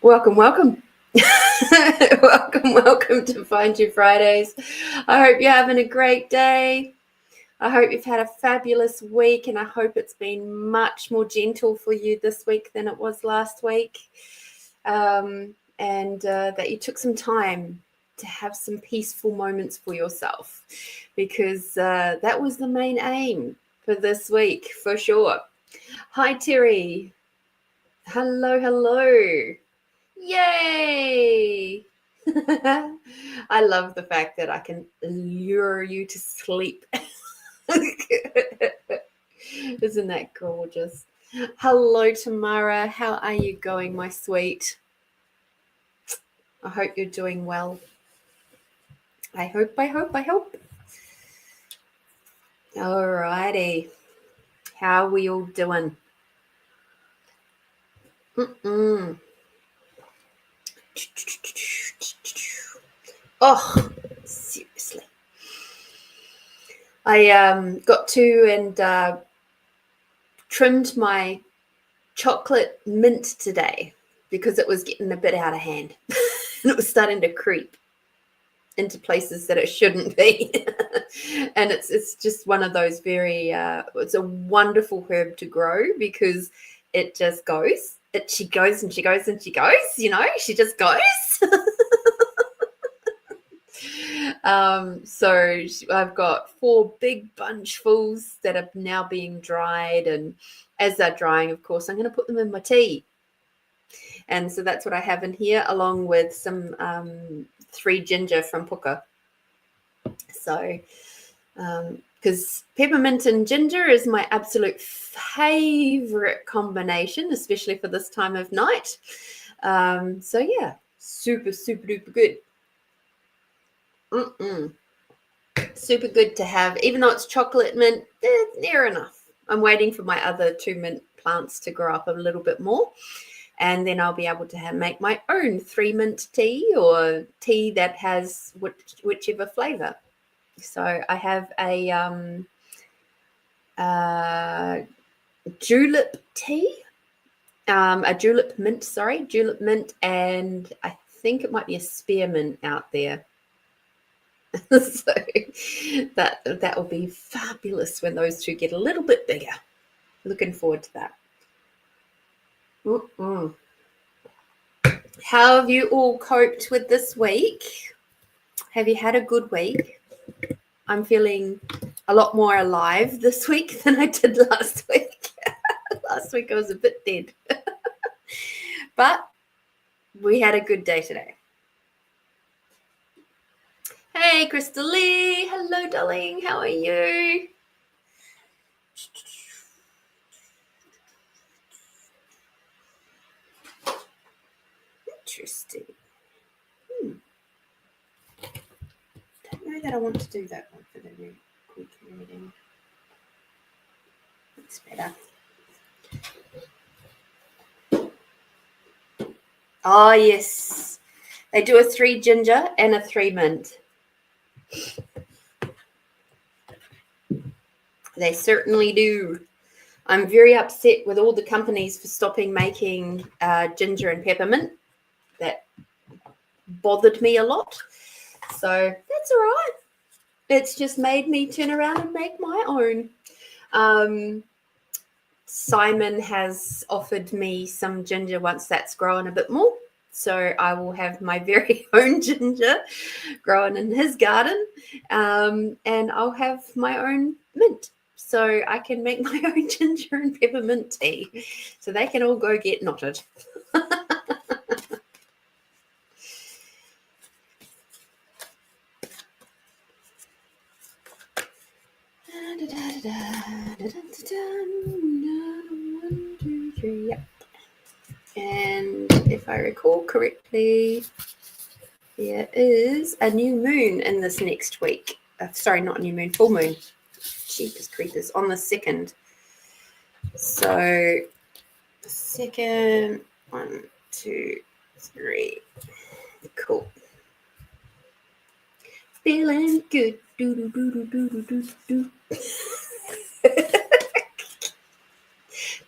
Welcome, welcome. welcome to Find You Fridays. I hope you're having a great day. I hope you've had a fabulous week, and I hope it's been much more gentle for you this week than it was last week. And that you took some time to have some peaceful moments for yourself, because that was the main aim for this week, for sure. Hi, Terry. Hello, hello. Yay! I love the fact that I can lure you to sleep. Isn't that gorgeous? Hello, Tamara. How are you going, my sweet? I hope you're doing well. I hope. Alrighty. How are we all doing? Oh, seriously. I got to and trimmed my chocolate mint today because it was getting a bit out of hand and it was starting to creep into places that it shouldn't be. And it's just one of those very it's a wonderful herb to grow because it just goes. She goes and she goes and she goes, she just goes. So I've got 4 big bunchfuls that are now being dried, and as they're drying, of course, I'm going to put them in my tea. And so that's what I have in here, along with some 3 ginger from Puka. So because peppermint and ginger is my absolute favorite combination, especially for this time of night. So yeah, super duper good. Super good to have, even though it's chocolate mint, near enough. I'm waiting for my other 2 mint plants to grow up a little bit more, and then I'll be able to make my own 3 mint tea, or tea that has whichever flavor. So I have a julep tea, a julep mint, and I think it might be a spearmint out there. So that will be fabulous when those 2 get a little bit bigger. Looking forward to that. How have you all coped with this week? Have you had a good week? I'm feeling a lot more alive this week than I did last week. Last week I was a bit dead. But we had a good day today. Hey, Crystal Lee. Hello, darling. How are you? Interesting. Don't know that I want to do that one for the quick reading. Looks better. Oh, yes. They do a 3 ginger and a 3 mint. They certainly do. I'm very upset with all the companies for stopping making ginger and peppermint. That bothered me a lot. So that's all right. It's just made me turn around and make my own. Simon has offered me some ginger once that's grown a bit more. So I will have my very own ginger growing in his garden, and I'll have my own mint. So I can make my own ginger and peppermint tea. So they can all go get knotted. One, 2, 3, yep. And if I recall correctly, there is a new moon in this next week. Sorry, not a new moon, full moon. Jeepers creepers, on the 2nd. So, 2nd, 1, 2, 3. Cool. Feeling good. Do.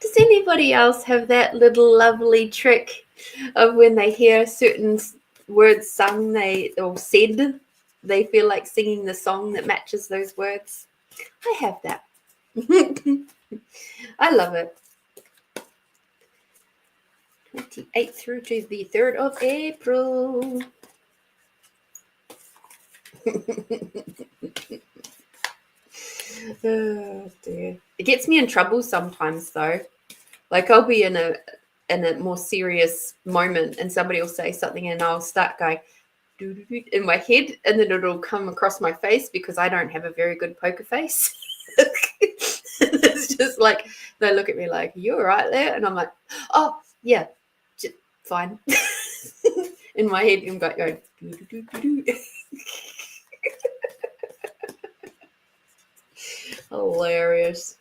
Does anybody else have that little lovely trick of when they hear certain words sung or said, they feel like singing the song that matches those words? I have that. I love it. 28th through to the 3rd of April. Oh dear. It gets me in trouble sometimes though. Like I'll be in a more serious moment and somebody will say something and I'll start going in my head and then it'll come across my face because I don't have a very good poker face. It's just like they look at me like, "You all right there?" And I'm like, "Oh yeah, fine." In my head I'm going hilarious.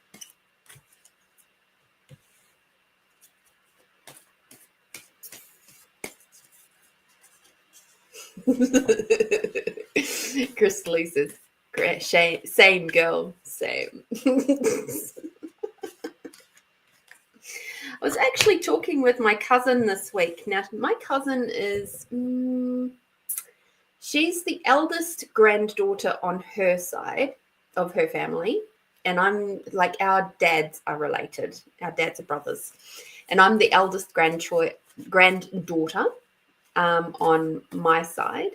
Crystal says, same girl, same. I was actually talking with my cousin this week. Now, my cousin is, she's the eldest granddaughter on her side of her family. And I'm like, our dads are related. Our dads are brothers. And I'm the eldest granddaughter on my side.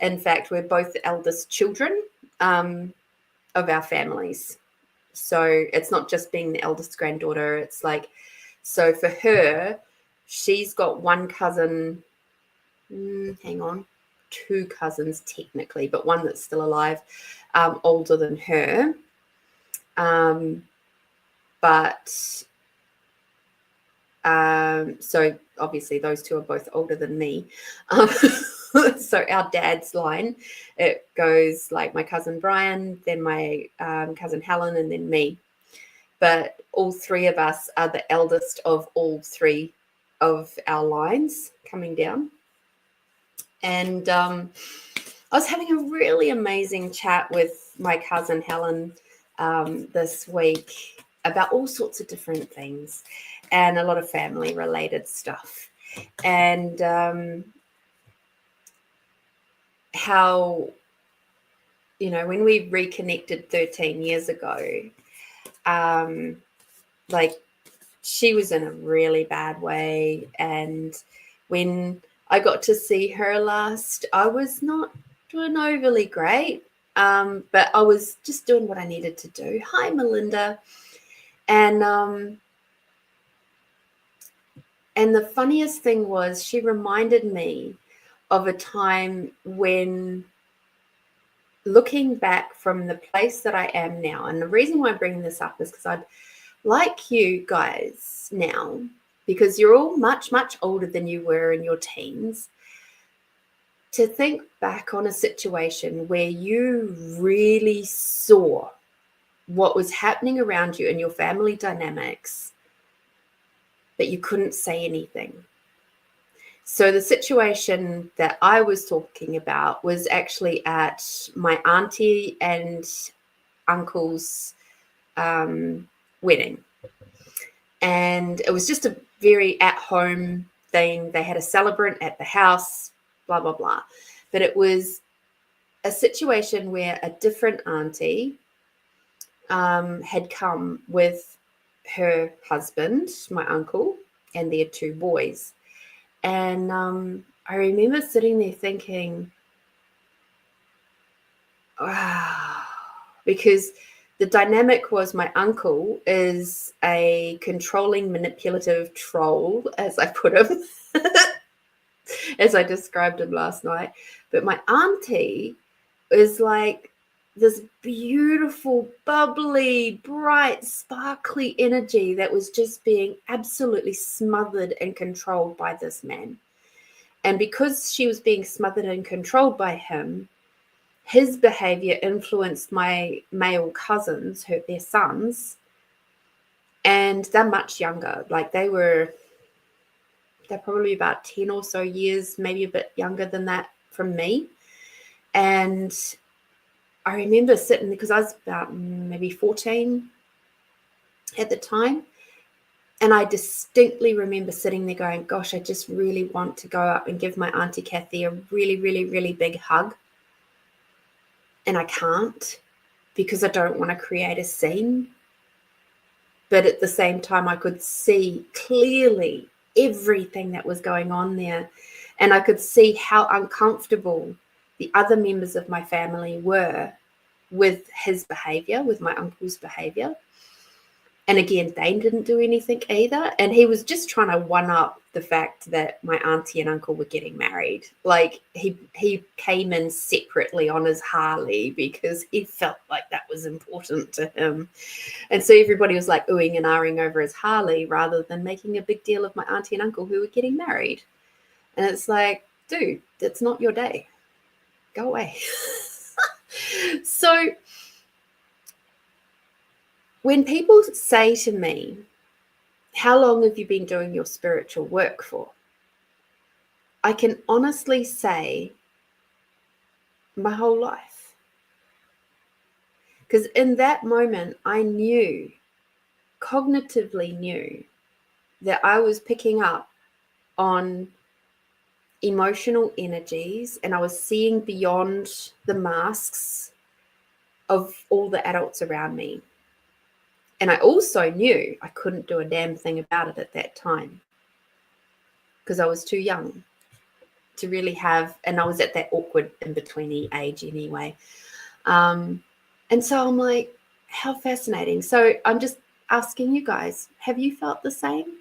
In fact, we're both the eldest children of our families. So it's not just being the eldest granddaughter. It's like, so for her, she's got one cousin, two cousins technically, but one that's still alive, older than her. So obviously those two are both older than me. So our dad's line, it goes like my cousin Brian, then my cousin Helen, and then me. But all three of us are the eldest of all three of our lines coming down. And I was having a really amazing chat with my cousin Helen this week about all sorts of different things and a lot of family related stuff. And how, when we reconnected 13 years ago, like she was in a really bad way. And when I got to see her last, I was not doing overly great, but I was just doing what I needed to do. Hi, Melinda. And the funniest thing was she reminded me of a time when, looking back from the place that I am now, and the reason why I'm bringing this up is because I'd like you guys now, because you're all much, much older than you were in your teens, to think back on a situation where you really saw what was happening around you in your family dynamics, but you couldn't say anything. So the situation that I was talking about was actually at my auntie and uncle's wedding. And it was just a very at-home thing. They had a celebrant at the house, blah, blah, blah. But it was a situation where a different auntie had come with her husband, my uncle, and their two boys. And I remember sitting there thinking, wow, because the dynamic was my uncle is a controlling, manipulative troll, as I put him, as I described him last night. But my auntie is like this beautiful, bubbly, bright, sparkly energy that was just being absolutely smothered and controlled by this man. And because she was being smothered and controlled by him, his behavior influenced my male cousins, their sons, and they're much younger. Like they're probably about 10 or so years, maybe a bit younger than that from me. And I remember sitting, because I was about maybe 14 at the time, And I distinctly remember sitting there going, gosh, I just really want to go up and give my Auntie Kathy a really, really, really big hug. And I can't, because I don't want to create a scene. But at the same time, I could see clearly everything that was going on there. And I could see how uncomfortable the other members of my family were with his behavior, with my uncle's behavior. And again, they didn't do anything either. And he was just trying to one up the fact that my auntie and uncle were getting married. Like he came in separately on his Harley because he felt like that was important to him. And so everybody was like oohing and ahhing over his Harley rather than making a big deal of my auntie and uncle who were getting married. And it's like, dude, it's not your day. Go away. So when people say to me, how long have you been doing your spiritual work for? I can honestly say my whole life. Because in that moment, I cognitively knew that I was picking up on emotional energies, and I was seeing beyond the masks of all the adults around me. And I also knew I couldn't do a damn thing about it at that time because I was too young to really have, and I was at that awkward in-betweeny age anyway. And so I'm like, how fascinating. So I'm just asking you guys, have you felt the same?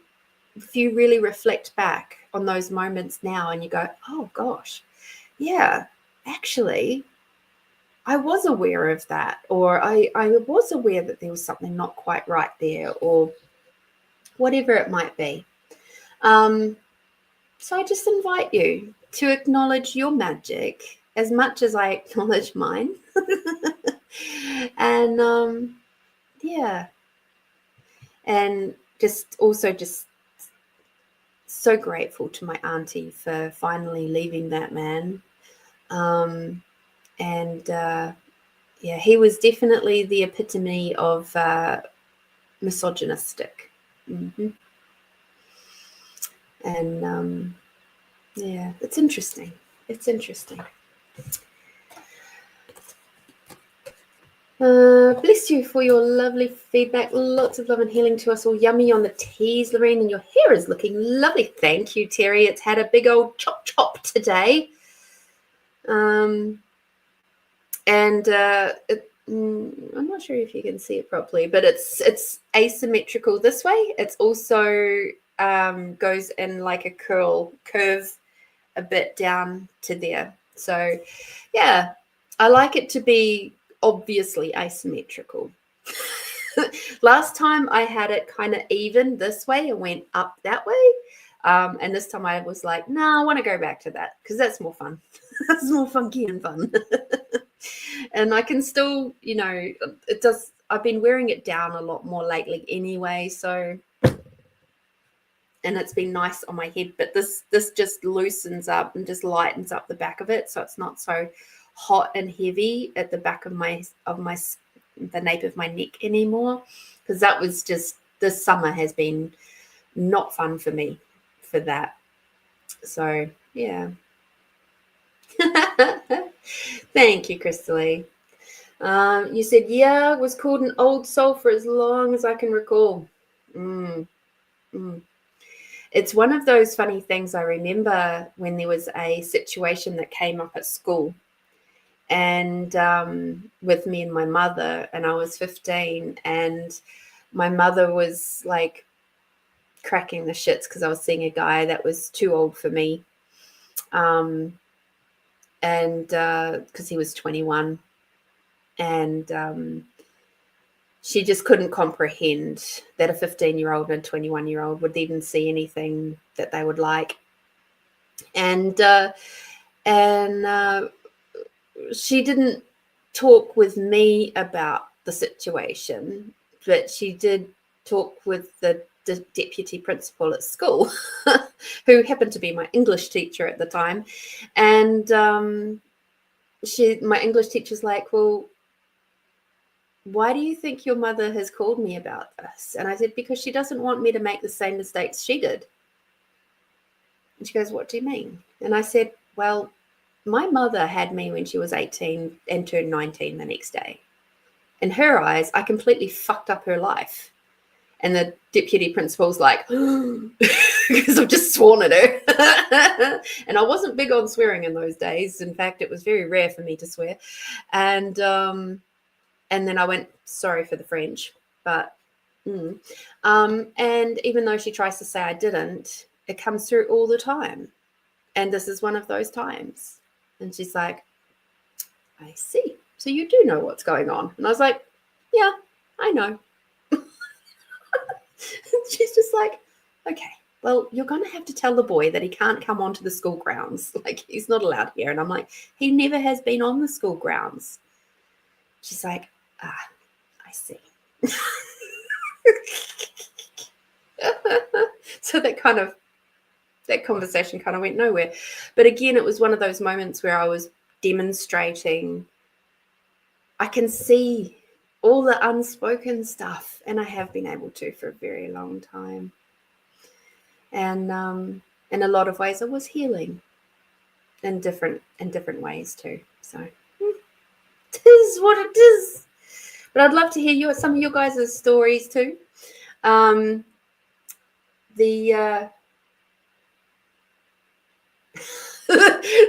If you really reflect back on those moments now and you go, oh gosh, yeah, actually, I was aware of that, or I was aware that there was something not quite right there, or whatever it might be. So I just invite you to acknowledge your magic as much as I acknowledge mine. And yeah, and just so grateful to my auntie for finally leaving that man. Yeah, he was definitely the epitome of misogynistic. Mm-hmm. And yeah, it's interesting. It's interesting. Bless you for your lovely feedback. Lots of love and healing to us all. Yummy on the teas, Lorene, and your hair is looking lovely. Thank you, Terry. It's had a big old chop today. I'm not sure if you can see it properly, but it's asymmetrical this way. It's also goes in like a curve a bit down to there. So yeah, I like it to be obviously asymmetrical. Last time I had it kind of even this way and went up that way. And this time I was like, no, I want to go back to that because that's more fun. That's more funky and fun. And I can still, it does. I've been wearing it down a lot more lately anyway. So, and it's been nice on my head, but this just loosens up and just lightens up the back of it. So it's not so hot and heavy at the back of the nape of my neck anymore. Because that was just, this summer has been not fun for me for that. So yeah. Thank you, Crystalie. You said, yeah, was called an old soul for as long as I can recall. It's one of those funny things. I remember when there was a situation that came up at school and with me and my mother, and I was 15, and my mother was like cracking the shits because I was seeing a guy that was too old for me. And because he was 21, and she just couldn't comprehend that a 15-year-old and a 21-year-old would even see anything that they would like. And she didn't talk with me about the situation, but she did talk with the deputy principal at school, who happened to be my English teacher at the time. And my English teacher's like, well, why do you think your mother has called me about this? And I said, because she doesn't want me to make the same mistakes she did. And she goes, what do you mean? And I said, well, my mother had me when she was 18 and turned 19 the next day. In her eyes, I completely fucked up her life. And the deputy principal's like, because I've just sworn at her. And I wasn't big on swearing in those days. In fact, it was very rare for me to swear. And then I went, sorry for the French, but, and even though she tries to say I didn't, it comes through all the time. And this is one of those times. And she's like, I see. So you do know what's going on. And I was like, yeah, I know. She's just like, okay, well, you're going to have to tell the boy that he can't come onto the school grounds. Like, he's not allowed here. And I'm like, he never has been on the school grounds. She's like, I see. So that conversation kind of went nowhere. But again, it was one of those moments where I was demonstrating, I can see all the unspoken stuff, and I have been able to for a very long time. And in a lot of ways, I was healing in different ways too. So it is what it is. But I'd love to hear some of your guys' stories too.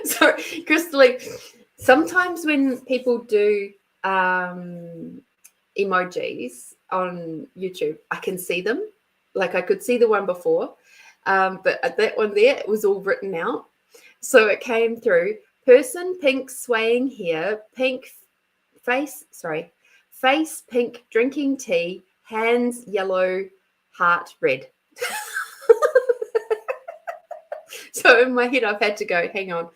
Sorry, Crystal, sometimes when people do emojis on YouTube, I can see them. Like, I could see the one before, but that one there, it was all written out. So it came through, person pink swaying here, face pink drinking tea, hands yellow, heart red. So in my head, I've had to go, hang on,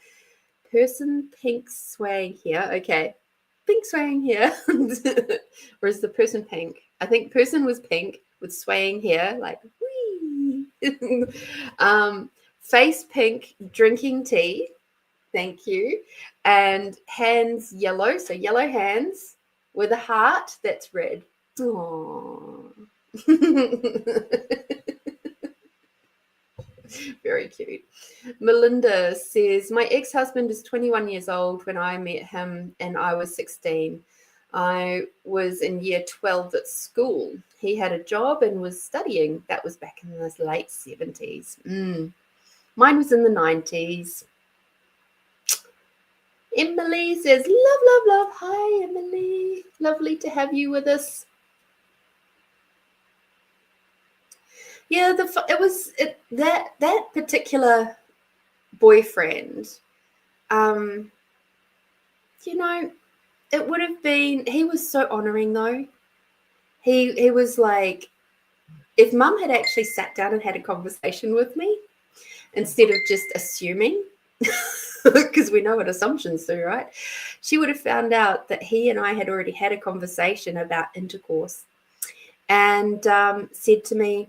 person pink swaying here. Okay, pink swaying here. Or is the person pink? I think person was pink with swaying here, like, whee. Face pink, drinking tea. Thank you. And hands yellow, so yellow hands with a heart that's red. Aww. Very cute. Melinda says, my ex-husband is 21 years old when I met him and I was 16. I was in year 12 at school. He had a job and was studying. That was back in the late 70s. Mine was in the 90s. Emily says, love, love, love. Hi, Emily. Lovely to have you with us. Yeah, that particular boyfriend, it would have been, he was so honoring though. He was like, if Mum had actually sat down and had a conversation with me instead of just assuming, because we know what assumptions do, right? She would have found out that he and I had already had a conversation about intercourse and said to me,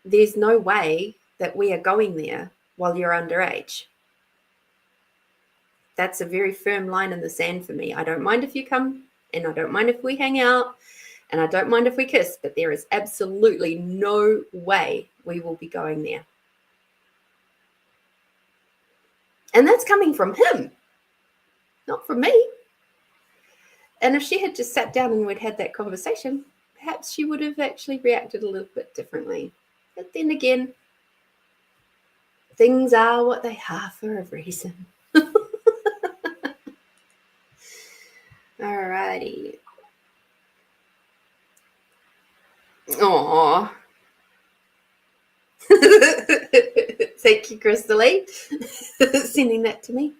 there's no way that we are going there while you're underage. That's a very firm line in the sand for me. I don't mind if you come, and I don't mind if we hang out, and I don't mind if we kiss, but there is absolutely no way we will be going there. And that's coming from him, not from me. And if she had just sat down and we'd had that conversation, perhaps she would have actually reacted a little bit differently. But then again, things are what they are for a reason. Alrighty. Aww. Thank you, Crystal, sending that to me.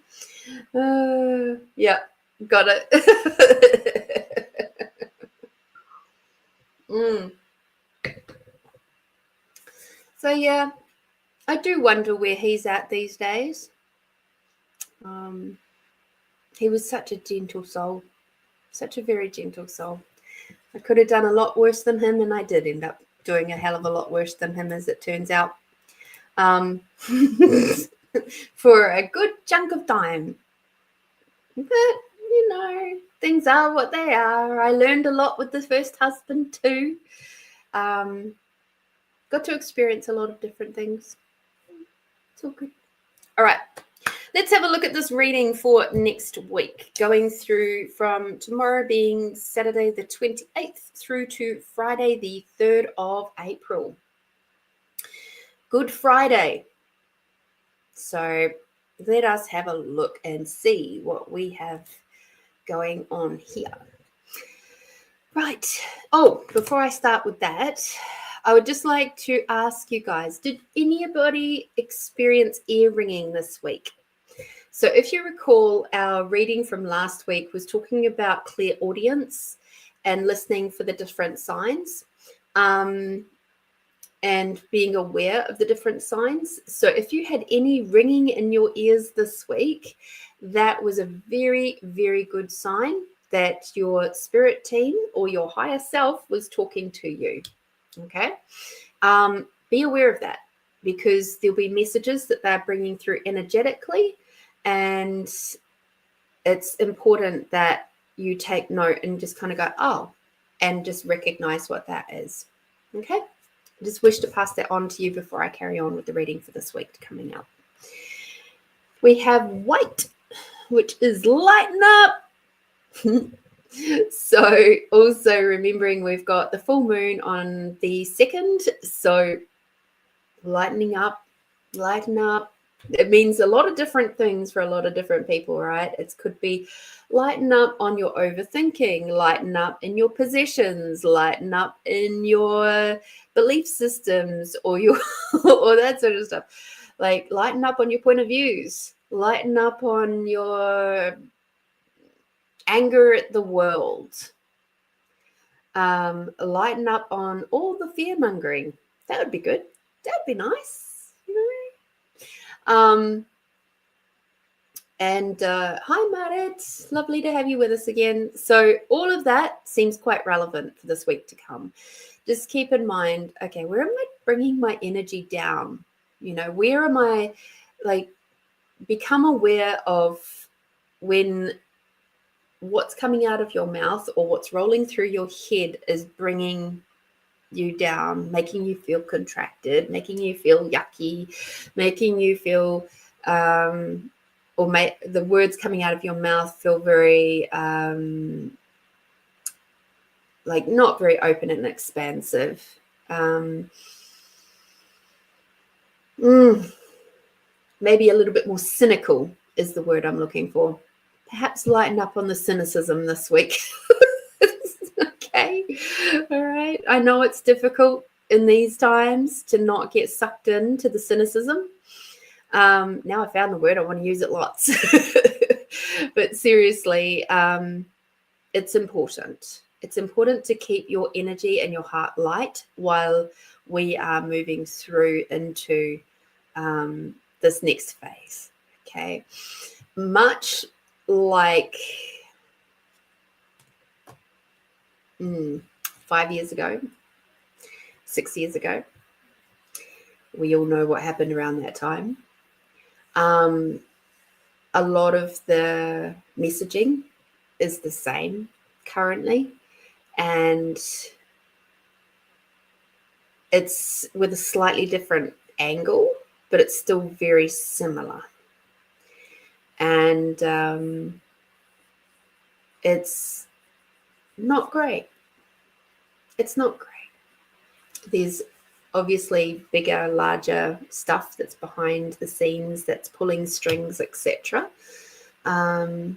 Yeah, got it. So yeah, I do wonder where he's at these days. He was such a gentle soul, such a very gentle soul. I could have done a lot worse than him, and I did end up doing a hell of a lot worse than him, as it turns out, for a good chunk of time. But, things are what they are. I learned a lot with the first husband too. Got to experience a lot of different things. It's all good. All right. Let's have a look at this reading for next week, going through from tomorrow being Saturday the 28th through to Friday the 3rd of April. Good Friday. So let us have a look and see what we have going on here. Right. Oh, before I start with that, I would just like to ask you guys, did anybody experience ear ringing this week? So if you recall, our reading from last week was talking about clairaudience and listening for the different signs and being aware of the different signs. So if you had any ringing in your ears this week, that was a very, very good sign that your spirit team or your higher self was talking to you. Okay. Be aware of that, because there'll be messages that they're bringing through energetically. And it's important that you take note and just kind of go, oh, and just recognize what that is. Okay. I just wish to pass that on to you before I carry on with the reading for this week coming up. We have white, which is lighten up. So also remembering we've got the full moon on the 2nd. So lighten up. It means a lot of different things for a lot of different people, right? It could be lighten up on your overthinking, lighten up in your possessions, lighten up in your belief systems or your or that sort of stuff. Like lighten up on your point of views, lighten up on your anger at the world, lighten up on all the fear mongering. That would be good. That would be nice, you know. And hi, Marit. Lovely to have you with us again. So all of that seems quite relevant for this week to come. Just keep in mind, okay, where am I bringing my energy down? You know, where am I, like, become aware of when what's coming out of your mouth or what's rolling through your head is bringing you down, making you feel contracted, making you feel yucky, making you feel the words coming out of your mouth feel very like not very open and expansive. Maybe a little bit more cynical is the word I'm looking for. Perhaps lighten up on the cynicism this week. Okay. All right. I know it's difficult in these times to not get sucked into the cynicism. Now I found the word, I want to use it lots. But seriously, it's important. It's important to keep your energy and your heart light while we are moving through into this next phase. Okay. Much like 5 years ago, 6 years ago, we all know what happened around that time. A lot of the messaging is the same currently, and it's with a slightly different angle, but it's still very similar. And it's not great. It's not great. There's obviously bigger, larger stuff that's behind the scenes, that's pulling strings, etc. The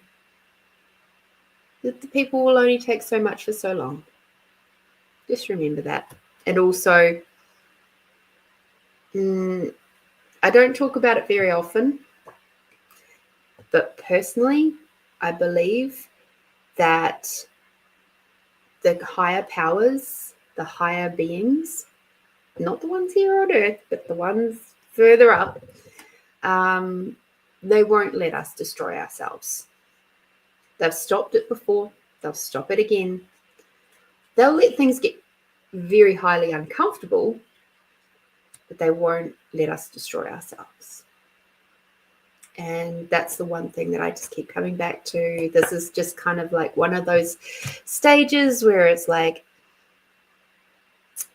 people will only take so much for so long. Just remember that. And also, I don't talk about it very often, but personally, I believe that the higher powers, the higher beings, not the ones here on Earth, but the ones further up, they won't let us destroy ourselves. They've stopped it before. They'll stop it again. They'll let things get very highly uncomfortable, but they won't let us destroy ourselves. And that's the one thing that I just keep coming back to. This is just kind of like one of those stages where it's like,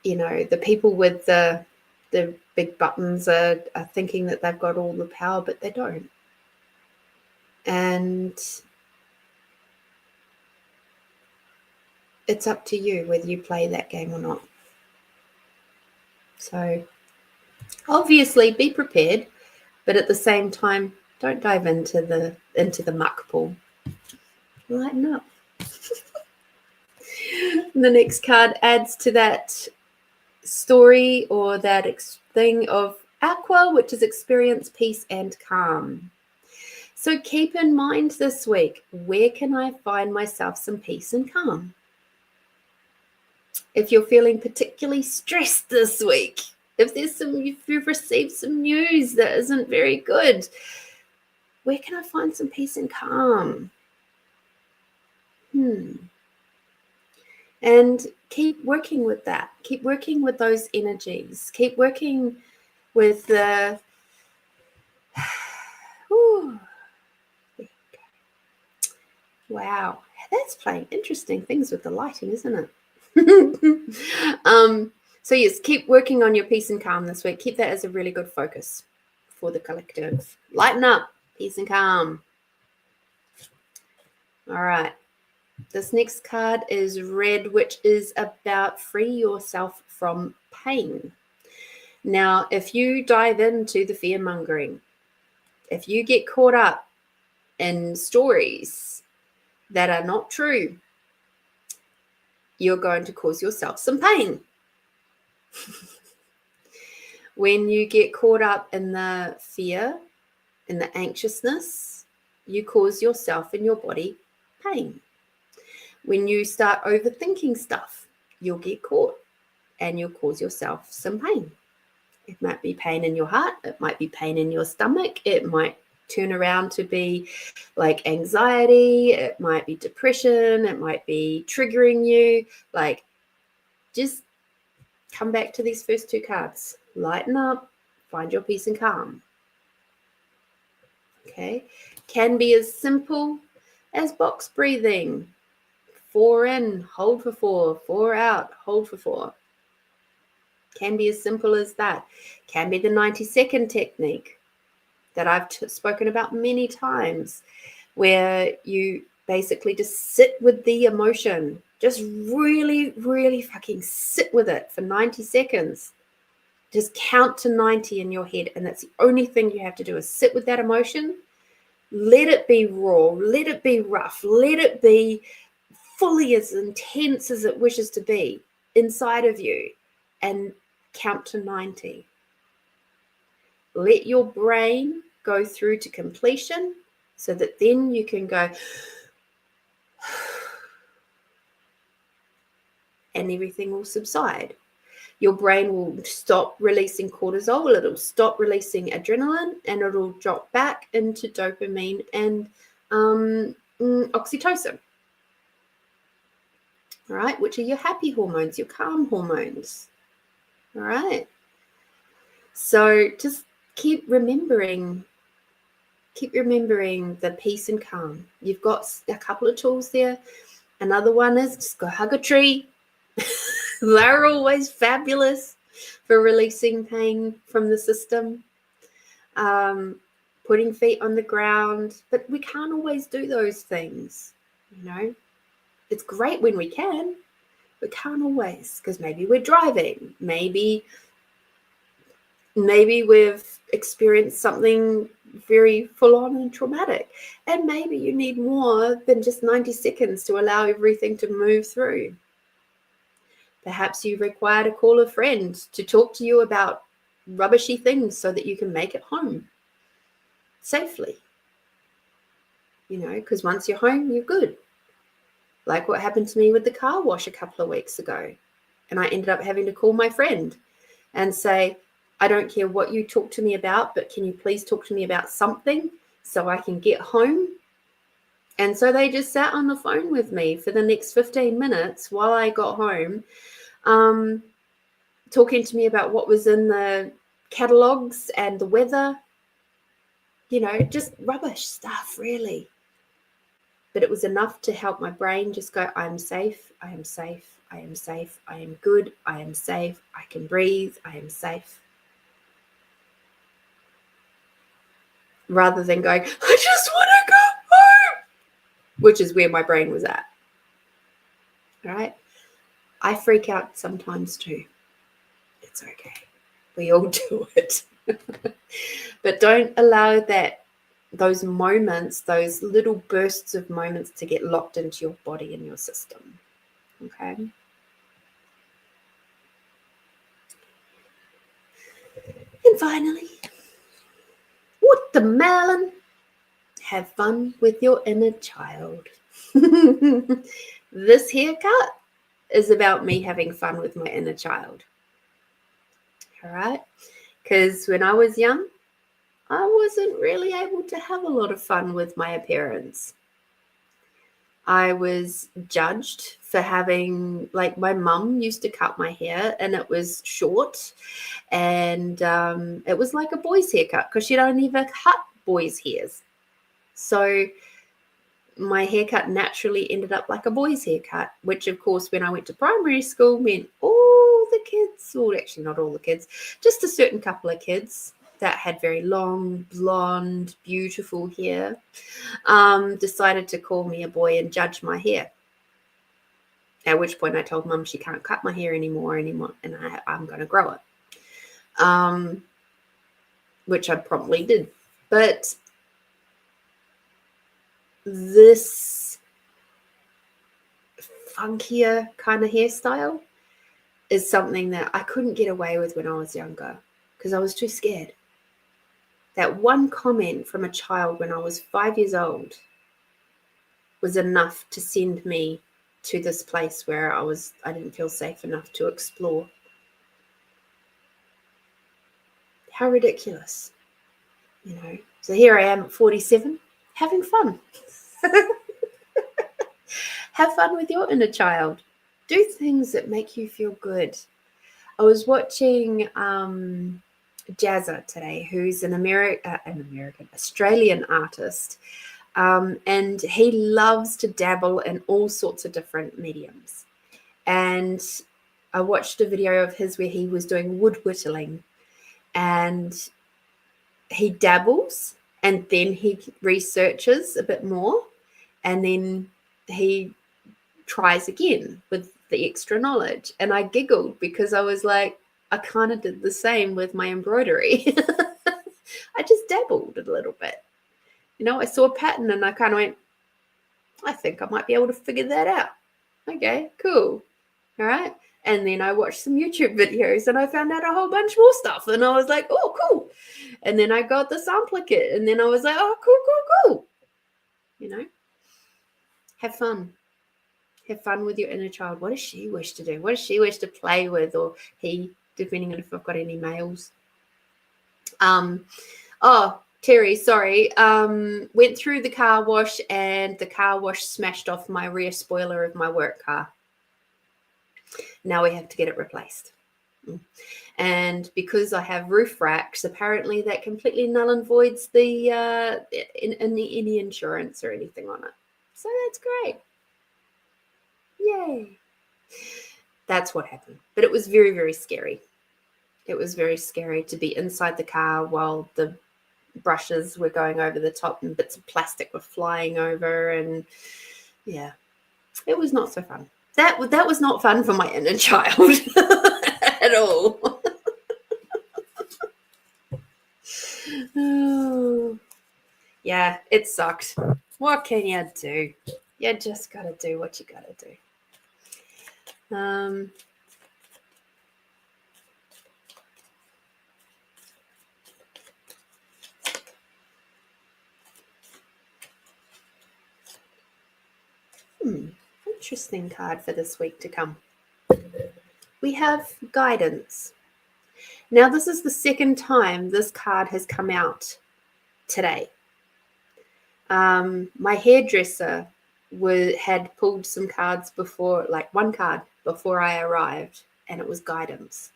you know, the people with the big buttons are thinking that they've got all the power, but they don't. And it's up to you whether you play that game or not. So obviously be prepared, but at the same time, don't dive into the muck pool. Lighten up. The next card adds to that story or that thing of aqua, which is experience peace and calm. So keep in mind this week, where can I find myself some peace and calm? If you're feeling particularly stressed this week, if you've received some news that isn't very good, where can I find some peace and calm? And keep working with that. Keep working with those energies. Keep working with the... Wow, that's playing interesting things with the lighting, isn't it? So yes, keep working on your peace and calm this week. Keep that as a really good focus for the collective. Lighten up, peace and calm. All right. This next card is red, which is about free yourself from pain. Now, if you dive into the fear-mongering, if you get caught up in stories that are not true, you're going to cause yourself some pain. When you get caught up in the fear, in the anxiousness, you cause yourself and your body pain. When you start overthinking stuff, you'll get caught and you'll cause yourself some pain. It might be pain in your heart. It might be pain in your stomach. It might turn around to be like anxiety. It might be depression. It might be triggering you. Like, just come back to these first two cards. Lighten up. Find your peace and calm. Okay. Can be as simple as box breathing. 4 in, hold for 4, 4 out, hold for 4. Can be as simple as that. Can be the 90-second technique that I've spoken about many times, where you basically just sit with the emotion. Just really, really fucking sit with it for 90 seconds. Just count to 90 in your head, and that's the only thing you have to do is sit with that emotion. Let it be raw. Let it be rough. Let it be fully as intense as it wishes to be inside of you, and count to 90. Let your brain go through to completion so that then you can go and everything will subside. Your brain will stop releasing cortisol, it'll stop releasing adrenaline, and it'll drop back into dopamine and oxytocin. All right, which are your happy hormones, your calm hormones. All right. So just keep remembering the peace and calm. You've got a couple of tools there. Another one is just go hug a tree. They're always fabulous for releasing pain from the system. Putting feet on the ground, but we can't always do those things, you know. It's great when we can, but can't always, because maybe we're driving, maybe we've experienced something very full-on and traumatic, and maybe you need more than just 90 seconds to allow everything to move through. Perhaps you required to call a friend to talk to you about rubbishy things so that you can make it home safely, you know, because once you're home, you're good. Like what happened to me with the car wash a couple of weeks ago. And I ended up having to call my friend and say, I don't care what you talk to me about, but can you please talk to me about something so I can get home? And so they just sat on the phone with me for the next 15 minutes while I got home, talking to me about what was in the catalogs and the weather, just rubbish stuff, really. But it was enough to help my brain just go, I'm safe, I am safe, I am safe, I am good, I am safe, I can breathe, I am safe. Rather than going, I just want to go home, which is where my brain was at. Right? I freak out sometimes too. It's okay. We all do it. But don't allow those moments, those little bursts of moments to get locked into your body and your system. Okay? And finally, watermelon. Have fun with your inner child. This haircut is about me having fun with my inner child. All right? Because when I was young, I wasn't really able to have a lot of fun with my appearance. I was judged for having, like, my mum used to cut my hair and it was short, and it was like a boy's haircut because she'd only ever cut boys' hairs. So my haircut naturally ended up like a boy's haircut, which of course when I went to primary school meant all the kids, well, actually not all the kids, just a certain couple of kids that had very long, blonde, beautiful hair, decided to call me a boy and judge my hair. At which point I told Mum she can't cut my hair anymore, and I'm going to grow it, which I promptly did. But this funkier kind of hairstyle is something that I couldn't get away with when I was younger because I was too scared. That one comment from a child when I was 5 years old was enough to send me to this place where I didn't feel safe enough to explore. How ridiculous, So here I am at 47, having fun. Have fun with your inner child. Do things that make you feel good. I was watching Jazza today, who's an Australian artist, and he loves to dabble in all sorts of different mediums. And I watched a video of his where he was doing wood whittling, and he dabbles and then he researches a bit more, and then he tries again with the extra knowledge. And I giggled because I was like, I kind of did the same with my embroidery. I just dabbled a little bit. I saw a pattern and I kind of went, I think I might be able to figure that out. Okay, cool. All right. And then I watched some YouTube videos and I found out a whole bunch more stuff. And I was like, oh, cool. And then I got the sampler kit. And then I was like, oh, cool. Have fun. Have fun with your inner child. What does she wish to do? What does she wish to play with? Or he, depending on if I've got any males. Terry, sorry. Went through the car wash and the car wash smashed off my rear spoiler of my work car. Now we have to get it replaced. And because I have roof racks, apparently that completely null and voids the any insurance or anything on it. So that's great. Yay. That's what happened. But it was very, very scary. It was very scary to be inside the car while the brushes were going over the top and bits of plastic were flying over, and yeah, it was not so fun. That was not fun for my inner child at all. Oh, yeah, it sucked. What can you do? You just gotta do what you gotta do. Interesting card for this week to come. We have guidance. Now, this is the second time this card has come out today. My hairdresser had pulled some cards before, like one card before I arrived, and it was guidance.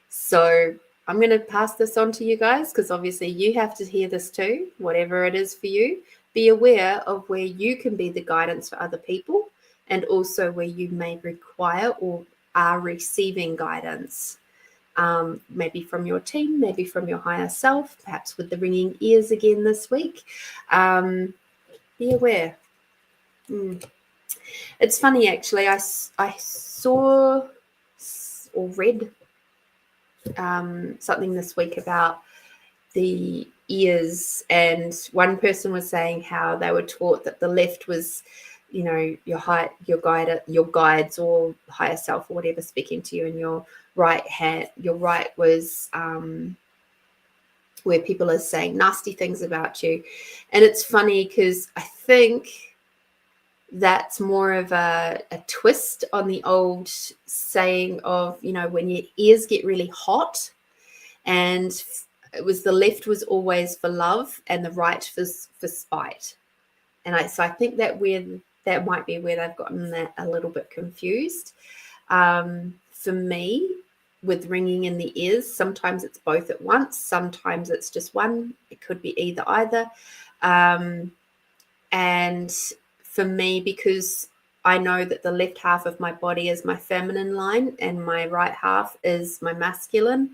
So I'm going to pass this on to you guys because obviously you have to hear this too, whatever it is for you. Be aware of where you can be the guidance for other people and also where you may require or are receiving guidance. Maybe from your team, maybe from your higher self, perhaps with the ringing ears again this week. Be aware. It's funny, actually. I saw or read something this week about the ears, and one person was saying how they were taught that the left was, you know, your guides or higher self or whatever speaking to you, and your right was where people are saying nasty things about you. And it's funny because I think that's more of a twist on the old saying of, you know, when your ears get really hot, and it was the left was always for love and the right for spite. And I think that might be where they've gotten that a little bit confused. For me, with ringing in the ears, sometimes it's both at once, sometimes it's just one. It could be either. And for me, because I know that the left half of my body is my feminine line and my right half is my masculine.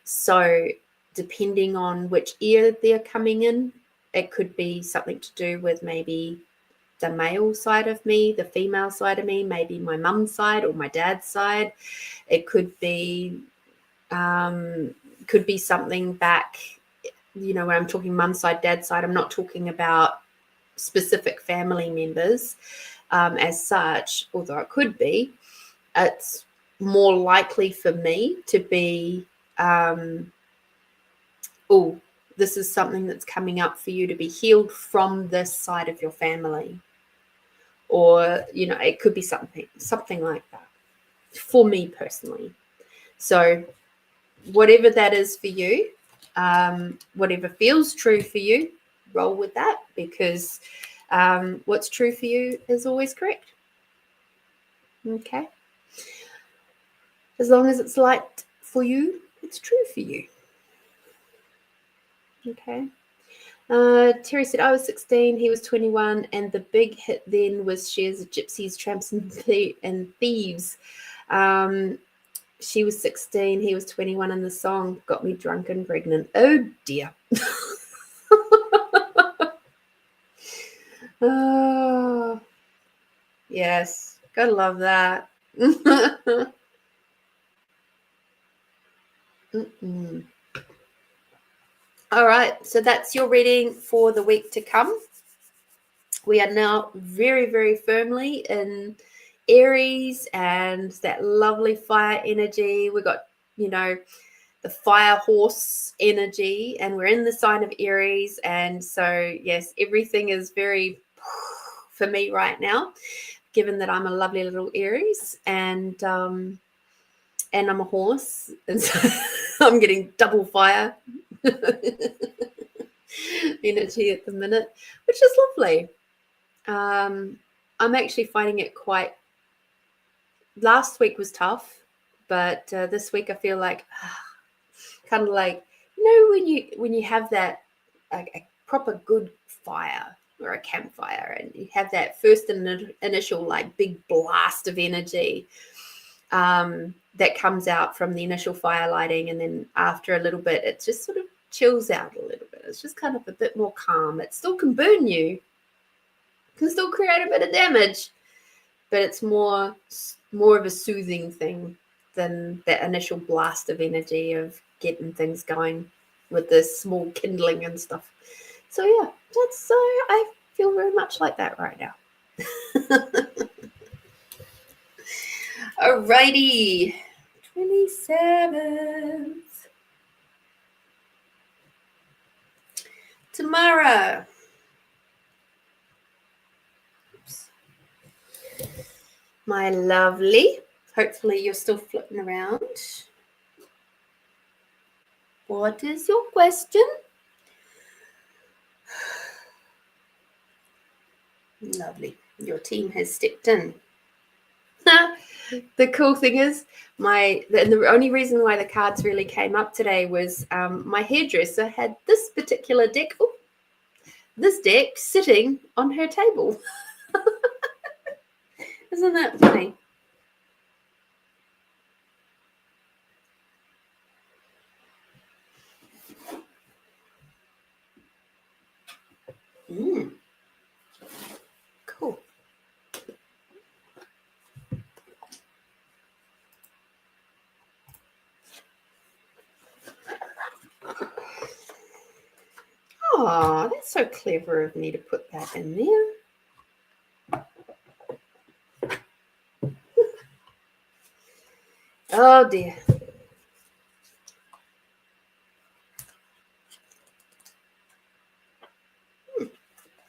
So depending on which ear they're coming in, it could be something to do with maybe the male side of me, the female side of me, maybe my mum's side or my dad's side. It could be something back, you know, when I'm talking mum's side, dad's side, I'm not talking about specific family members as such, although it could be. It's more likely for me to be, this is something that's coming up for you to be healed from this side of your family. Or, you know, it could be something like that for me personally. So whatever that is for you, whatever feels true for you, roll with that, because what's true for you is always correct. Okay. As long as it's light for you, it's true for you. Okay. Terry said, I was 16, he was 21, and the big hit then was Shares of Gypsies, Tramps, and Thieves. She was 16, he was 21, and the song got me drunk and pregnant. Oh, dear. Oh, yes. Gotta love that. All right, so that's your reading for the week to come. We are now very, very firmly in Aries and that lovely fire energy. We got, you know, the fire horse energy, and we're in the sign of Aries. And so, yes, everything is very for me right now, given that I'm a lovely little Aries and I'm a horse, and so I'm getting double fire energy at the minute, which is lovely. I'm actually finding it quite. Last week was tough, but this week I feel like kind of like, you know, when you have that a proper good fire or a campfire, and you have that first initial like big blast of energy that comes out from the initial fire lighting, and then after a little bit it just sort of chills out a little bit. It's just kind of a bit more calm. It still can burn you, can still create a bit of damage, but it's more of a soothing thing than that initial blast of energy of getting things going with this small kindling and stuff. So yeah, that's I feel very much like that right now. Alrighty, 27th. Tomorrow. Oops. My lovely. Hopefully you're still floating around. What is your question? Lovely. Your team has stepped in. The cool thing is, the only reason why the cards really came up today was my hairdresser had this particular deck, this deck sitting on her table. Isn't that funny? Cool. Oh, that's so clever of me to put that in there. Oh dear.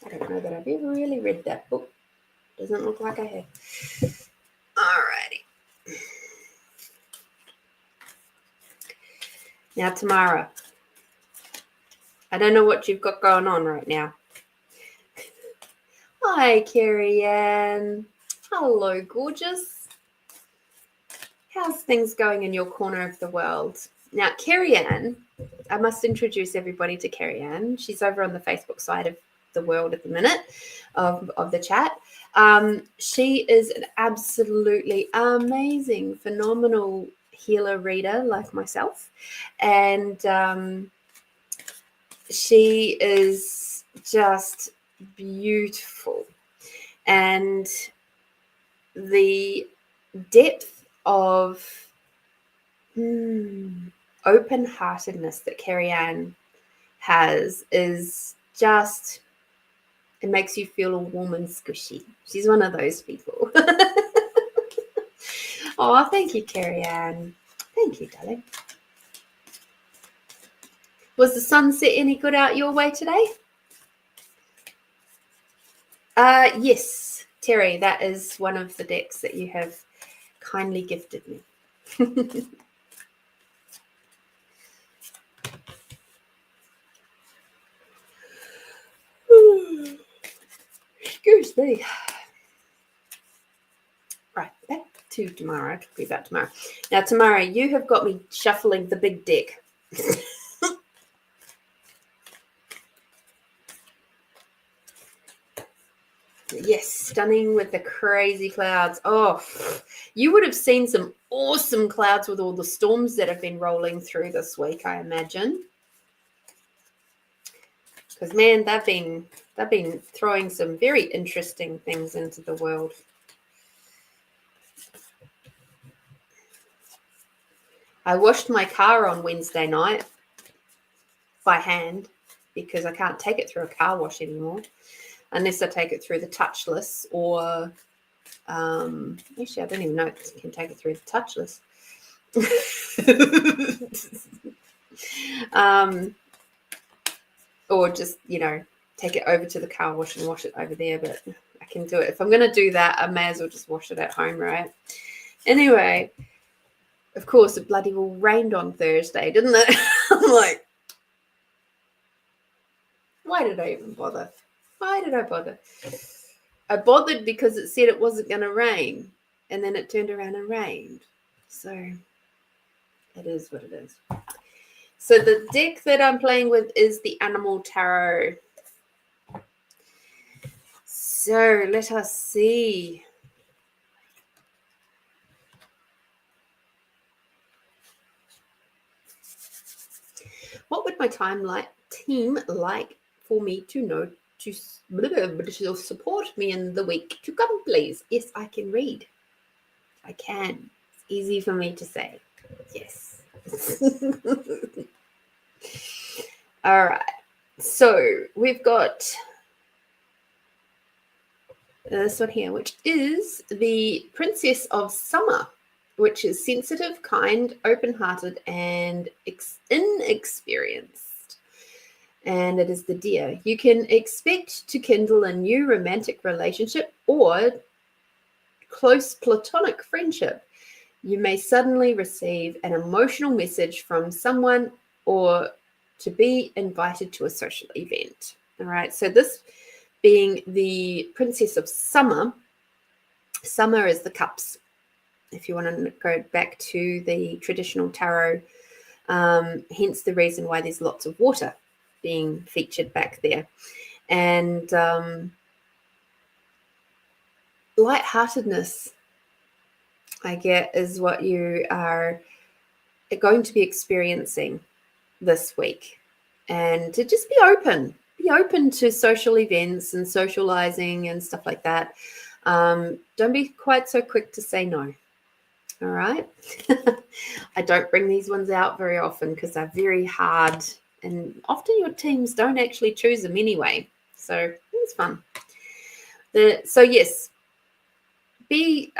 I don't know that I've ever really read that book. Doesn't look like I have. Alrighty. Now, Tamara, I don't know what you've got going on right now. Hi, Carrie Ann. Hello, gorgeous. How's things going in your corner of the world? Now, Carrie Ann, I must introduce everybody to Carrie Ann. She's over on the Facebook side of the world at the minute of the chat. She is an absolutely amazing, phenomenal healer reader like myself. And she is just beautiful. And the depth of open-heartedness that Carrie Ann has is just, it makes you feel all warm and squishy. She's one of those people. Oh, thank you, Carrie Ann. Thank you, darling. Was the sunset any good out your way today? Yes, Terry, that is one of the decks that you have kindly gifted me. Excuse me. Right, back to tomorrow. Talk about tomorrow. Now, tomorrow, you have got me shuffling the big deck. Yes, stunning with the crazy clouds. Oh, you would have seen some awesome clouds with all the storms that have been rolling through this week, I imagine. Because, man, they've been throwing some very interesting things into the world. I washed my car on Wednesday night by hand because I can't take it through a car wash anymore unless I take it through the touchless or actually I don't even know if I can take it through the touchless. Or just, take it over to the car wash and wash it over there, but I can do it. If I'm going to do that, I may as well just wash it at home, right? Anyway, of course, it bloody well rained on Thursday, didn't it? I'm like, why did I even bother? Why did I bother? I bothered because it said it wasn't going to rain, and then it turned around and rained. So it is what it is. So the deck that I'm playing with is the Animal Tarot. So let us see. What would my team like for me to know to support me in the week to come, please? Yes, I can read. I can. It's easy for me to say. Yes. All right. So we've got this one here, which is the Princess of Summer, which is sensitive, kind, open-hearted, and inexperienced. And it is the Deer. You can expect to kindle a new romantic relationship or close platonic friendship. You may suddenly receive an emotional message from someone or to be invited to a social event. All right. So this being the Princess of Summer, Summer is the cups. if you want to go back to the traditional tarot. Hence the reason why there's lots of water being featured back there. And lightheartedness, I get, is what you are going to be experiencing this week. And to just be open to social events and socializing and stuff like that. Don't be quite so quick to say no. All right. I don't bring these ones out very often because they're very hard, and often your teams don't actually choose them anyway. So it's fun. So yes, be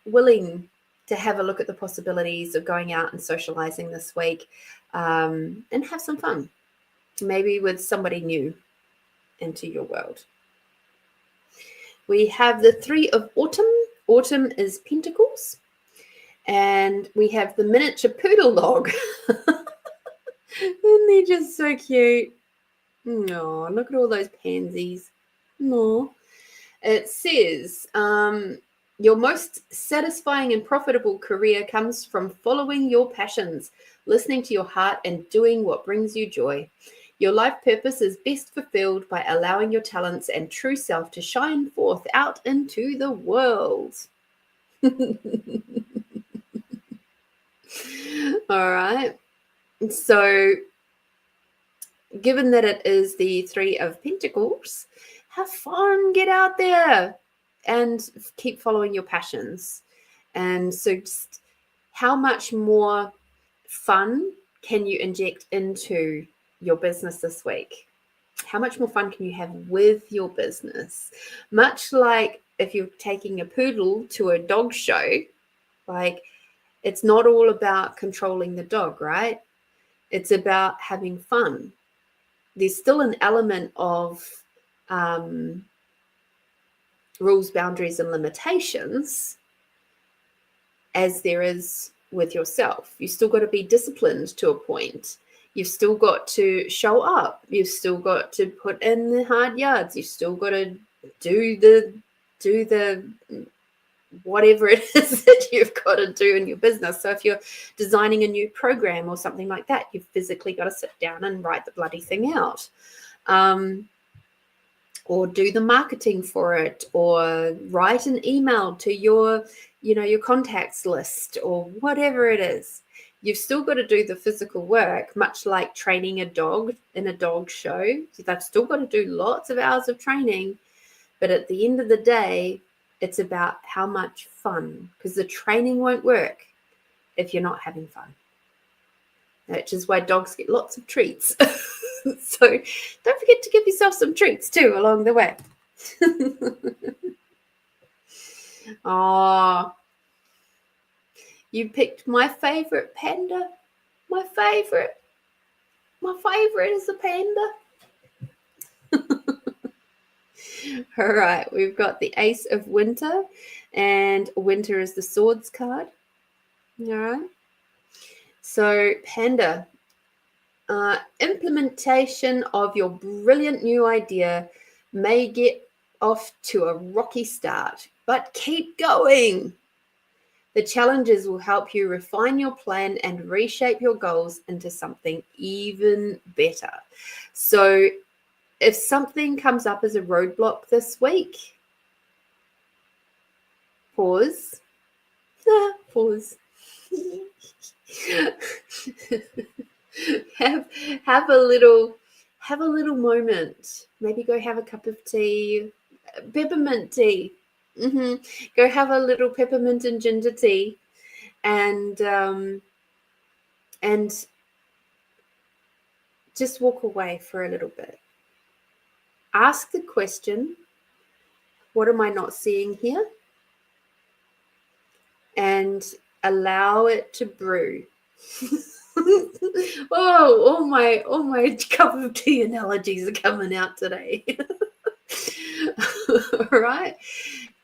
willing to have a look at the possibilities of going out and socializing this week, and have some fun, maybe with somebody new into your world. We have the 3 of Autumn. Autumn is Pentacles. And we have the miniature poodle dog. And they're just so cute. Oh, look at all those pansies. No. It says, your most satisfying and profitable career comes from following your passions, listening to your heart, and doing what brings you joy. Your life purpose is best fulfilled by allowing your talents and true self to shine forth out into the world. All right. So, given that it is the 3 of Pentacles, have fun, get out there and keep following your passions. And so just how much more fun can you inject into your business this week? How much more fun can you have with your business? Much like if you're taking a poodle to a dog show, like, it's not all about controlling the dog, right? It's about having fun. There's still an element of rules, boundaries, and limitations as there is with yourself. You've still got to be disciplined to a point. You've still got to show up. You've still got to put in the hard yards. You've still got to do the whatever it is that you've got to do in your business. So if you're designing a new program or something like that, you've physically got to sit down and write the bloody thing out, or do the marketing for it, or write an email to your contacts list, or whatever it is. You've still got to do the physical work, much like training a dog in a dog show. They've still got to do lots of hours of training, but at the end of the day, it's about how much fun, because the training won't work if you're not having fun, which is why dogs get lots of treats. So don't forget to give yourself some treats too along the way. Oh, you picked my favorite panda. My favorite is a panda. All right, we've got the Ace of Winter, and Winter is the Swords card. All right. So, Panda, implementation of your brilliant new idea may get off to a rocky start, but keep going. The challenges will help you refine your plan and reshape your goals into something even better. So, if something comes up as a roadblock this week, pause. Pause. have a little moment. Maybe go have a cup of tea, peppermint tea. Go have a little peppermint and ginger tea, and just walk away for a little bit. Ask the question, what am I not seeing here? And allow it to brew. All my cup of tea analogies are coming out today. All right.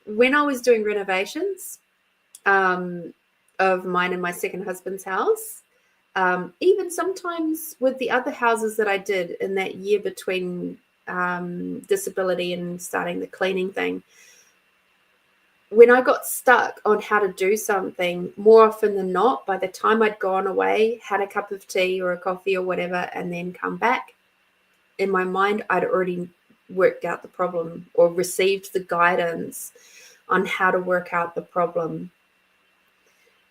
When I was doing renovations of mine and my second husband's house, even sometimes with the other houses that I did in that year between disability and starting the cleaning thing, when I got stuck on how to do something, more often than not, by the time I'd gone away, had a cup of tea or a coffee or whatever, and then come back, in my mind, I'd already worked out the problem or received the guidance on how to work out the problem.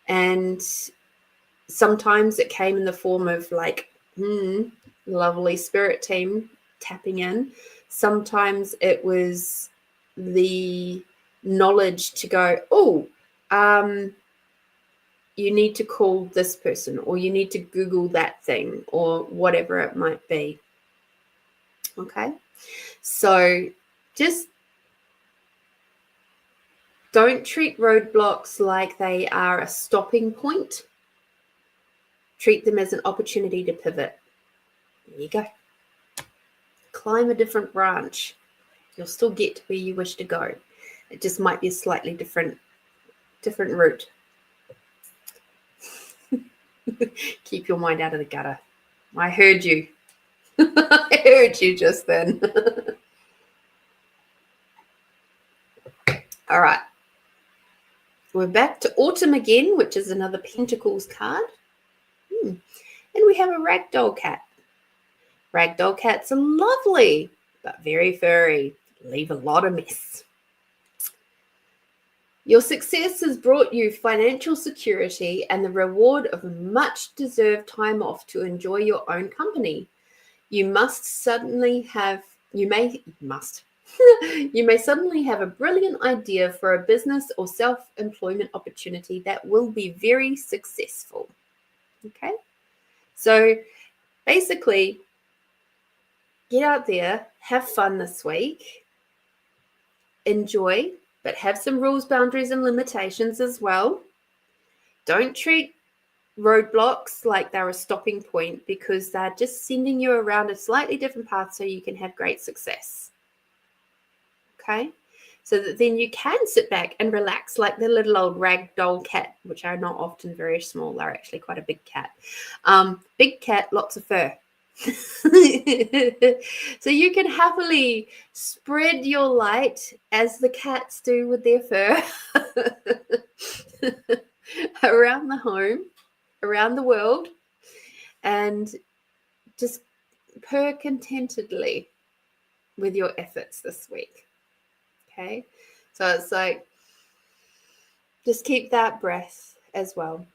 And sometimes it came in the form of like, lovely spirit team tapping in. Sometimes it was the knowledge to go, you need to call this person, or you need to Google that thing, or whatever it might be. Okay. So just don't treat roadblocks like they are a stopping point. Treat them as an opportunity to pivot. There you go. Climb a different branch. You'll still get to where you wish to go. It just might be a slightly different route. Keep your mind out of the gutter. I heard you. I heard you just then. All right. We're back to autumn again, which is another Pentacles card. And we have a ragdoll cat. Ragdoll cats are lovely, but very furry. Leave a lot of mess. Your success has brought you financial security and the reward of much-deserved time off to enjoy your own company. You may suddenly have a brilliant idea for a business or self-employment opportunity that will be very successful. Okay? So basically, get out there, have fun this week, enjoy, but have some rules, boundaries, and limitations as well. Don't treat roadblocks like they're a stopping point, because they're just sending you around a slightly different path so you can have great success. Okay? So that then you can sit back and relax like the little old ragdoll cat, which are not often very small. They're actually quite a big cat. Big cat, lots of fur. So you can happily spread your light as the cats do with their fur around the home, around the world, and just purr contentedly with your efforts this week. Okay, so it's like, just keep that breath as well.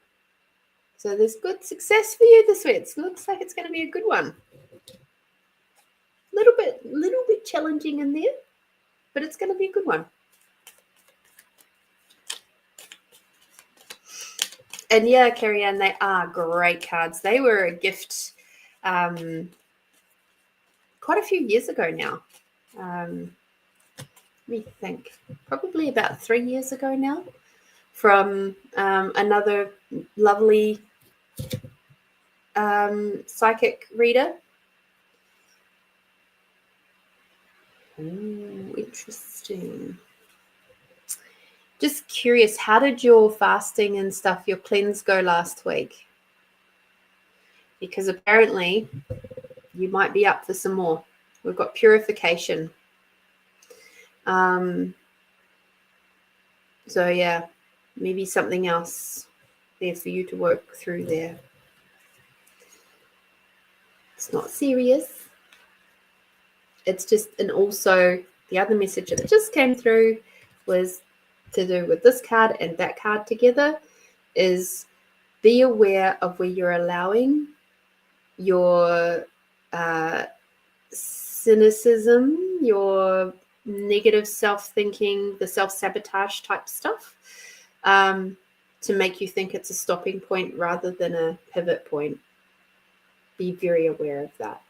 So there's good success for you this week. It looks like it's going to be a good one. Little bit challenging in there, but it's going to be a good one. And yeah, Carrie Ann, they are great cards. They were a gift quite a few years ago now. Let me think. Probably about 3 years ago now, from another lovely psychic reader. Ooh, interesting. Just curious, how did your fasting and stuff, your cleanse go last week? Because apparently you might be up for some more. We've got purification. So yeah, maybe something else there for you to work through there. It's not serious. It's just, and also the other message that just came through was to do with this card and that card together, is be aware of where you're allowing your cynicism, your negative self-thinking, the self-sabotage type stuff, to make you think it's a stopping point rather than a pivot point. Be very aware of that.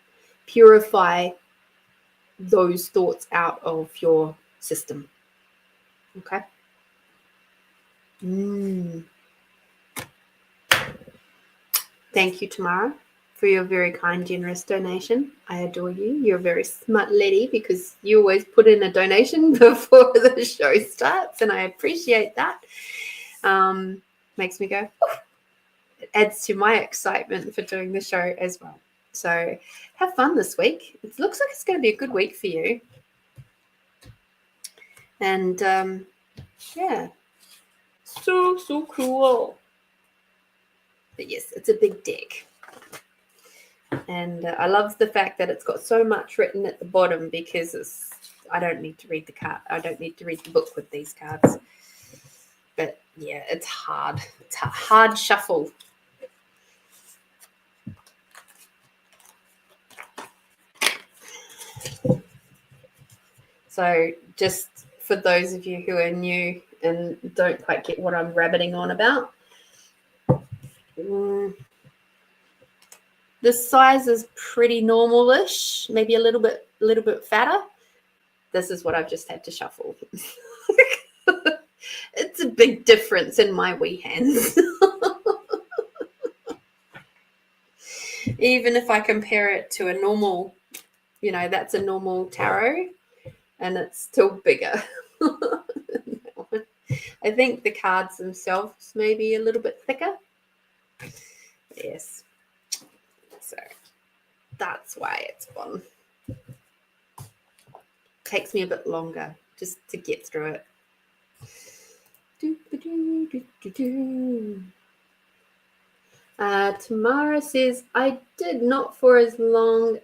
Purify those thoughts out of your system. Okay? Thank you, Tamara, for your very kind, generous donation. I adore you. You're a very smart lady, because you always put in a donation before the show starts, and I appreciate that. Makes me go, oh. It adds to my excitement for doing the show as well. So have fun this week. It looks like it's going to be a good week for you. And Yeah. So cool. But yes, it's a big deck. And I love the fact that it's got so much written at the bottom because I don't need to read the card. I don't need to read the book with these cards. But yeah, it's hard. It's a hard shuffle. So just for those of you who are new and don't quite get what I'm rabbiting on about, this size is pretty normal-ish, maybe a little bit fatter. This is what I've just had to shuffle. It's a big difference in my wee hands. Even if I compare it to a normal, that's a normal tarot, and it's still bigger. I think the cards themselves may be a little bit thicker. Yes. So that's why it's fun. Takes me a bit longer just to get through it. Tamara says, I did not for as long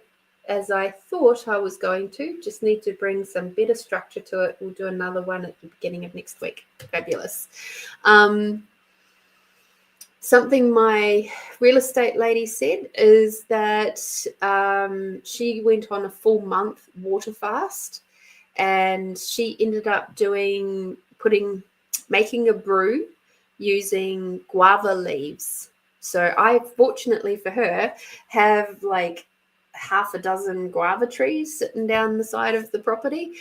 as I thought I was going to. Just need to bring some better structure to it. We'll do another one at the beginning of next week. Fabulous. Something my real estate lady said is that she went on a full month water fast, and she ended up making a brew using guava leaves. So I, fortunately for her, have like half a dozen guava trees sitting down the side of the property.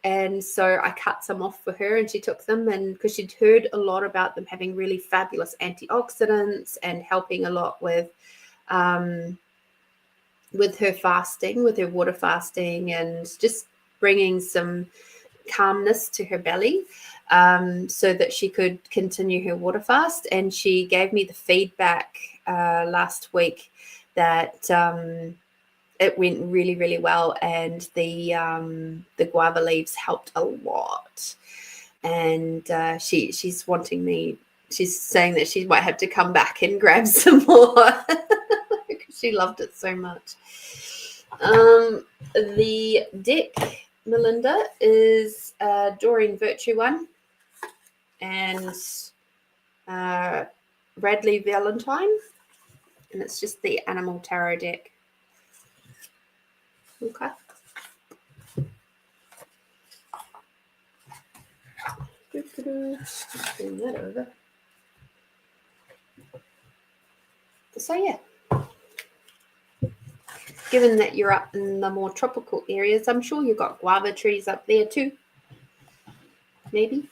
And so I cut some off for her, and she took them, and because she'd heard a lot about them having really fabulous antioxidants and helping a lot with her fasting, with her water fasting, and just bringing some calmness to her belly, so that she could continue her water fast. And she gave me the feedback last week that it went really, really well, and the guava leaves helped a lot. And she's wanting me. She's saying that she might have to come back and grab some more because she loved it so much. The deck, Melinda, is Doreen Virtue one and Bradley Valentine, and it's just the Animal Tarot deck. Okay. Bring that over. So yeah, given that you're up in the more tropical areas, I'm sure you've got guava trees up there too. Maybe.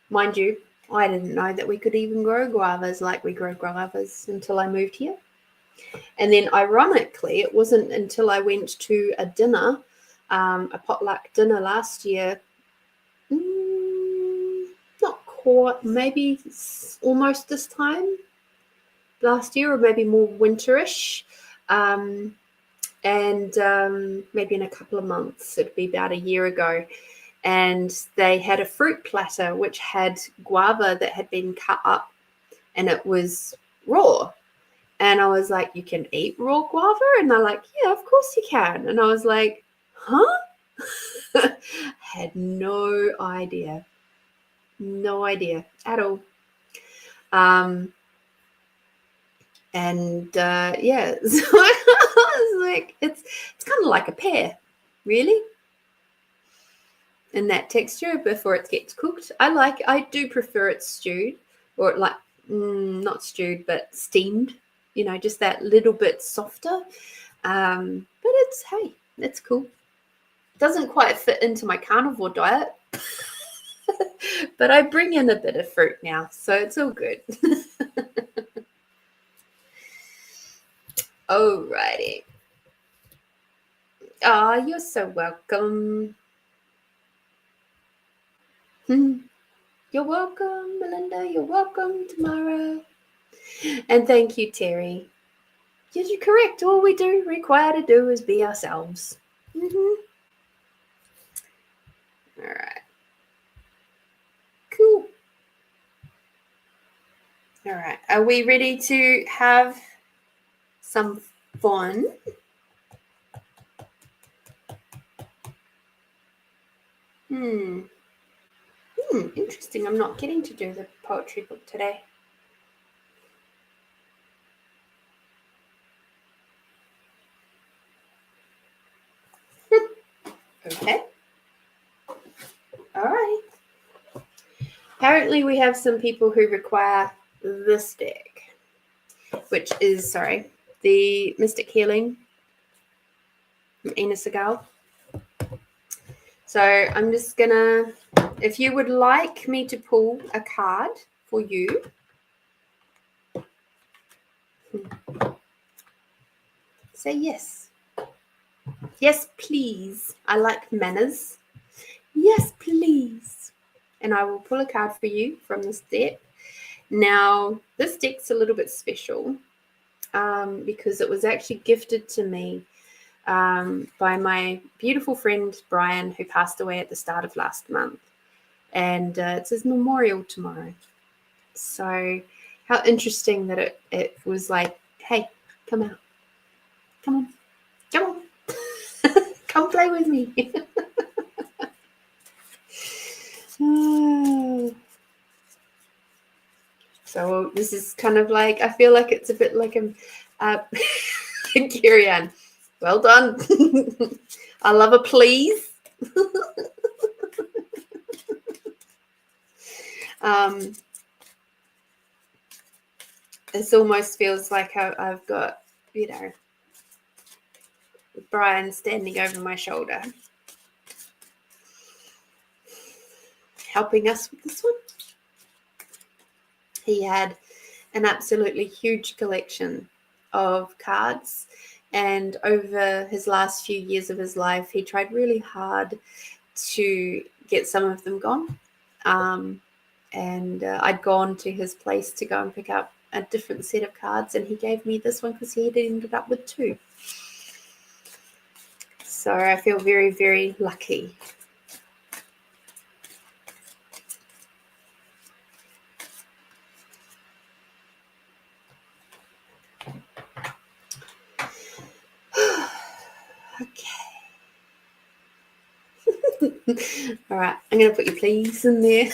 Mind you, I didn't know that we could even grow guavas like we grow guavas until I moved here. And then ironically, it wasn't until I went to a dinner, a potluck dinner last year, not quite, maybe almost this time last year, or maybe more winterish, and maybe in a couple of months, it'd be about a year ago. And they had a fruit platter which had guava that had been cut up, and it was raw. And I was like, you can eat raw guava? And they're like, yeah, of course you can. And I was like, huh? Had no idea. No idea at all. Yeah, so I was like, it's kind of like a pear, really, in that texture before it gets cooked. I do prefer it stewed, or like not stewed but steamed, just that little bit softer. But it's cool. Doesn't quite fit into my carnivore diet, but I bring in a bit of fruit now, so it's all good. Alrighty. Oh, you're so welcome. You're welcome, Melinda. You're welcome, Tamara. And thank you, Terry. Yes, you're correct. All we require to do is be ourselves. All right. Cool. All right. Are we ready to have some fun? Interesting. I'm not getting to do the poetry book today. Okay. All right. Apparently we have some people who require this deck, which is, the Mystic Healing from Ina Segal. So I'm just gonna, if you would like me to pull a card for you, say yes. Yes, please. I like manners. Yes, please. And I will pull a card for you from this deck. Now, this deck's a little bit special because it was actually gifted to me by my beautiful friend Brian, who passed away at the start of last month. And it's his memorial tomorrow. So how interesting that it was like, hey, come out. Come on. Come on. Come play with me. So this is kind of like, I feel like it's a bit like Carrie Ann. Well done. I love a please. This almost feels like I've got, Brian standing over my shoulder, helping us with this one. He had an absolutely huge collection of cards, and over his last few years of his life, he tried really hard to get some of them gone. And I'd gone to his place to go and pick up a different set of cards, and he gave me this one because he had ended up with 2. So I feel very, very lucky. Okay. All right, I'm going to put your please in there.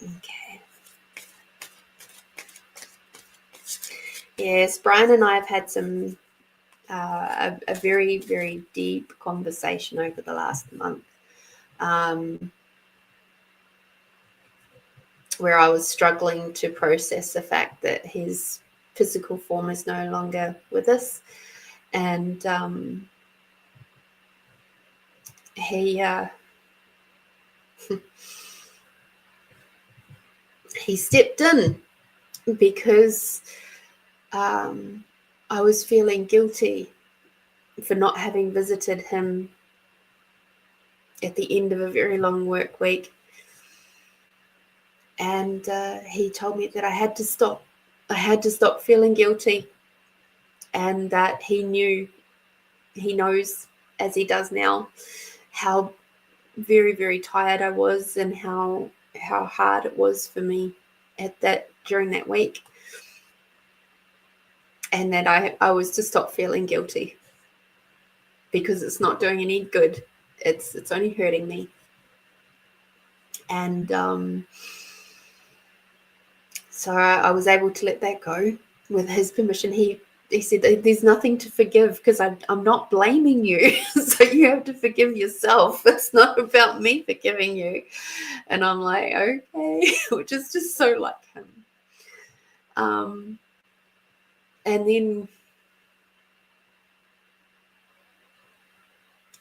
Okay. Yes, Brian and I have had some a very, very deep conversation over the last month, where I was struggling to process the fact that his physical form is no longer with us, and he stepped in because I was feeling guilty for not having visited him at the end of a very long work week. And he told me that I had to stop. I had to stop feeling guilty, and that he knows, as he does now, how very, very tired I was and how hard it was for me during that week. And that I was to stop feeling guilty because it's not doing any good. It's only hurting me. And so I was able to let that go with his permission. He said, there's nothing to forgive because I'm not blaming you. So you have to forgive yourself. It's not about me forgiving you. And I'm like, okay, which is just so like him. And then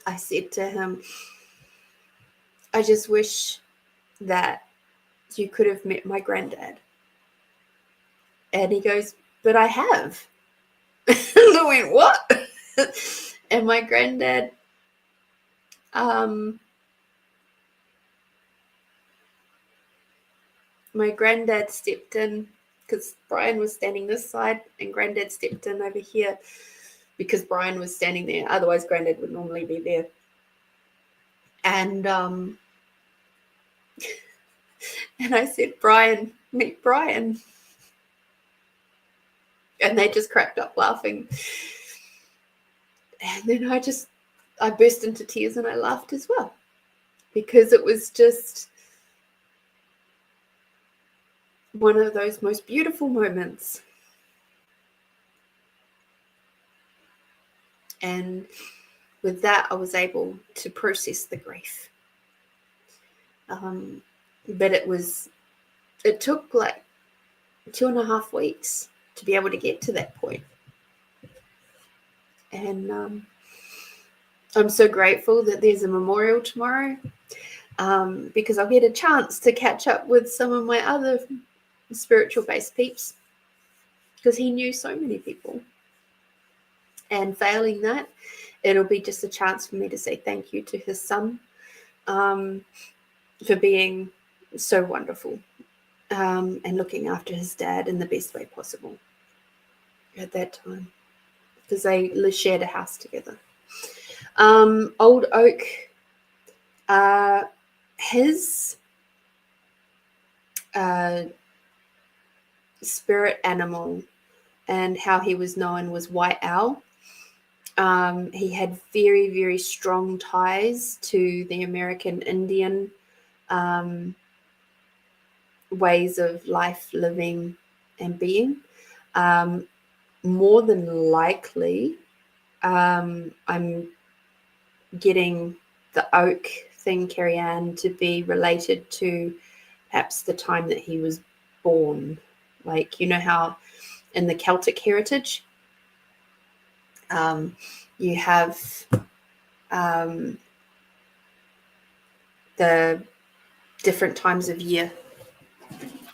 I said to him, I just wish that you could have met my granddad. And he goes, but I have. And I went, what? And my granddad, stepped in because Brian was standing this side and granddad stepped in over here. because Brian was standing there. Otherwise, Granddad would normally be there. And and I said, Brian, meet Brian. And they just cracked up laughing. And then I burst into tears and I laughed as well, because it was just one of those most beautiful moments. And with that, I was able to process the grief. But it took like 2.5 weeks to be able to get to that point. And I'm so grateful that there's a memorial tomorrow, because I'll get a chance to catch up with some of my other spiritual-based peeps, because he knew so many people. And failing that, it'll be just a chance for me to say thank you to his son for being so wonderful and looking after his dad in the best way possible at that time, because they shared a house together. Old Oak, his spirit animal and how he was known was White Owl. He had very, very strong ties to the American Indian ways of life, living, and being. More than likely, I'm getting the oak thing, Carrie Ann, to be related to perhaps the time that he was born. Like, you know how in the Celtic heritage, you have the different times of year.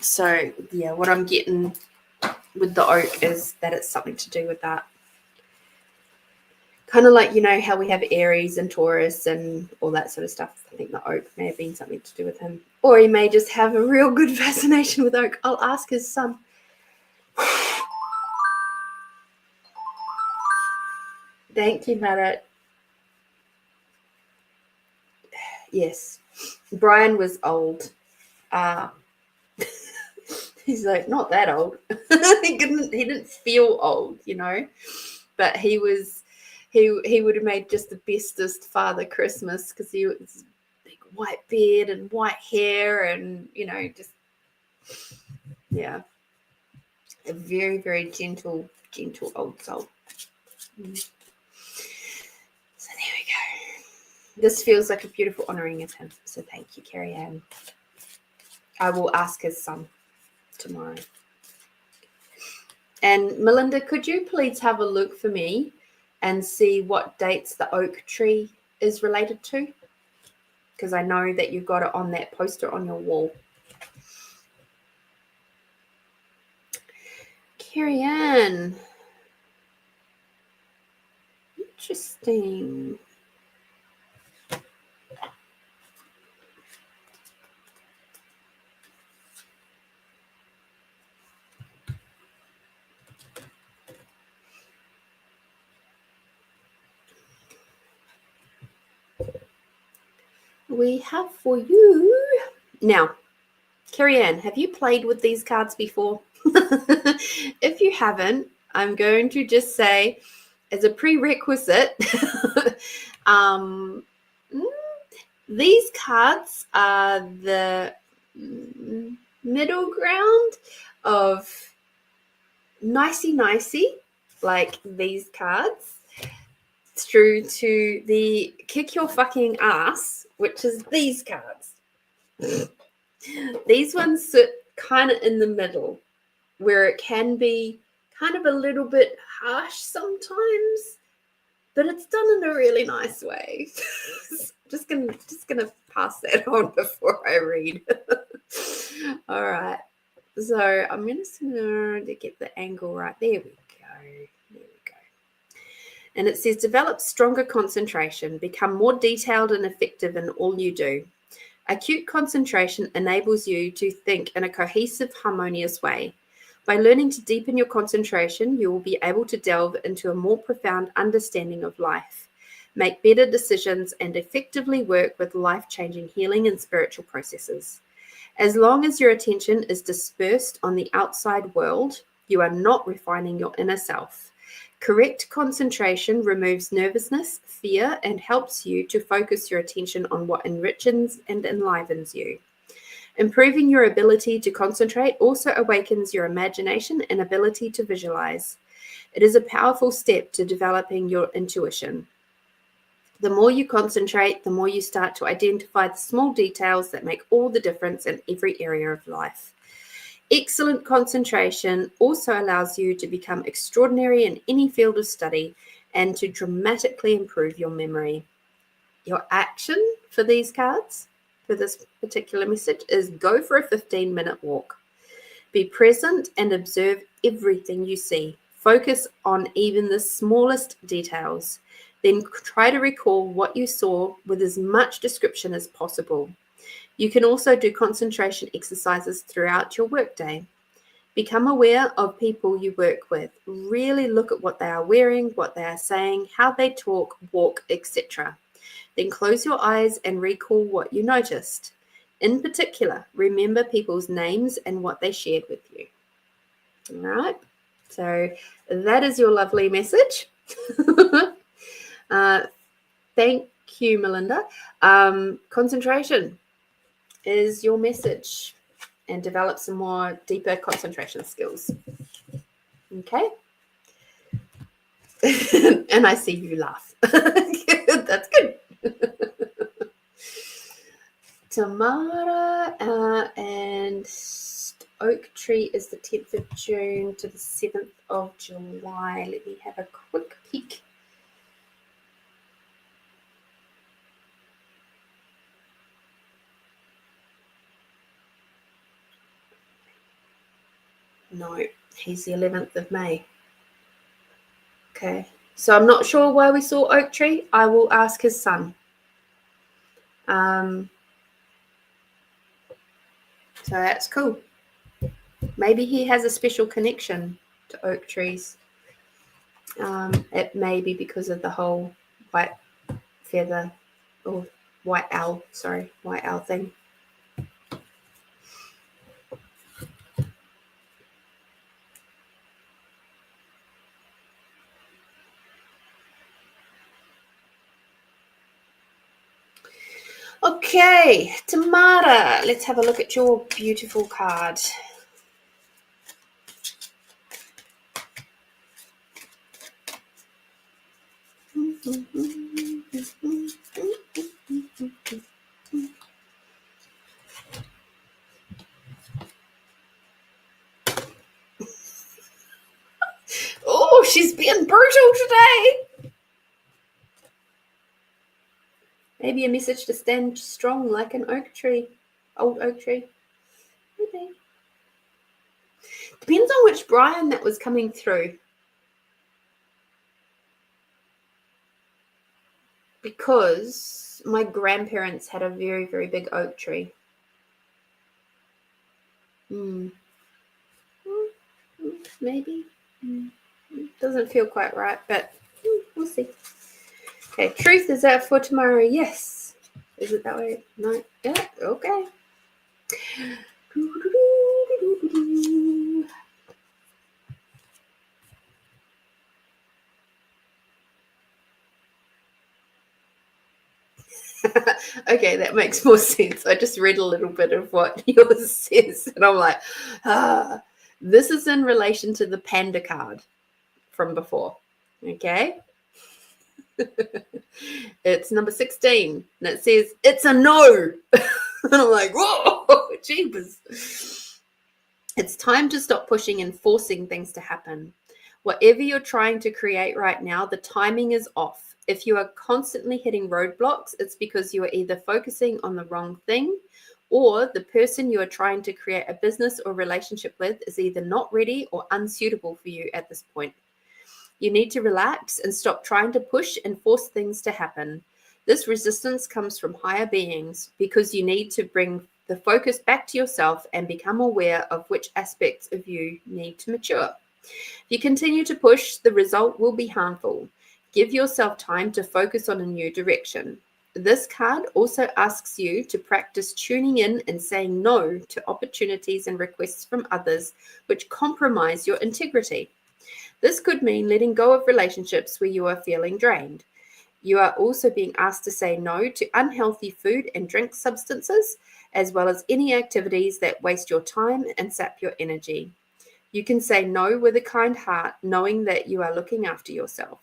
So, yeah, what I'm getting with the oak is that it's something to do with that. Kind of like, you know, how we have Aries and Taurus and all that sort of stuff. I think the oak may have been something to do with him. Or he may just have a real good fascination with oak. I'll ask his son. Thank you, Marat. Yes. Brian was old. He's like, not that old. he didn't feel old, you know. But he would have made just the bestest Father Christmas, because he was big white beard and white hair and, you know, just, yeah, a very, very gentle old soul. So there we go. This feels like a beautiful honouring of him. So thank you, Carrie Ann. I will ask his son tomorrow. And Melinda, could you please have a look for me and see what dates the oak tree is related to? Because I know that you've got it on that poster on your wall. Carrie Ann. Interesting. We have for you now, Carrie Ann, have you played with these cards before? If you haven't, I'm going to just say, as a prerequisite, these cards are the middle ground of nicey, like these cards, through to the kick your fucking ass, which is these cards. These ones sit kind of in the middle, where it can be kind of a little bit harsh sometimes, but it's done in a really nice way. just gonna pass that on before I read. All right. So I'm just going to get the angle right. There we go. And it says, develop stronger concentration, become more detailed and effective in all you do. Acute concentration enables you to think in a cohesive, harmonious way. By learning to deepen your concentration, you will be able to delve into a more profound understanding of life, make better decisions, and effectively work with life-changing healing and spiritual processes. As long as your attention is dispersed on the outside world, you are not refining your inner self. Correct concentration removes nervousness, fear, and helps you to focus your attention on what enriches and enlivens you. Improving your ability to concentrate also awakens your imagination and ability to visualize. It is a powerful step to developing your intuition. The more you concentrate, the more you start to identify the small details that make all the difference in every area of life. Excellent concentration also allows you to become extraordinary in any field of study and to dramatically improve your memory. Your action for these cards, for this particular message, is go for a 15-minute walk. Be present and observe everything you see. Focus on even the smallest details. Then try to recall what you saw with as much description as possible. You can also do concentration exercises throughout your workday. Become aware of people you work with. Really look at what they are wearing, what they are saying, how they talk, walk, etc. Then close your eyes and recall what you noticed. In particular, remember people's names and what they shared with you. All right, so that is your lovely message. Thank you, Melinda. Concentration is your message, and develop some more deeper concentration skills. Okay. And I see you laugh. That's good. Tamara and Oak Tree is the 10th of June to the 7th of July. Let me have a quick peek. No, he's the 11th of May. Okay, so I'm not sure why we saw Oak Tree. I will ask his son. So that's cool. Maybe he has a special connection to oak trees. It may be because of the whole white feather or white owl thing. Okay, Tamara, let's have a look at your beautiful card. Oh, she's being brutal today. Maybe a message to stand strong like an oak tree, old oak tree. Maybe. Depends on which Brian that was coming through. Because my grandparents had a very, very big oak tree. Maybe. Doesn't feel quite right, but we'll see. Okay, truth, is that for tomorrow? Yes. Is it that way? No. Yeah, okay. Okay, that makes more sense. I just read a little bit of what yours says, and I'm like, this is in relation to the panda card from before. Okay. It's number 16, and it says, it's a no. And I'm like, whoa, jeepers. It's time to stop pushing and forcing things to happen. Whatever you're trying to create right now, the timing is off. If you are constantly hitting roadblocks, it's because you are either focusing on the wrong thing, or the person you are trying to create a business or relationship with is either not ready or unsuitable for you at this point. You need to relax and stop trying to push and force things to happen. This resistance comes from higher beings because you need to bring the focus back to yourself and become aware of which aspects of you need to mature. If you continue to push, the result will be harmful. Give yourself time to focus on a new direction. This card also asks you to practice tuning in and saying no to opportunities and requests from others which compromise your integrity. This could mean letting go of relationships where you are feeling drained. You are also being asked to say no to unhealthy food and drink substances, as well as any activities that waste your time and sap your energy. You can say no with a kind heart, knowing that you are looking after yourself.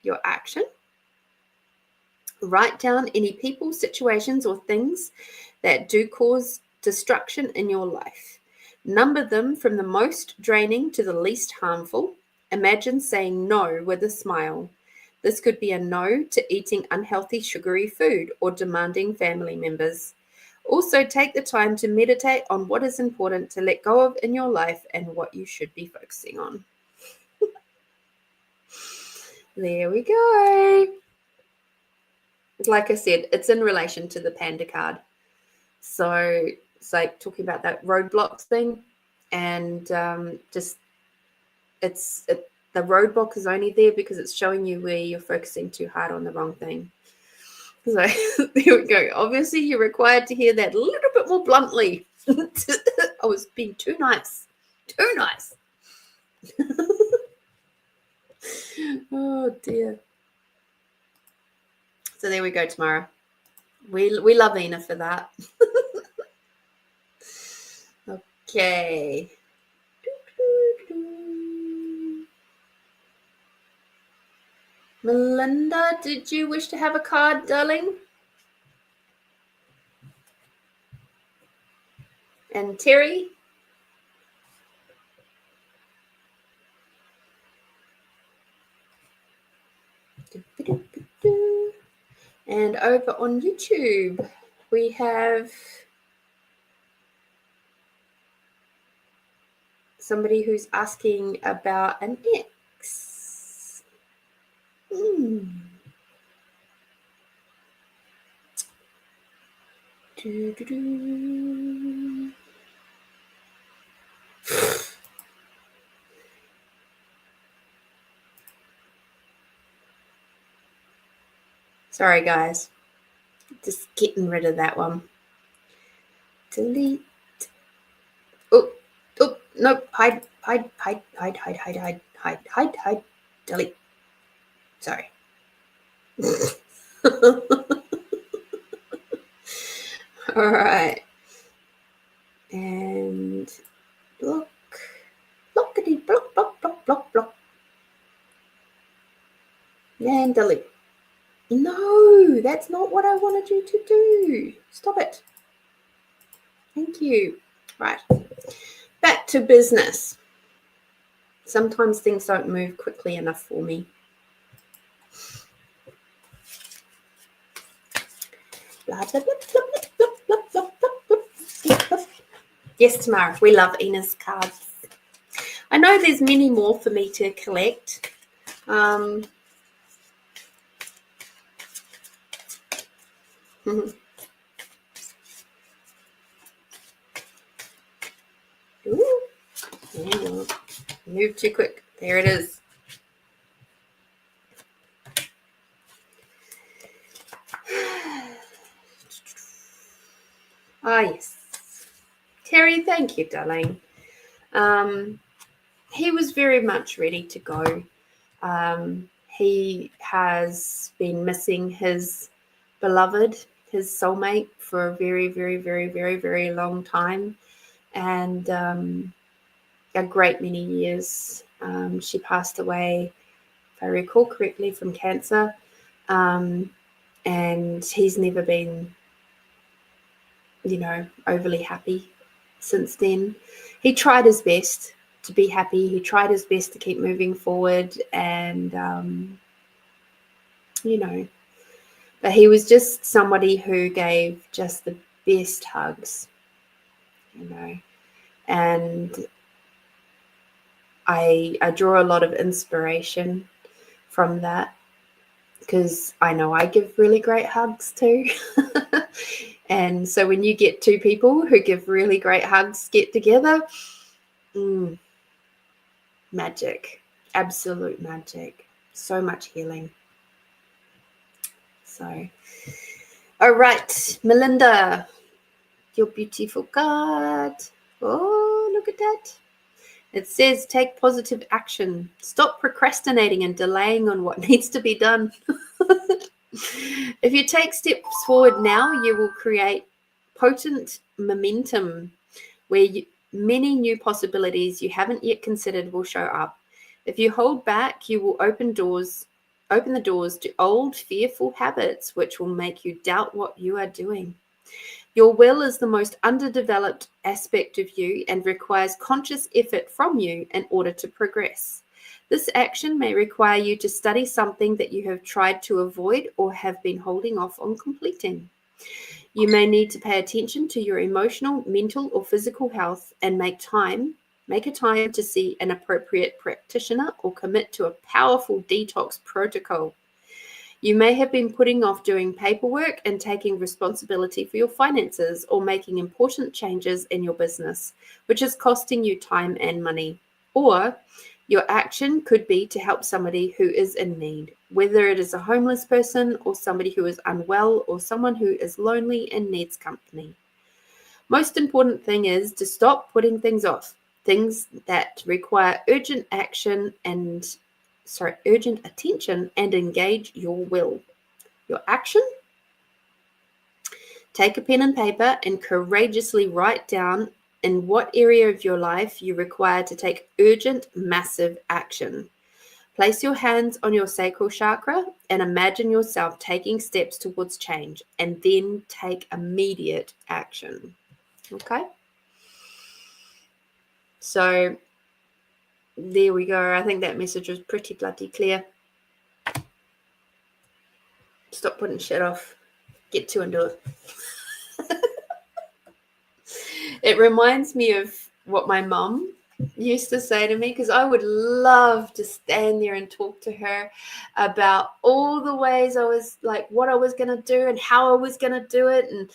Your action: write down any people, situations, or things that do cause destruction in your life. Number them from the most draining to the least harmful. Imagine saying no with a smile. This could be a no to eating unhealthy, sugary food or demanding family members. Also, take the time to meditate on what is important to let go of in your life and what you should be focusing on. There we go. Like I said, it's in relation to the panda card. So it's like talking about that roadblocks thing, and the roadblock is only there because it's showing you where you're focusing too hard on the wrong thing. So there we go. Obviously, you're required to hear that a little bit more bluntly. I was being too nice. Too nice. Oh, dear. So there we go, Tamara. We love Ina for that. Okay. Melinda, did you wish to have a card, darling? And Terry? And over on YouTube, we have somebody who's asking about an ex. Sorry, guys. Just getting rid of that one. Delete. Oh, no. Hide. Delete. Sorry. All right. And block. Blockity, block. And delete. No, that's not what I wanted you to do. Stop it. Thank you. Right. Back to business. Sometimes things don't move quickly enough for me. Blah, blah, blah, blah, blah, blah, blah, blah, blah, blah. Yes, Tamara, we love Ina's cards. I know there's many more for me to collect. Ooh. Yeah. Move too quick. There it is. Ah, yes. Terry, thank you, darling. He was very much ready to go. He has been missing his beloved, his soulmate, for a very, very, very, very, very long time, and a great many years. She passed away, if I recall correctly, from cancer, and he's never been, overly happy since then. He tried his best to be happy. He tried his best to keep moving forward, and but he was just somebody who gave just the best hugs, and I draw a lot of inspiration from that, because I know I give really great hugs too. And so when you get two people who give really great hugs get together, magic, absolute magic, so much healing. So, all right, Melinda, your beautiful card. Oh, look at that. It says take positive action. Stop procrastinating and delaying on what needs to be done. If you take steps forward now, you will create potent momentum where many new possibilities you haven't yet considered will show up. If you hold back, you will open the doors to old, fearful habits, which will make you doubt what you are doing. Your will is the most underdeveloped aspect of you and requires conscious effort from you in order to progress. This action may require you to study something that you have tried to avoid or have been holding off on completing. You may need to pay attention to your emotional, mental, or physical health and make a time to see an appropriate practitioner or commit to a powerful detox protocol. You may have been putting off doing paperwork and taking responsibility for your finances or making important changes in your business, which is costing you time and money. Or your action could be to help somebody who is in need, whether it is a homeless person or somebody who is unwell or someone who is lonely and needs company. Most important thing is to stop putting things off, things that require urgent attention and engage your will. Your action? Take a pen and paper and courageously write down in what area of your life you require to take urgent, massive action. Place your hands on your sacral chakra and imagine yourself taking steps towards change, and then take immediate action. Okay? So there we go. I think that message was pretty bloody clear. Stop putting shit off. Get to and do it. It reminds me of what my mum used to say to me, because I would love to stand there and talk to her about all the ways I was like, what I was going to do and how I was going to do it. And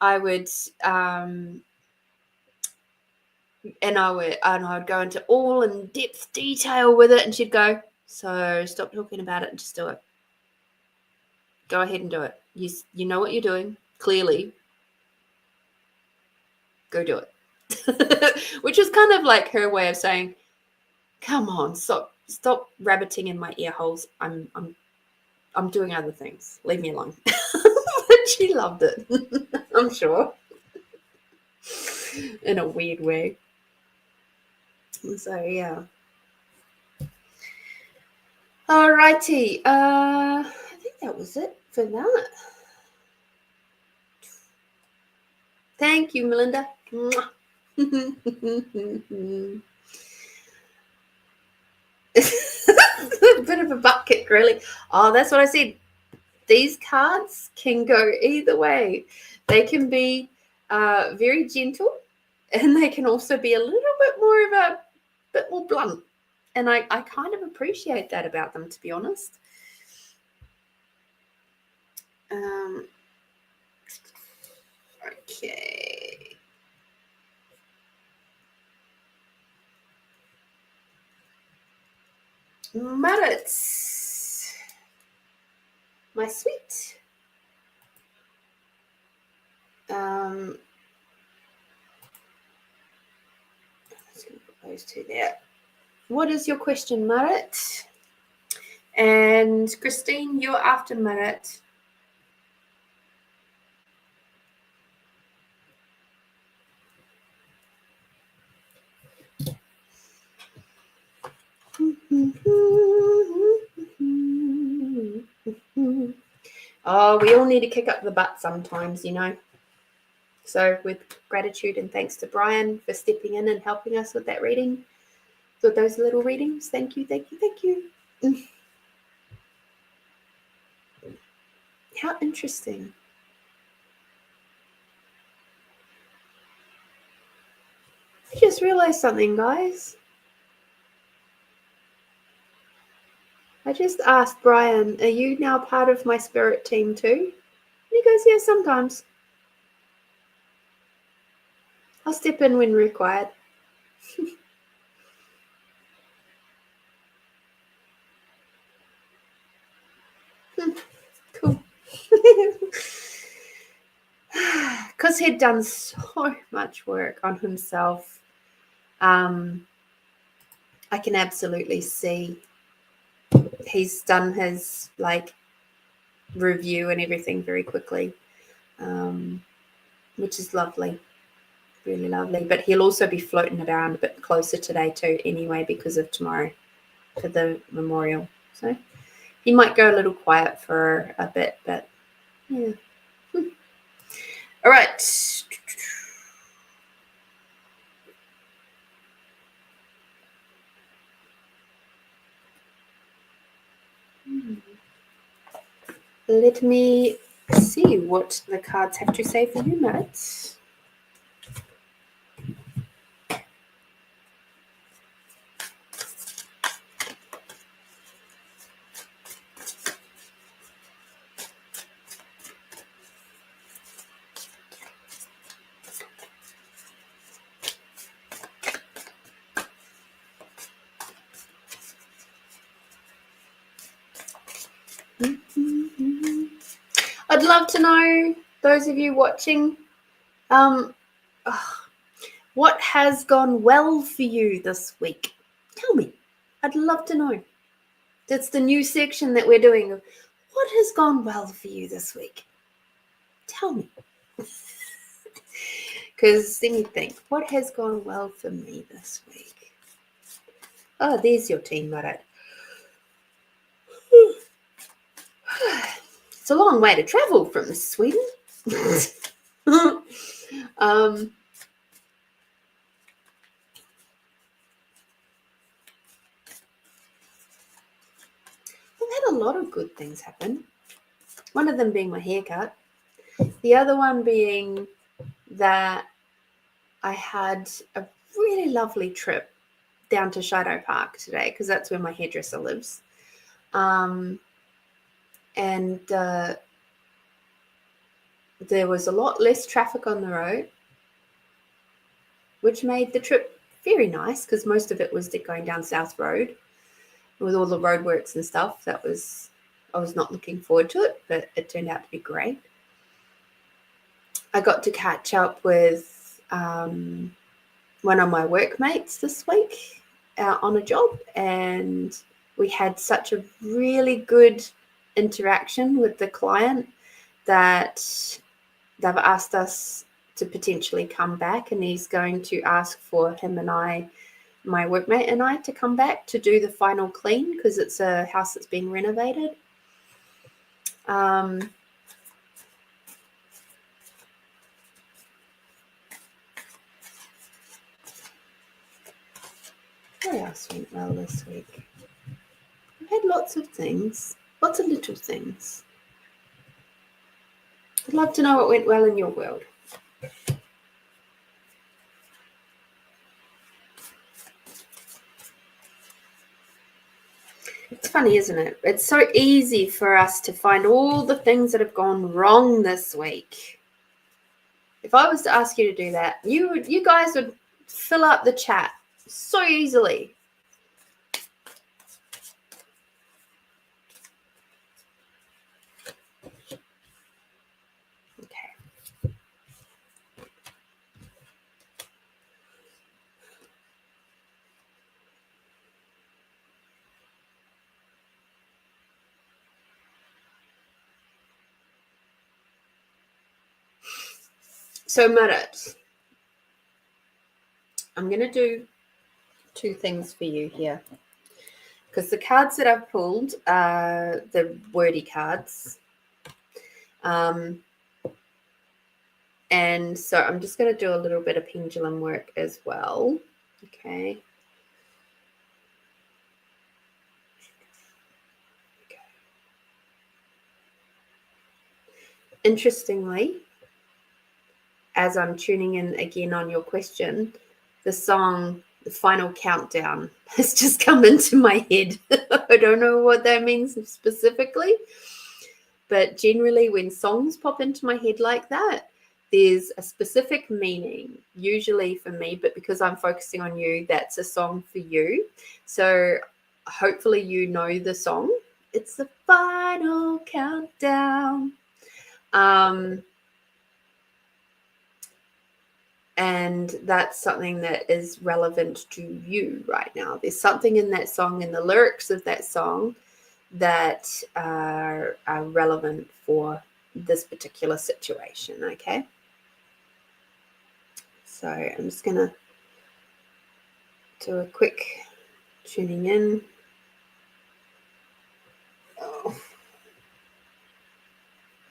I would go into all in depth detail with it, and she'd go, so stop talking about it and just do it. Go ahead and do it. You know what you're doing, clearly. Go do it. Which is kind of like her way of saying, come on, stop rabbiting in my ear holes. I'm doing other things. Leave me alone. But she loved it. I'm sure. In a weird way. So yeah. Alrighty. I think that was it for that. Thank you, Melinda. A bit of a butt kick, really. Oh, that's what I said. These cards can go either way. They can be very gentle, and they can also be a little bit more blunt. And I kind of appreciate that about them, to be honest. Okay. Marits. My sweet. I'm just going to put those two there. What is your question, Marit? And Christine, you're after Marit. Oh, we all need to kick up the butt sometimes, you know. So with gratitude and thanks to Brian for stepping in and helping us with that reading, with those little readings. Thank you, thank you, thank you. How interesting. I just realized something, guys. I just asked Brian, are you now part of my spirit team too? And he goes, yeah, sometimes. I'll step in when required. Cool. Because he'd done so much work on himself, I can absolutely see he's done his review and everything very quickly, which is lovely, really lovely. But he'll also be floating around a bit closer today too anyway, because of tomorrow for the memorial. So he might go a little quiet for a bit, but yeah. All right. Let me see what the cards have to say for you, mates. I'd love to know, those of you watching, what has gone well for you this week? Tell me. I'd love to know. That's the new section that we're doing. What has gone well for you this week? Tell me. Because let me think. What has gone well for me this week? Oh, there's your team, Marat. It's a long way to travel from Sweden. I've had a lot of good things happen. One of them being my haircut. The other one being that I had a really lovely trip down to Shido Park today, because that's where my hairdresser lives. And there was a lot less traffic on the road, which made the trip very nice, because most of it was going down South Road with all the roadworks and stuff. I was not looking forward to it, but it turned out to be great. I got to catch up with one of my workmates this week on a job, and we had such a really good interaction with the client that they've asked us to potentially come back, and he's going to ask for him and I, my workmate and I, to come back to do the final clean, because it's a house that's being renovated. What else went well this week? I've had lots of things, lots of little things. I'd love to know what went well in your world. It's funny, isn't it? It's so easy for us to find all the things that have gone wrong this week. If I was to ask you to do that, you guys would fill up the chat so easily. Okay. So, Marat, I'm going to do two things for you here, because the cards that I've pulled are the wordy cards. And so I'm just going to do a little bit of pendulum work as well. Okay. Interestingly, as I'm tuning in again on your question, the song The Final Countdown has just come into my head. I don't know what that means specifically, but generally when songs pop into my head like that, there's a specific meaning, usually for me, but because I'm focusing on you, that's a song for you. So hopefully you know the song. It's the final countdown. And that's something that is relevant to you right now. There's something in that song, in the lyrics of that song, that are relevant for this particular situation, okay? So I'm just going to do a quick tuning in. Oh,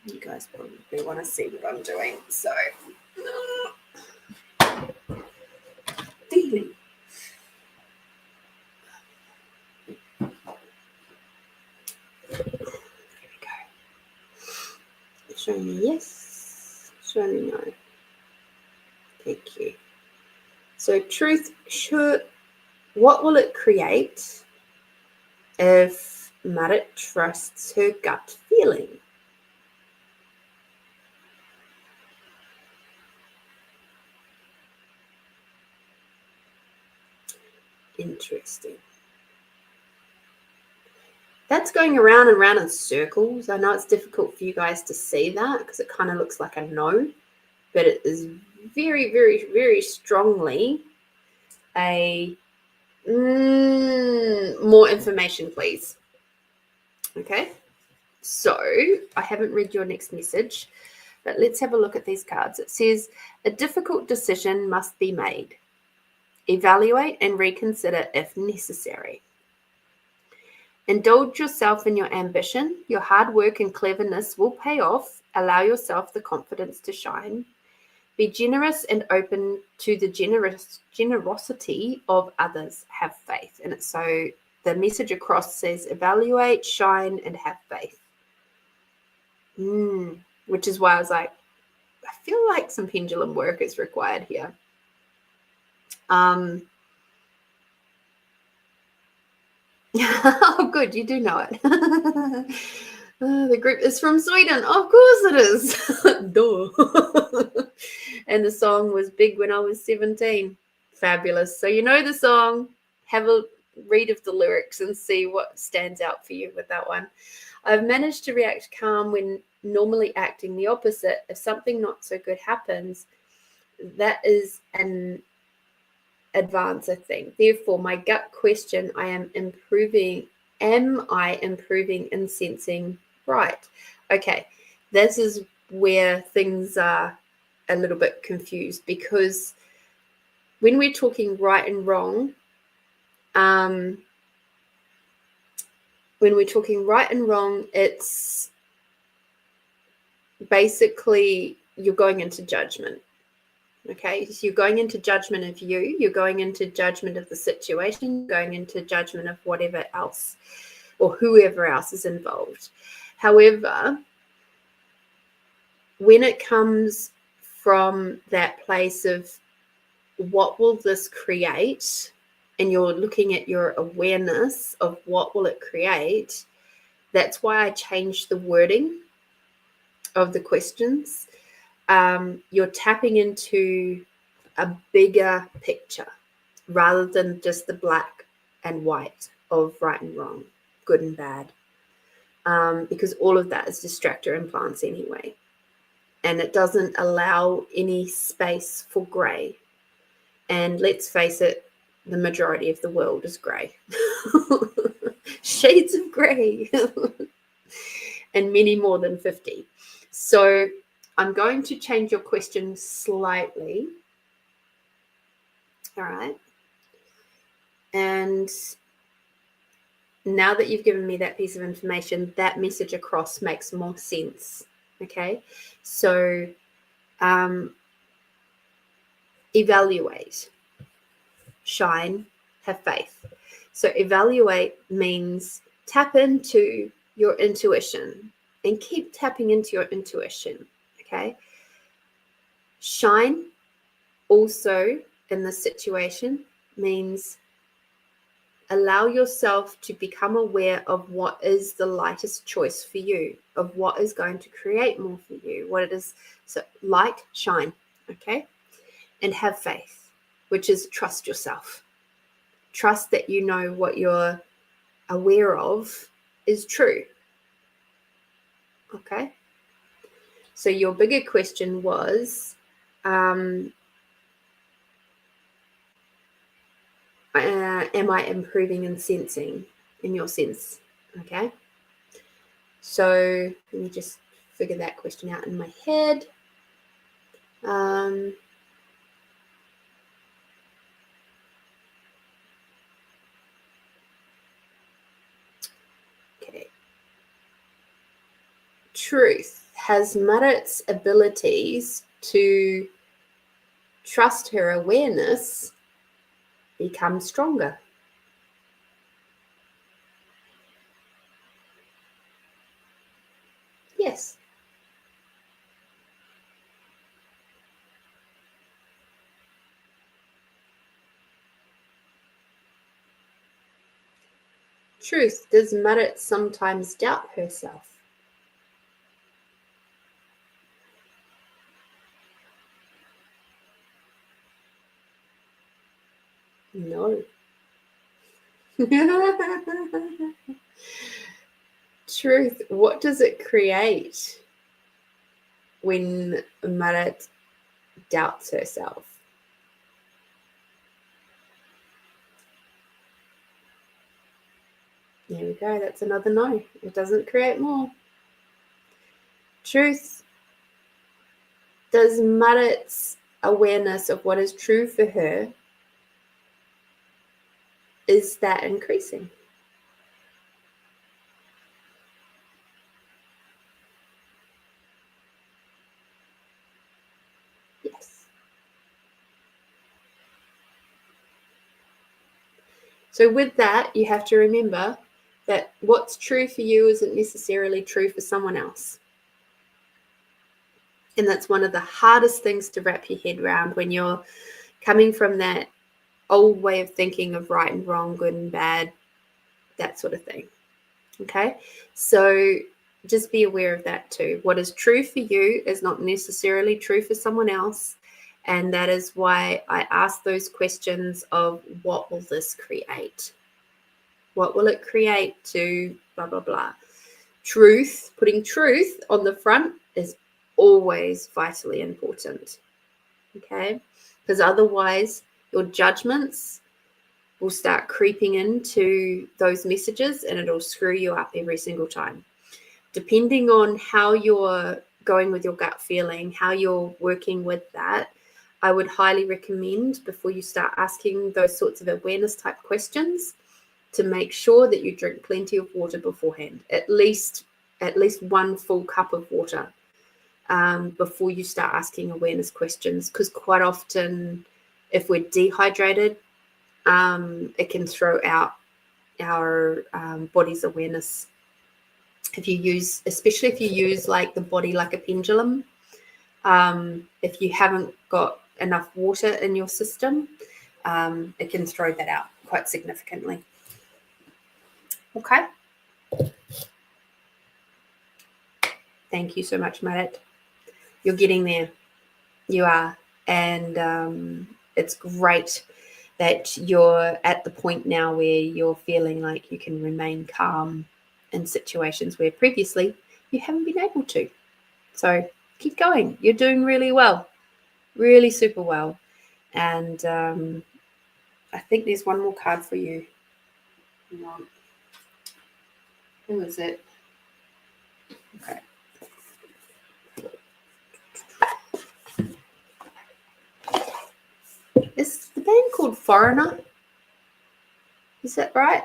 you guys probably want to see what I'm doing, so dealing. There we go. Show me yes, show me no. Thank you. So truth, sure, what will it create if Marit trusts her gut feeling? Interesting. That's going around and around in circles. I know it's difficult for you guys to see that because it kind of looks like a no, but it is very, very, very strongly a more information, please. Okay, so I haven't read your next message, but let's have a look at these cards. It says a difficult decision must be made. Evaluate and reconsider if necessary. Indulge yourself in your ambition. Your hard work and cleverness will pay off. Allow yourself the confidence to shine. Be generous and open to the generosity of others. Have faith. And so the message across says evaluate, shine, and have faith. Which is why I was like, I feel like some pendulum work is required here. Oh, good. You do know it. The group is from Sweden. Of course it is. Duh. And the song was big when I was 17. Fabulous. So you know the song. Have a read of the lyrics and see what stands out for you with that one. I've managed to react calm when normally acting the opposite. If something not so good happens, that is an advance, I think. Therefore, my gut question, am I improving in sensing right? Okay, this is where things are a little bit confused, because when we're talking right and wrong, it's basically you're going into judgment. Okay, so you're going into judgment of you, you're going into judgment of the situation, going into judgment of whatever else or whoever else is involved. However, when it comes from that place of what will this create, and you're looking at your awareness of what will it create, that's why I changed the wording of the questions. You're tapping into a bigger picture rather than just the black and white of right and wrong, good and bad, because all of that is distractor implants anyway, and it doesn't allow any space for grey. And let's face it, the majority of the world is grey. Shades of grey. And many more than 50. So I'm going to change your question slightly. All right. And now that you've given me that piece of information, that message across makes more sense. Okay. So evaluate, shine, have faith. So evaluate means tap into your intuition and keep tapping into your intuition. Okay. Shine also in this situation means Allow yourself to become aware of what is the lightest choice for you, of what is going to create more for you, what it is. So light, shine, okay? And have faith, which is trust yourself. Trust that you know what you're aware of is true, okay? So your bigger question was, am I improving in sensing, in your sense? Okay. So let me just figure that question out in my head. Okay. Truth has Marit's abilities to trust her awareness become stronger. Yes. Truth, does Marit sometimes doubt herself? No. Truth, what does it create when Marit doubts herself? There we go. That's another no. It doesn't create more. Truth, does Marit's awareness of what is true for her, is that increasing? Yes. So with that, you have to remember that what's true for you isn't necessarily true for someone else. And that's one of the hardest things to wrap your head around when you're coming from that old way of thinking of right and wrong, good and bad, that sort of thing. Okay, so just be aware of that too. What is true for you is not necessarily true for someone else. And that is why I ask those questions of what will this create? What will it create to blah, blah, blah. Truth, putting truth on the front is always vitally important. Okay, because otherwise your judgments will start creeping into those messages and it'll screw you up every single time. Depending on how you're going with your gut feeling, how you're working with that, I would highly recommend before you start asking those sorts of awareness type questions to make sure that you drink plenty of water beforehand, at least 1 full cup of water before you start asking awareness questions, because quite often if we're dehydrated, it can throw out our body's awareness. Especially if you use like the body like a pendulum, if you haven't got enough water in your system, it can throw that out quite significantly. Okay. Thank you so much, Marit. You're getting there. You are. And it's great that you're at the point now where you're feeling like you can remain calm in situations where previously you haven't been able to. So keep going. You're doing really well, really super well. And I think there's one more card for you. Hang on. Who is it? Okay. Is the band called Foreigner? Is that right?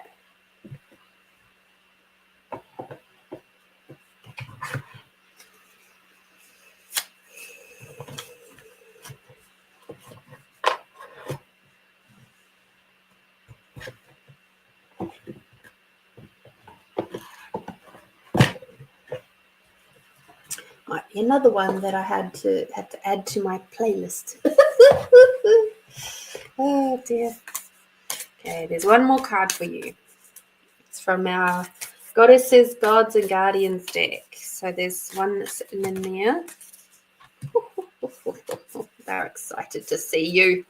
Might be another one that I had to add to my playlist. Oh dear. Okay, there's one more card for you. It's from our Goddesses, Gods, and Guardians deck. So there's one sitting in there. They're excited to see you.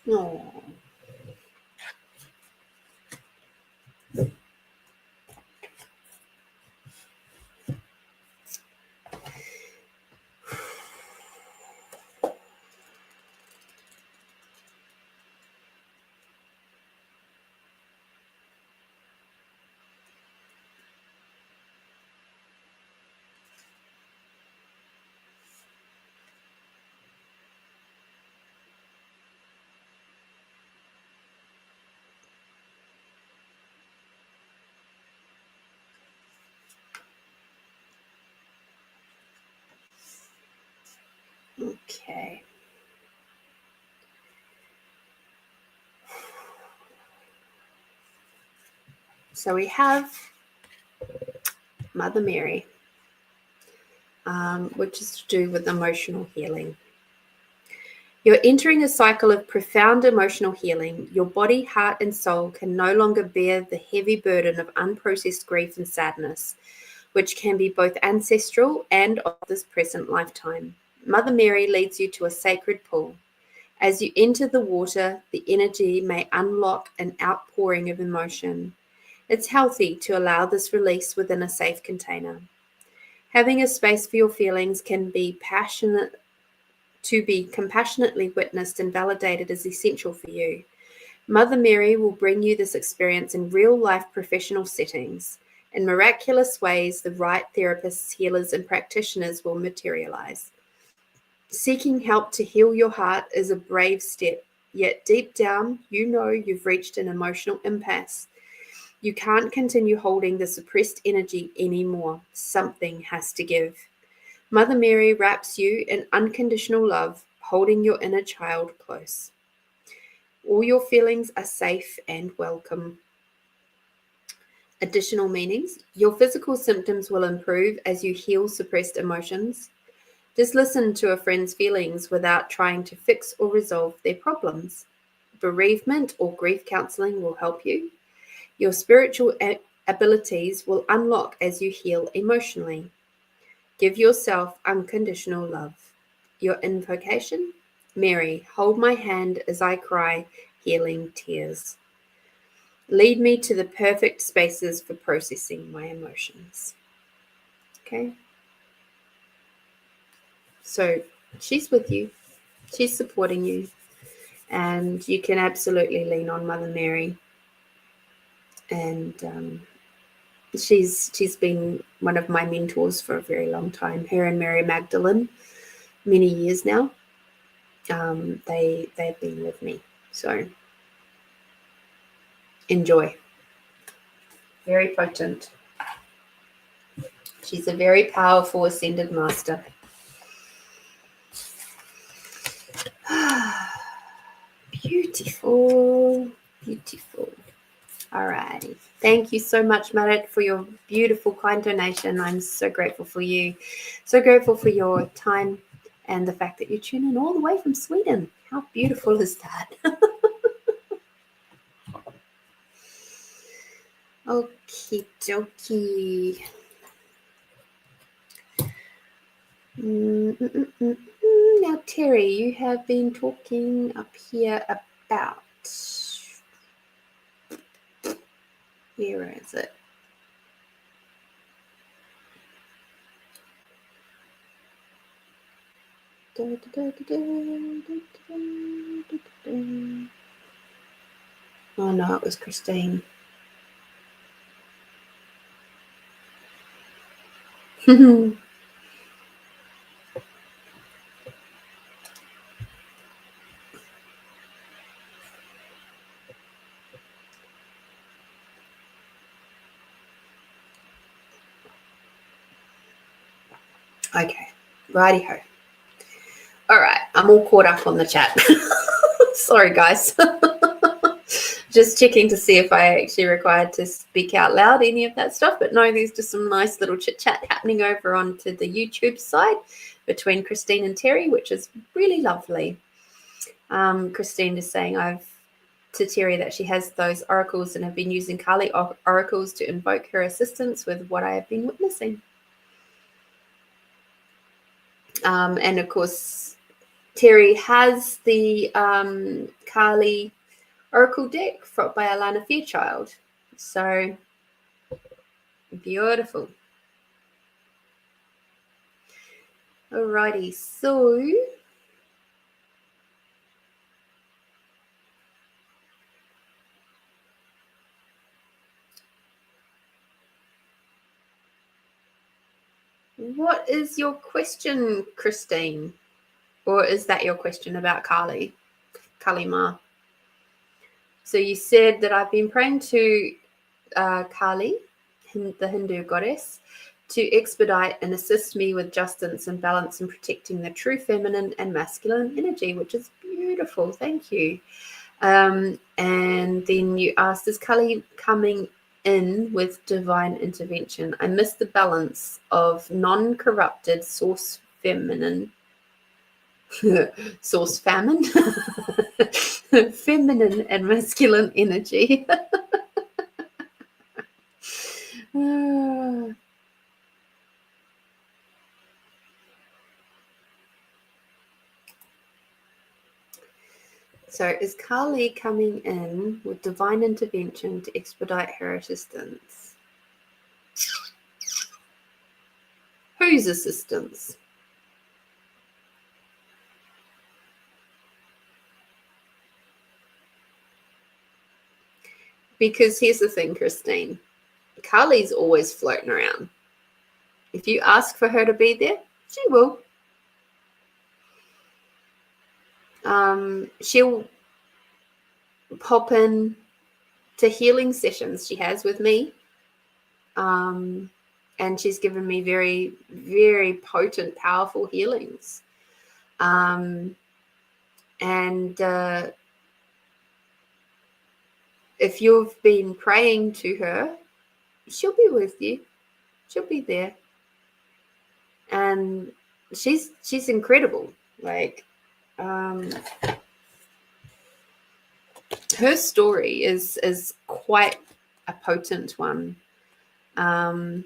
Oh. Okay. So we have Mother Mary, which is to do with emotional healing. You're entering a cycle of profound emotional healing. Your body, heart, and soul can no longer bear the heavy burden of unprocessed grief and sadness, which can be both ancestral and of this present lifetime. Mother Mary leads you to a sacred pool. As you enter the water, the energy may unlock an outpouring of emotion. It's healthy to allow this release within a safe container. Having a space for your feelings can be compassionately witnessed and validated is essential for you. Mother Mary will bring you this experience in real-life professional settings. In miraculous ways, the right therapists, healers, and practitioners will materialize. Seeking help to heal your heart is a brave step, yet deep down, you know you've reached an emotional impasse. You can't continue holding the suppressed energy anymore. Something has to give. Mother Mary wraps you in unconditional love, holding your inner child close. All your feelings are safe and welcome. Additional meanings: your physical symptoms will improve as you heal suppressed emotions. Just listen to a friend's feelings without trying to fix or resolve their problems. Bereavement or grief counseling will help you. Your spiritual abilities will unlock as you heal emotionally. Give yourself unconditional love. Your invocation: Mary, hold my hand as I cry healing tears. Lead me to the perfect spaces for processing my emotions. Okay? So she's with you. She's supporting you. And you can absolutely lean on Mother Mary. And she's been one of my mentors for a very long time. Her and Mary Magdalene, many years now. They've been with me. So enjoy. Very potent. She's a very powerful ascended master. Beautiful. Beautiful. All righty. Thank you so much, Marit, for your beautiful, kind donation. I'm so grateful for you. So grateful for your time and the fact that you tune in all the way from Sweden. How beautiful is that? Okie dokie. Now, Terry, you have been talking up here about, where is it? Oh no, it was Christine. Okay, righty-ho. All right, I'm all caught up on the chat. Sorry, guys. just checking to see if I actually required to speak out loud, any of that stuff. But no, there's just some nice little chit chat happening over onto the YouTube side between Christine and Terry, which is really lovely. Christine is saying to Terry that she has those oracles and have been using Kali oracles to invoke her assistance with what I have been witnessing. And of course, Terry has the Kali Oracle deck by Alana Fairchild. So beautiful. Alrighty, so what is your question, Christine? Or is that your question about Kali Ma? So you said that I've been praying to Kali, the Hindu goddess, to expedite and assist me with justice and balance and protecting the true feminine and masculine energy, which is beautiful. Thank you. And then you asked, is Kali coming in with divine intervention? I missed the balance of non-corrupted source feminine. Source famine, feminine and masculine energy. So is Kali coming in with divine intervention to expedite her assistance? Whose assistance? Because here's the thing, Christine. Kali's always floating around. If you ask for her to be there, she will. She'll pop in to healing sessions she has with me. And she's given me very, very potent, powerful healings. If you've been praying to her, she'll be with you. She'll be there. And she's incredible. Like, her story is quite a potent one. Kali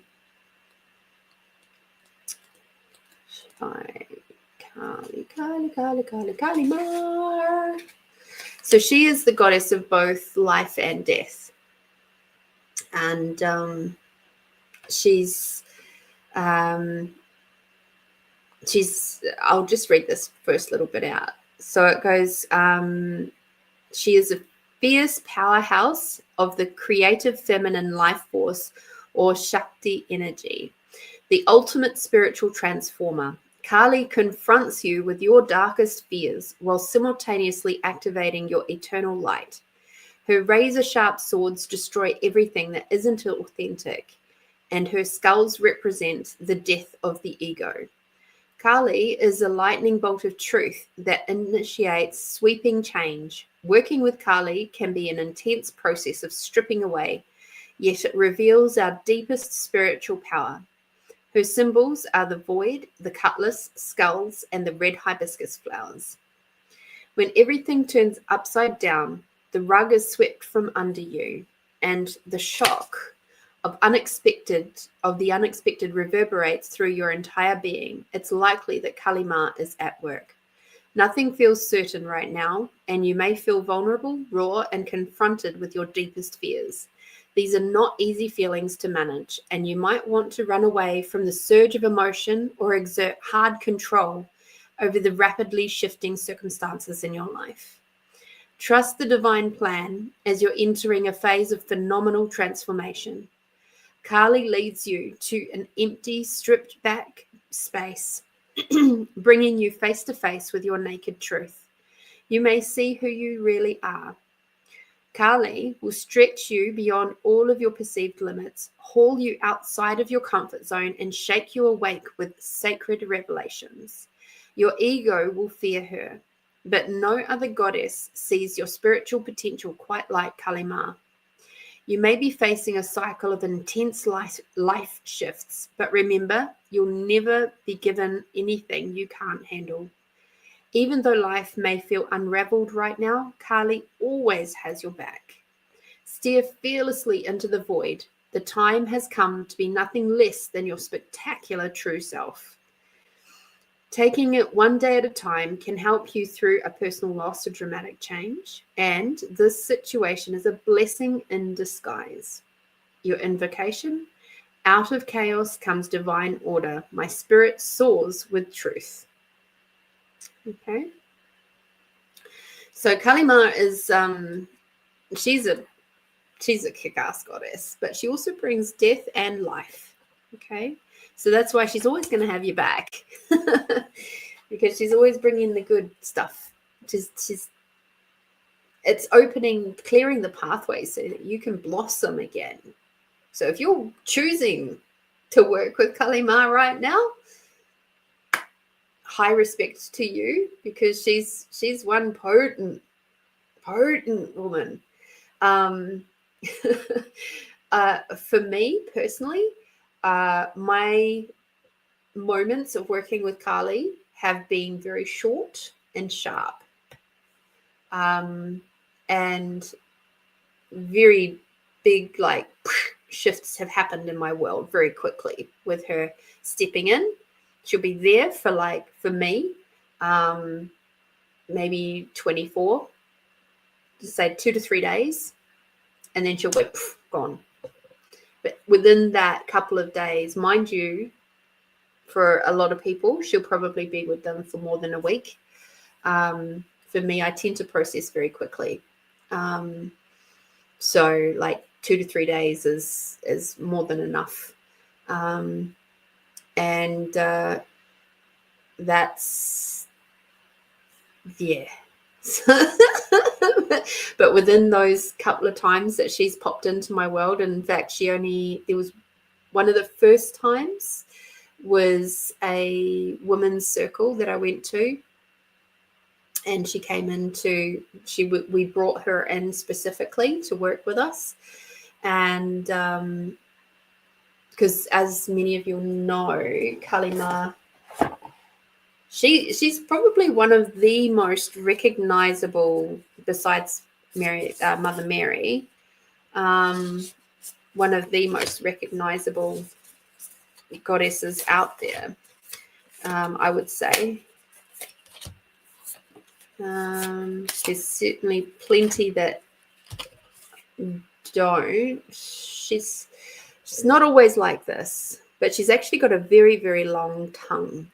Mar. So she is the goddess of both life and death. And she's I'll just read this first little bit out. So it goes, she is a fierce powerhouse of the creative feminine life force, or Shakti energy, the ultimate spiritual transformer. Kali confronts you with your darkest fears while simultaneously activating your eternal light. Her razor-sharp swords destroy everything that isn't authentic, and her skulls represent the death of the ego. Kali is a lightning bolt of truth that initiates sweeping change. Working with Kali can be an intense process of stripping away, yet it reveals our deepest spiritual power. Her symbols are the void, the cutlass, skulls, and the red hibiscus flowers. When everything turns upside down, the rug is swept from under you, and the shock of the unexpected reverberates through your entire being, it's likely that Kali Ma is at work. Nothing feels certain right now, and you may feel vulnerable, raw, and confronted with your deepest fears. These are not easy feelings to manage, and you might want to run away from the surge of emotion or exert hard control over the rapidly shifting circumstances in your life. Trust the divine plan as you're entering a phase of phenomenal transformation. Kali leads you to an empty, stripped back space, bringing you face to face with your naked truth. You may see who you really are. Kali will stretch you beyond all of your perceived limits, haul you outside of your comfort zone, and shake you awake with sacred revelations. Your ego will fear her. but no other goddess sees your spiritual potential quite like Kali Ma. You may be facing a cycle of intense life shifts, but remember, you'll never be given anything you can't handle. Even though life may feel unraveled right now, Kali always has your back. Steer fearlessly into the void. The time has come to be nothing less than your spectacular true self. Taking it one day at a time can help you through a personal loss or dramatic change, and this situation is a blessing in disguise. Your invocation: out of chaos comes divine order. My spirit soars with truth. Okay. So Kali Ma is she's a kick-ass goddess, but she also brings death and life. Okay. So that's why she's always going to have your back, because she's always bringing the good stuff. It's clearing the pathway so that you can blossom again. So if you're choosing to work with Kali Ma right now, high respect to you, because she's one potent woman. For me personally, my moments of working with Kali have been very short and sharp, and very big, like, shifts have happened in my world very quickly with her stepping in. She'll be there for me, maybe 24, say 2 to 3 days, and then she'll be gone. But within that couple of days, mind you, for a lot of people, she'll probably be with them for more than a week. For me, I tend to process very quickly. So like 2 to 3 days is more than enough. And that's, yeah. But within those couple of times that she's popped into my world, and in fact, there was one of the first times was a women's circle that I went to, and she came we brought her in specifically to work with us. And because as many of you know, Kali Ma, she's probably one of the most recognizable, besides Mother Mary, one of the most recognizable goddesses out there, I would say. There's certainly plenty that don't. She's not always like this, but she's actually got a very, very long tongue.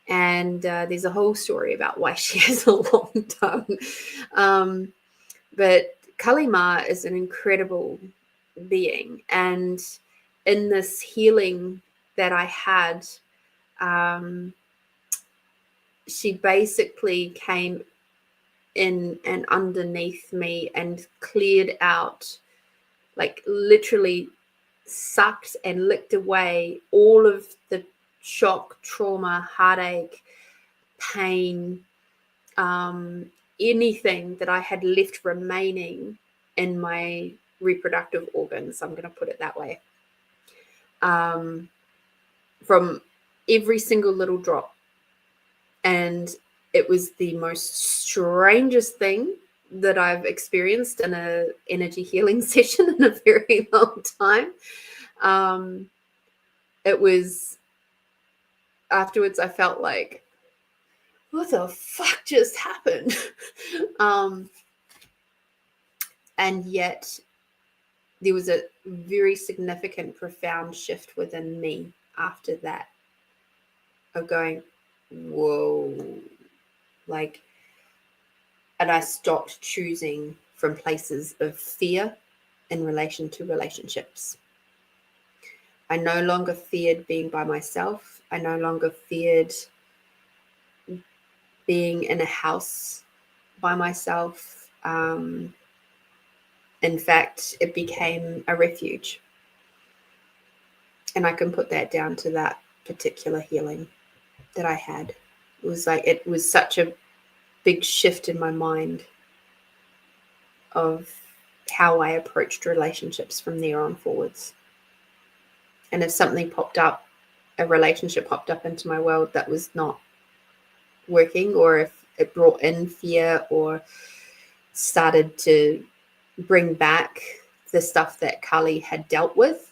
And there's a whole story about why she has a long tongue. But Kali Ma is an incredible being. And in this healing that I had, she basically came in and underneath me and cleared out, like literally sucked and licked away all of the shock, trauma, heartache, pain, anything that I had left remaining in my reproductive organs, I'm going to put it that way, from every single little drop. And it was the most strangest thing that I've experienced in a energy healing session in a very long time. It was, afterwards I felt like, what the fuck just happened? And yet there was a very significant, profound shift within me after that, of going, whoa, like, and I stopped choosing from places of fear in relation to relationships. I no longer feared being by myself. I no longer feared being in a house by myself. In fact, it became a refuge. And I can put that down to that particular healing that I had. It was like, it was such a big shift in my mind of how I approached relationships from there on forwards. And if something popped up, a relationship popped up into my world that was not working, or if it brought in fear or started to bring back the stuff that Carly had dealt with,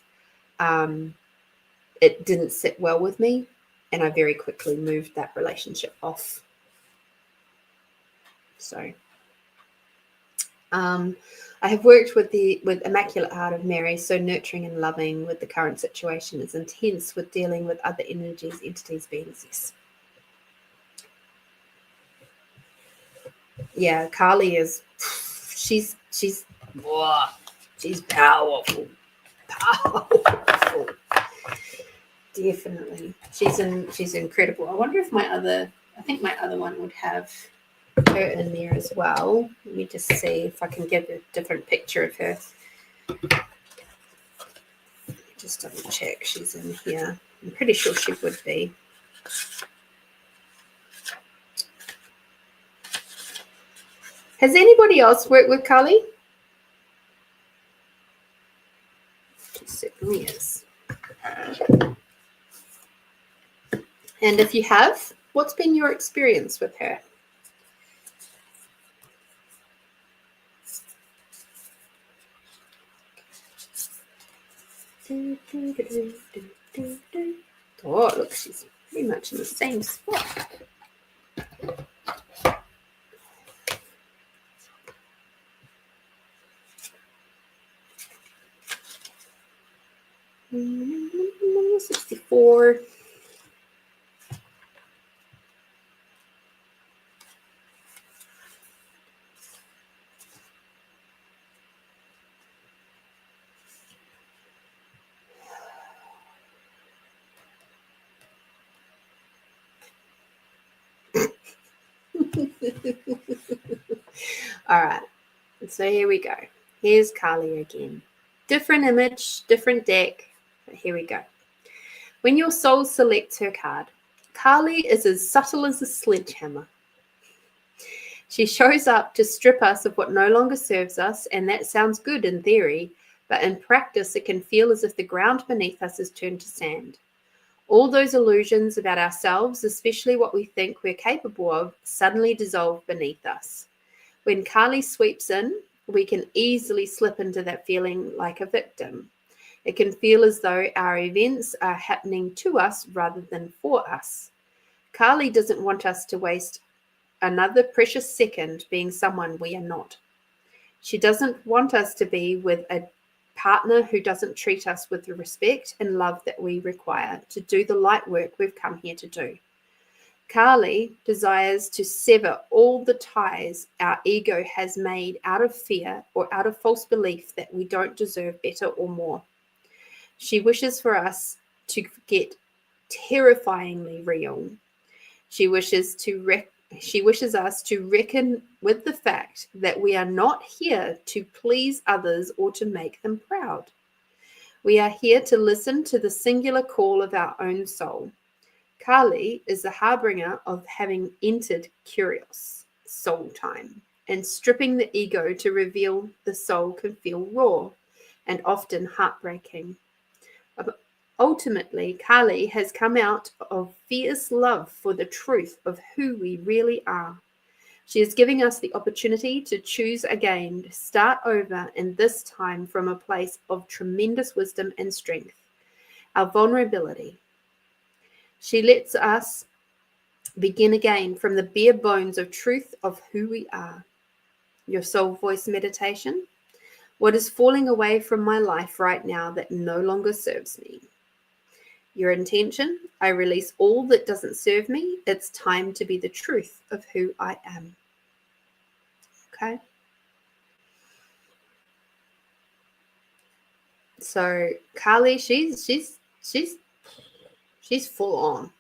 it didn't sit well with me, and I very quickly moved that relationship off. So I have worked with Immaculate Heart of Mary, so nurturing and loving with the current situation is intense with dealing with other energies, entities, beings. Yes. Yeah, Carly is, she's powerful. Powerful. Definitely. She's incredible. I wonder if I think my other one would have her in there as well. Let me just see if I can get a different picture of her. Just double check she's in here. I'm pretty sure she would be. Has anybody else worked with Carly? She certainly is. And if you have, what's been your experience with her? Oh, look, she's pretty much in the same spot. Mm, 64. All right, so here we go. Here's Carly again. Different image, different deck, but here we go. When your soul selects her card, Carly is as subtle as a sledgehammer. She shows up to strip us of what no longer serves us, and that sounds good in theory, but in practice it can feel as if the ground beneath us is turned to sand. All those illusions about ourselves, especially what we think we're capable of, suddenly dissolve beneath us. When Carly sweeps in, we can easily slip into that feeling like a victim. It can feel as though our events are happening to us rather than for us. Carly doesn't want us to waste another precious second being someone we are not. She doesn't want us to be with a partner who doesn't treat us with the respect and love that we require to do the light work we've come here to do. Carly desires to sever all the ties our ego has made out of fear or out of false belief that we don't deserve better or more. She wishes for us to get terrifyingly real. She wishes us to reckon with the fact that we are not here to please others or to make them proud. We are here to listen to the singular call of our own soul. Carly is the harbinger of having entered curious soul time, and stripping the ego to reveal the soul can feel raw and often heartbreaking. Ultimately, Carly has come out of fierce love for the truth of who we really are. She is giving us the opportunity to choose again, to start over, and this time from a place of tremendous wisdom and strength, our vulnerability. She lets us begin again from the bare bones of truth of who we are. Your soul voice meditation. What is falling away from my life right now that no longer serves me? Your intention, I release all that doesn't serve me. It's time to be the truth of who I am. Okay. So Carly, she's full on.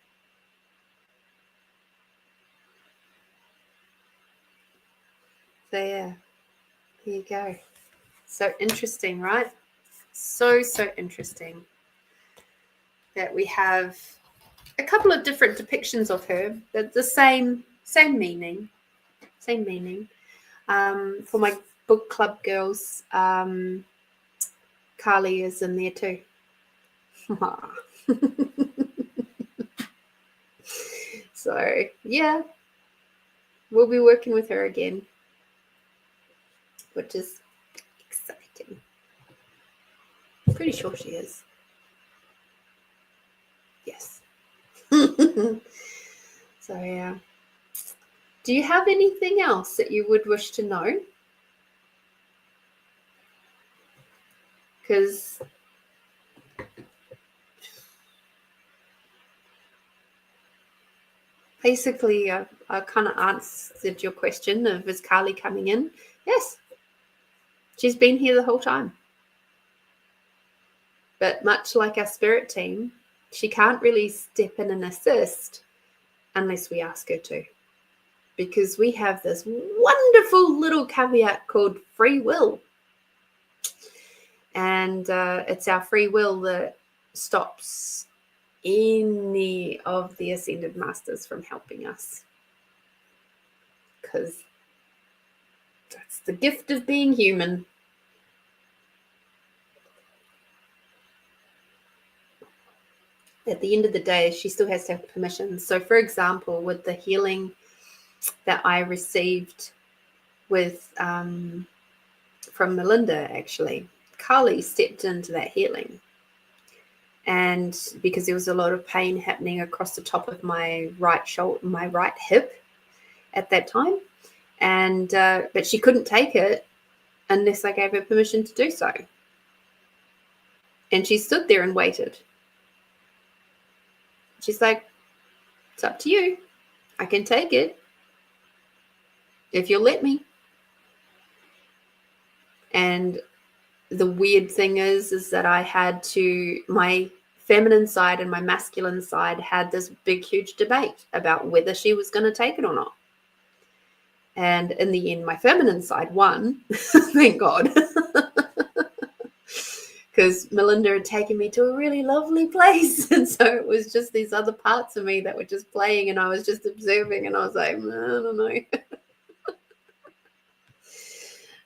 So yeah, here you go. So interesting, right? So interesting that we have a couple of different depictions of her, but the same meaning. Same meaning. For my book club girls, Carly is in there too. So, yeah, we'll be working with her again, which is exciting. Pretty sure she is. Yes. So, yeah. Do you have anything else that you would wish to know? Because basically, I kind of answered your question of is Carly coming in? Yes. She's been here the whole time. But much like our spirit team, she can't really step in and assist unless we ask her to. Because we have this wonderful little caveat called free will. And it's our free will that stops any of the ascended masters from helping us. Because that's the gift of being human. At the end of the day, she still has to have permission. So, for example, with the healing that I received with from Melinda, actually, Carly stepped into that healing. And because there was a lot of pain happening across the top of my right shoulder, my right hip at that time. And but she couldn't take it unless I gave her permission to do so. And she stood there and waited. She's like, it's up to you. I can take it if you'll let me. And the weird thing is that I had to, my feminine side and my masculine side had this big, huge debate about whether she was going to take it or not. And in the end, my feminine side won. Thank God. Because Melinda had taken me to a really lovely place. And so it was just these other parts of me that were just playing, and I was just observing, and I was like, I don't know.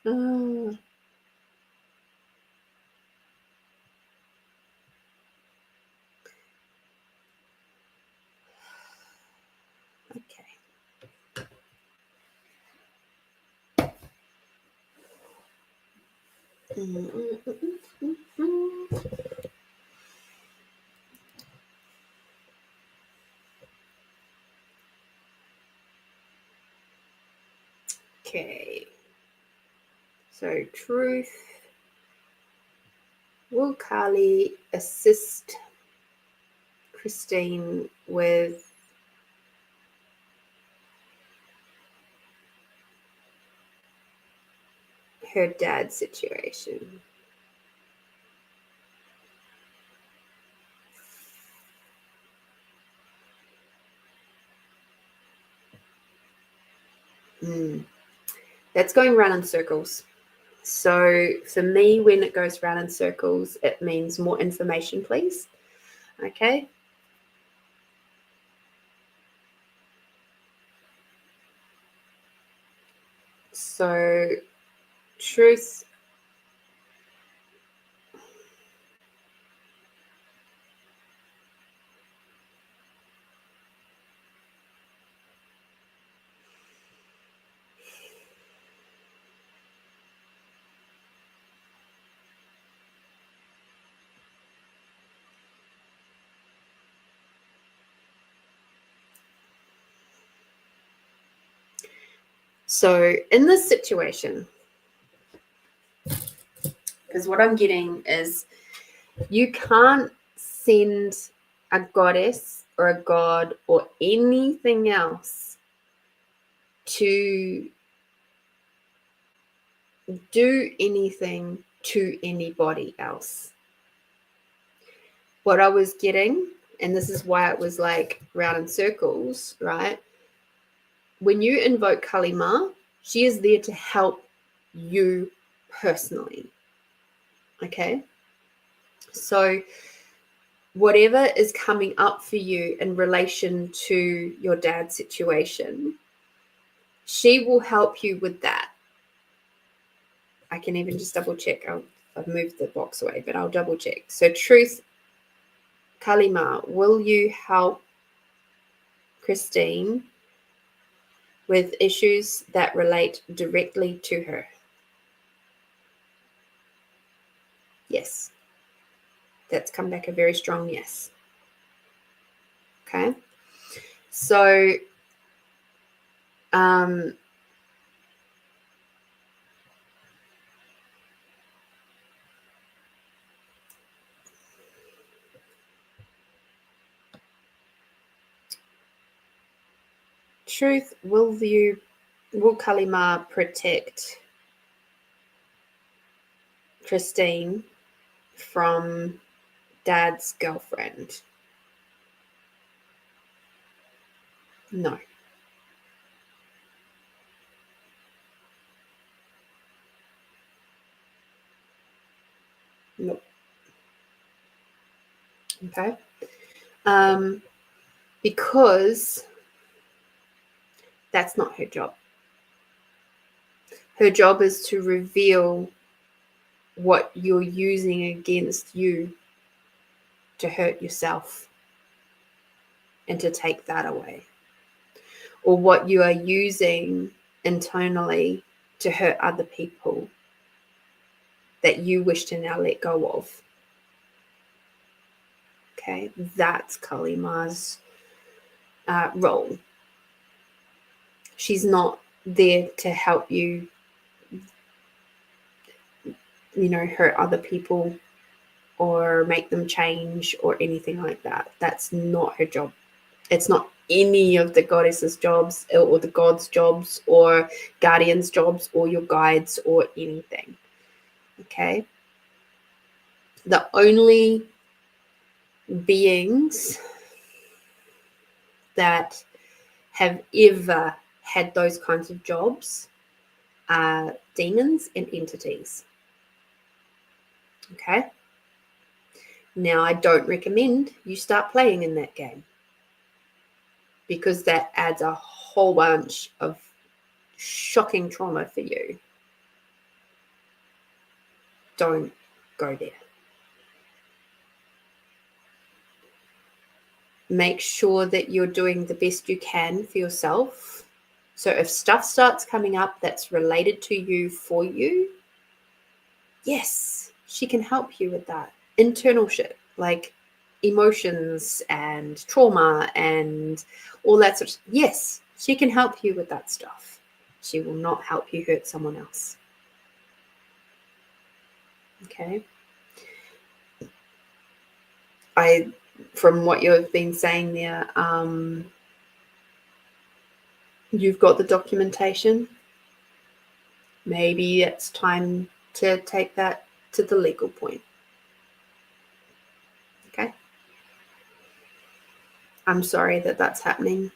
Oh. Okay. Okay. So, truth. Will Carly assist Christine with her dad's situation? That's going round in circles. So for me, when it goes round in circles, it means more information, please. Okay. So truth. So in this situation, because what I'm getting is you can't send a goddess or a god or anything else to do anything to anybody else. What I was getting, and this is why it was like round in circles, right? When you invoke Kali Ma, she is there to help you personally. Okay? So whatever is coming up for you in relation to your dad's situation, She will help you with that. I can even just double check. I've moved the box away, but I'll double check. So Truth, Kalima, will you help Christine with issues that relate directly to her? Yes. That's come back a very strong yes. Okay. So, Truth, will Kalima protect Christine from Dad's girlfriend? No. Nope. Okay. Because that's not her job. Her job is to reveal what you're using against you to hurt yourself and to take that away, or what you are using internally to hurt other people that you wish to now let go of. Okay, that's Kalima's role. She's not there to help you, hurt other people or make them change or anything like that. That's not her job. It's not any of the goddesses' jobs or the gods' jobs or guardians' jobs or your guides or anything. Okay? The only beings that have ever had those kinds of jobs are demons and entities. Okay? Now, I don't recommend you start playing in that game because that adds a whole bunch of shocking trauma for you. Don't go there. Make sure that you're doing the best you can for yourself. So if stuff starts coming up that's related to you for you, yes, she can help you with that. Internal shit, like emotions and trauma and all that sort of. Yes, she can help you with that stuff. She will not help you hurt someone else. Okay. From what you've been saying there, you've got the documentation. Maybe it's time to take that to the legal point. Okay. I'm sorry that that's happening.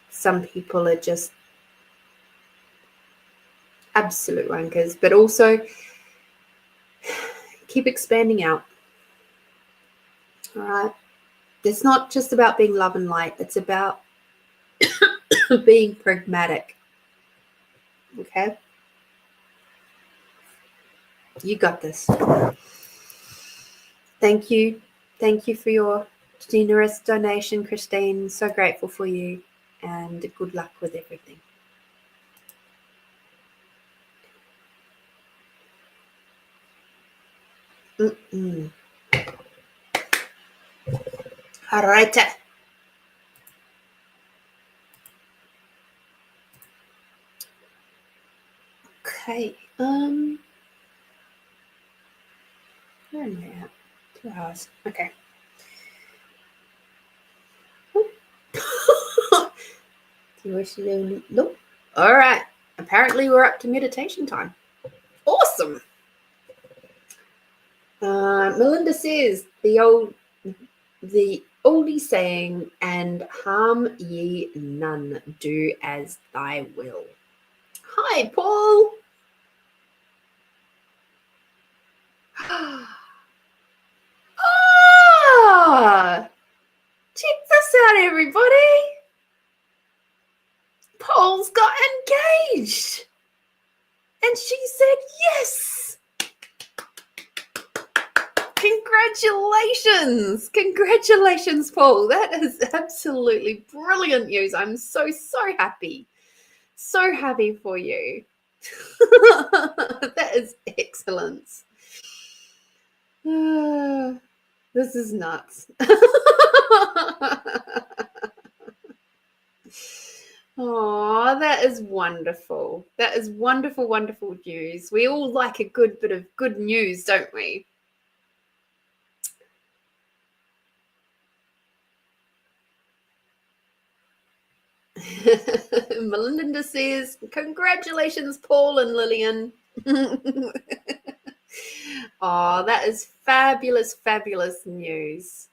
Some people are just absolute wankers, but also keep expanding out. All right. It's not just about being love and light. It's about being pragmatic. Okay. You got this. Thank you. Thank you for your generous donation, Christine. So grateful for you, and good luck with everything. All right. Okay. Where am I at? 2 hours. Okay. Do you wish to do? Nope. All right. Apparently, we're up to meditation time. Awesome. Melinda says the oldie saying, and harm ye none, do as thy will. Hi, Paul. Check this out, everybody. Paul's got engaged. And she said yes. Congratulations. Congratulations, Paul. That is absolutely brilliant news. I'm so happy. So happy for you. That is excellence. This is nuts. Oh, that is wonderful. That is wonderful, wonderful news. We all like a good bit of good news, don't we? Melinda says, congratulations, Paul and Lillian. Oh, that is fabulous, fabulous news.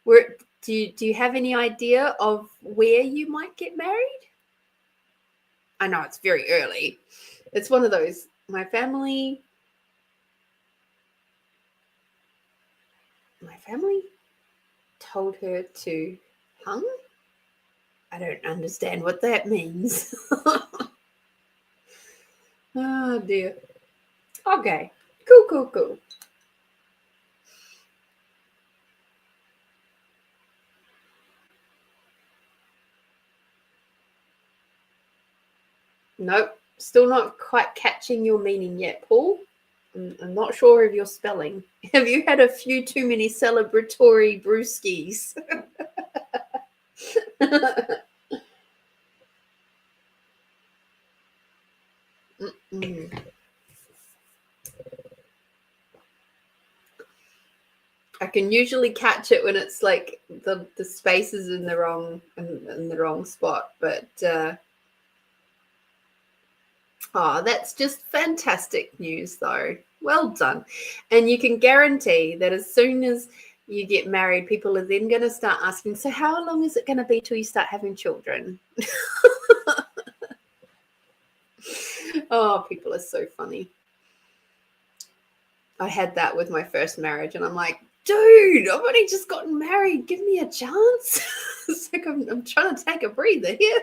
Do you have any idea of where you might get married? I know it's very early. It's one of those, my family told her to hung. I don't understand what that means. Oh dear. Okay. Cool. Nope. Still not quite catching your meaning yet, Paul. I'm not sure of your spelling. Have you had a few too many celebratory brewskis? I can usually catch it when it's like the space is in the wrong spot, but that's just fantastic news, though. Well done. And you can guarantee that as soon as you get married, people are then going to start asking, so how long is it going to be till you start having children? Oh, people are so funny. I had that with my first marriage, and I'm like, dude, I've only just gotten married. Give me a chance. It's like I'm trying to take a breather here.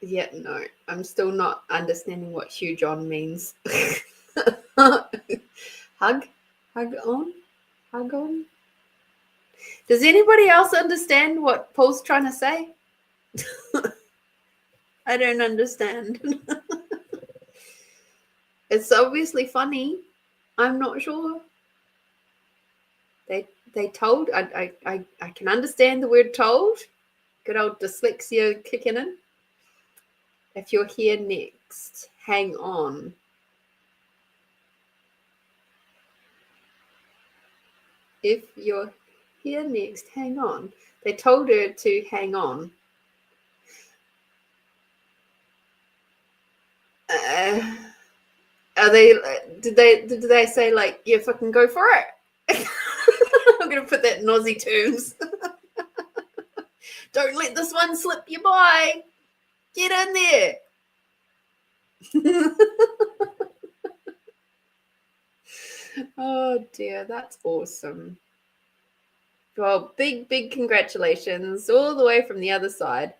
Yeah, no, I'm still not understanding what huge on means. Hug on. Does anybody else understand what Paul's trying to say? I don't understand. It's obviously funny. I'm not sure. They told. I can understand the word told. Good old dyslexia kicking in. If you're here next, hang on. If you're here next, hang on. They told her to hang on. Did they say like, yeah, fucking go for it? I'm gonna put that in Aussie terms. Don't let this one slip you by. Get in there. Oh dear, that's awesome. Well, big congratulations all the way from the other side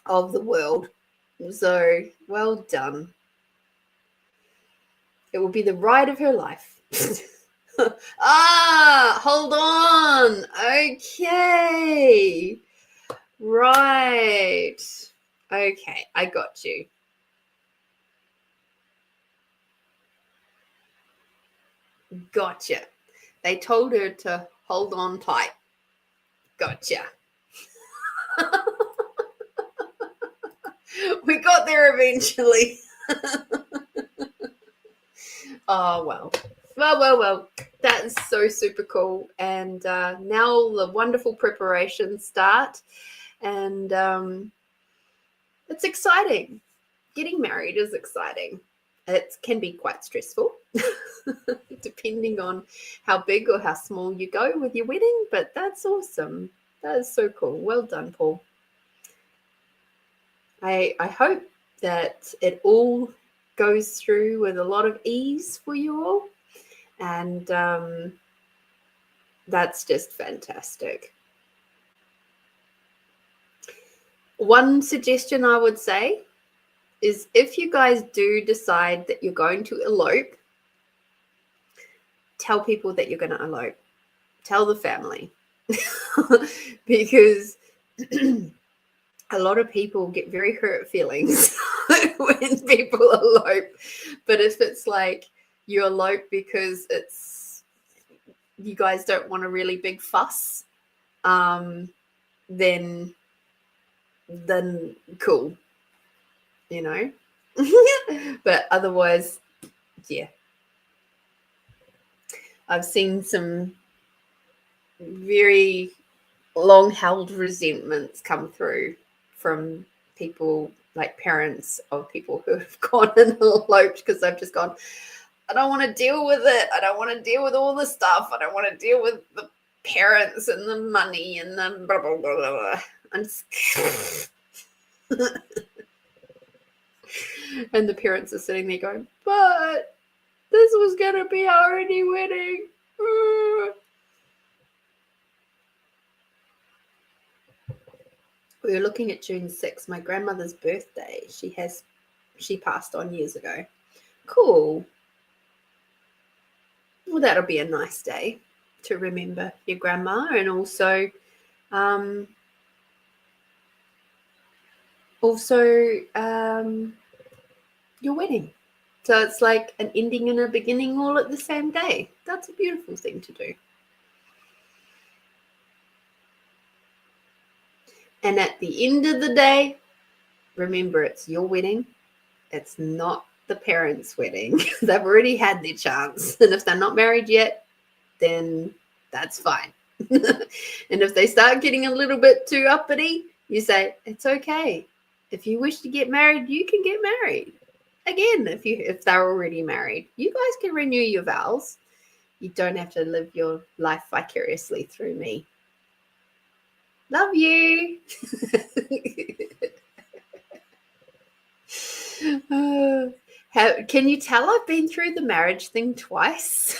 of the world. So well done. It will be the ride of her life. Hold on. Okay. Right. Okay, I got you. Gotcha. They told her to hold on tight. Gotcha. We got there eventually. Oh, well. Well. That is so super cool. And now the wonderful preparations start. And it's exciting. Getting married is exciting. It can be quite stressful, depending on how big or how small you go with your wedding. But that's awesome. That is so cool. Well done, Paul. I hope that it all goes through with a lot of ease for you all. And that's just fantastic. One suggestion I would say is, if you guys do decide that you're going to elope, tell people that you're going to elope. Tell the family. Because a lot of people get very hurt feelings when people elope. But if it's like you elope because you guys don't want a really big fuss, then cool, you know. But otherwise, yeah, I've seen some very long held resentments come through from people, like parents of people who have gone and eloped, because they've just gone, I don't want to deal with it. I don't want to deal with all the stuff. I don't want to deal with the parents and the money and the blah, blah, blah, blah, blah. And, and the parents are sitting there going, but this was going to be our only wedding. We were looking at June 6th, my grandmother's birthday. She passed on years ago. Cool. Well, that'll be a nice day to remember your grandma, and also your wedding. So it's like an ending and a beginning all at the same day. That's a beautiful thing to do. And at the end of the day, remember, it's your wedding. It's not the parents' wedding. They've already had their chance. And if they're not married yet, then that's fine. And if they start getting a little bit too uppity, you say, it's okay. If you wish to get married, you can get married. Again, if they're already married, you guys can renew your vows. You don't have to live your life vicariously through me. Love you. Can you tell I've been through the marriage thing twice?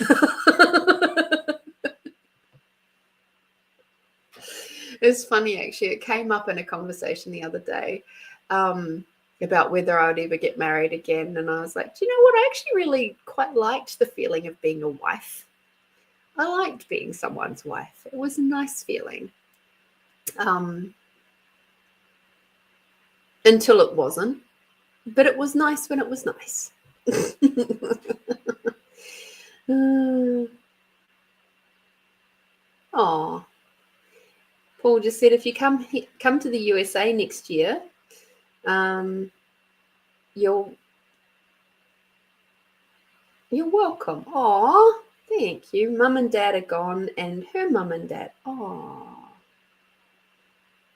It's funny, actually. It came up in a conversation the other day about whether I would ever get married again. And I was like, do you know what? I actually really quite liked the feeling of being a wife. I liked being someone's wife. It was a nice feeling. Until it wasn't. But it was nice when it was nice. Oh, Paul just said, if you come to the USA next year, you're welcome. Oh, thank you. Mum and Dad are gone, and her mum and dad. Oh.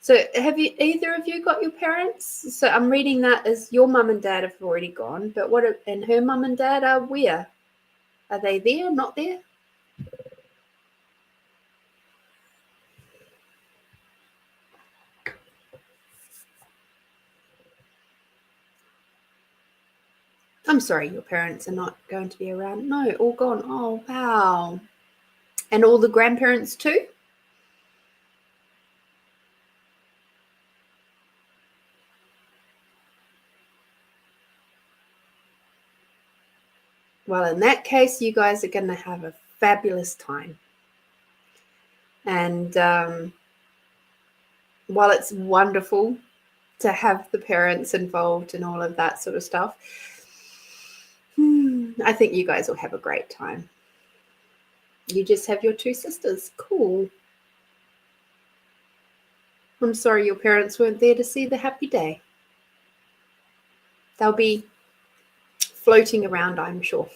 So have either of you got your parents? So I'm reading that as your mum and dad have already gone, but and her mum and dad are where? Are they there? Not there? I'm sorry, your parents are not going to be around. No, all gone. Oh, wow. And all the grandparents too? Well, in that case, you guys are going to have a fabulous time. And while it's wonderful to have the parents involved and all of that sort of stuff, I think you guys will have a great time. You just have your two sisters. Cool. I'm sorry your parents weren't there to see the happy day. They'll be floating around, I'm sure.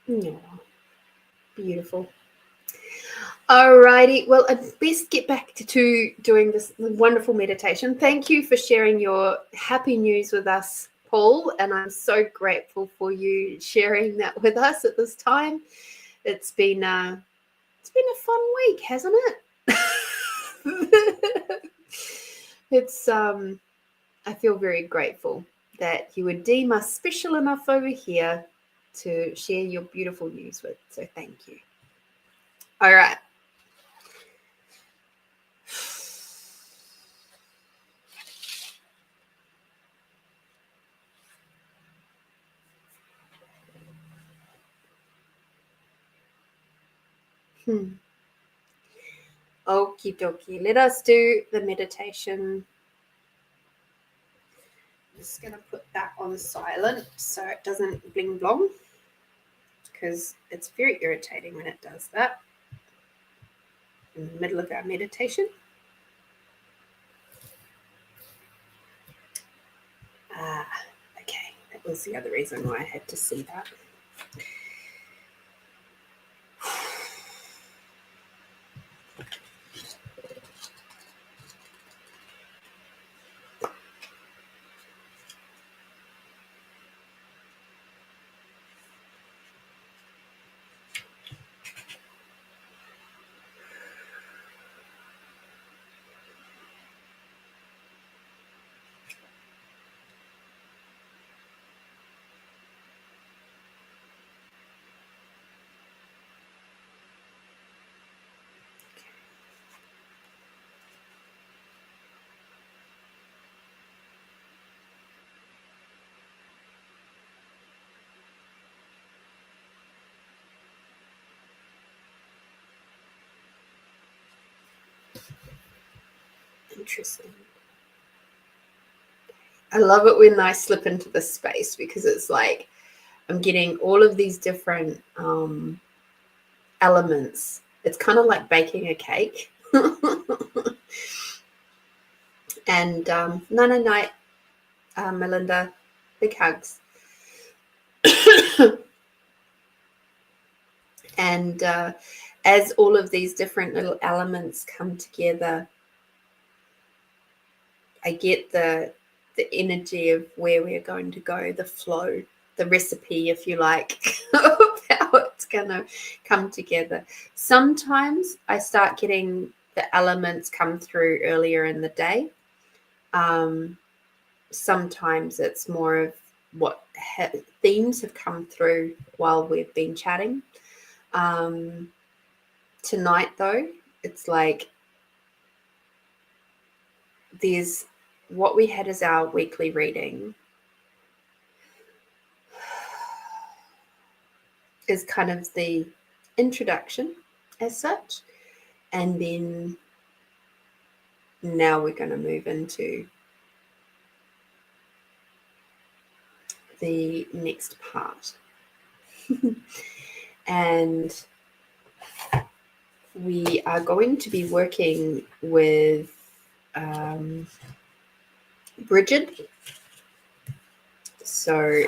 Oh, beautiful. Alrighty, well, I'd best get back to doing this wonderful meditation. Thank you for sharing your happy news with us, Paul, and I'm so grateful for you sharing that with us at this time. It's been a fun week, hasn't it? It's I feel very grateful that you would deem us special enough over here to share your beautiful news with. So thank you. All right. Okie dokie. Let us do the meditation. I'm just going to put that on silent so it doesn't bling blong, because it's very irritating when it does that in the middle of our meditation. Okay. That was the other reason why I had to see that. Interesting. I love it when I slip into this space, because it's like I'm getting all of these different elements. It's kind of like baking a cake. And night, Melinda, big hugs. And as all of these different little elements come together, I get the energy of where we're going to go, the flow, the recipe, if you like, of how it's going to come together. Sometimes I start getting the elements come through earlier in the day. Sometimes it's more of what themes have come through while we've been chatting. Tonight, though, it's like there's what we had as our weekly reading is kind of the introduction as such. And then now we're going to move into the next part. And we are going to be working with Bridget. So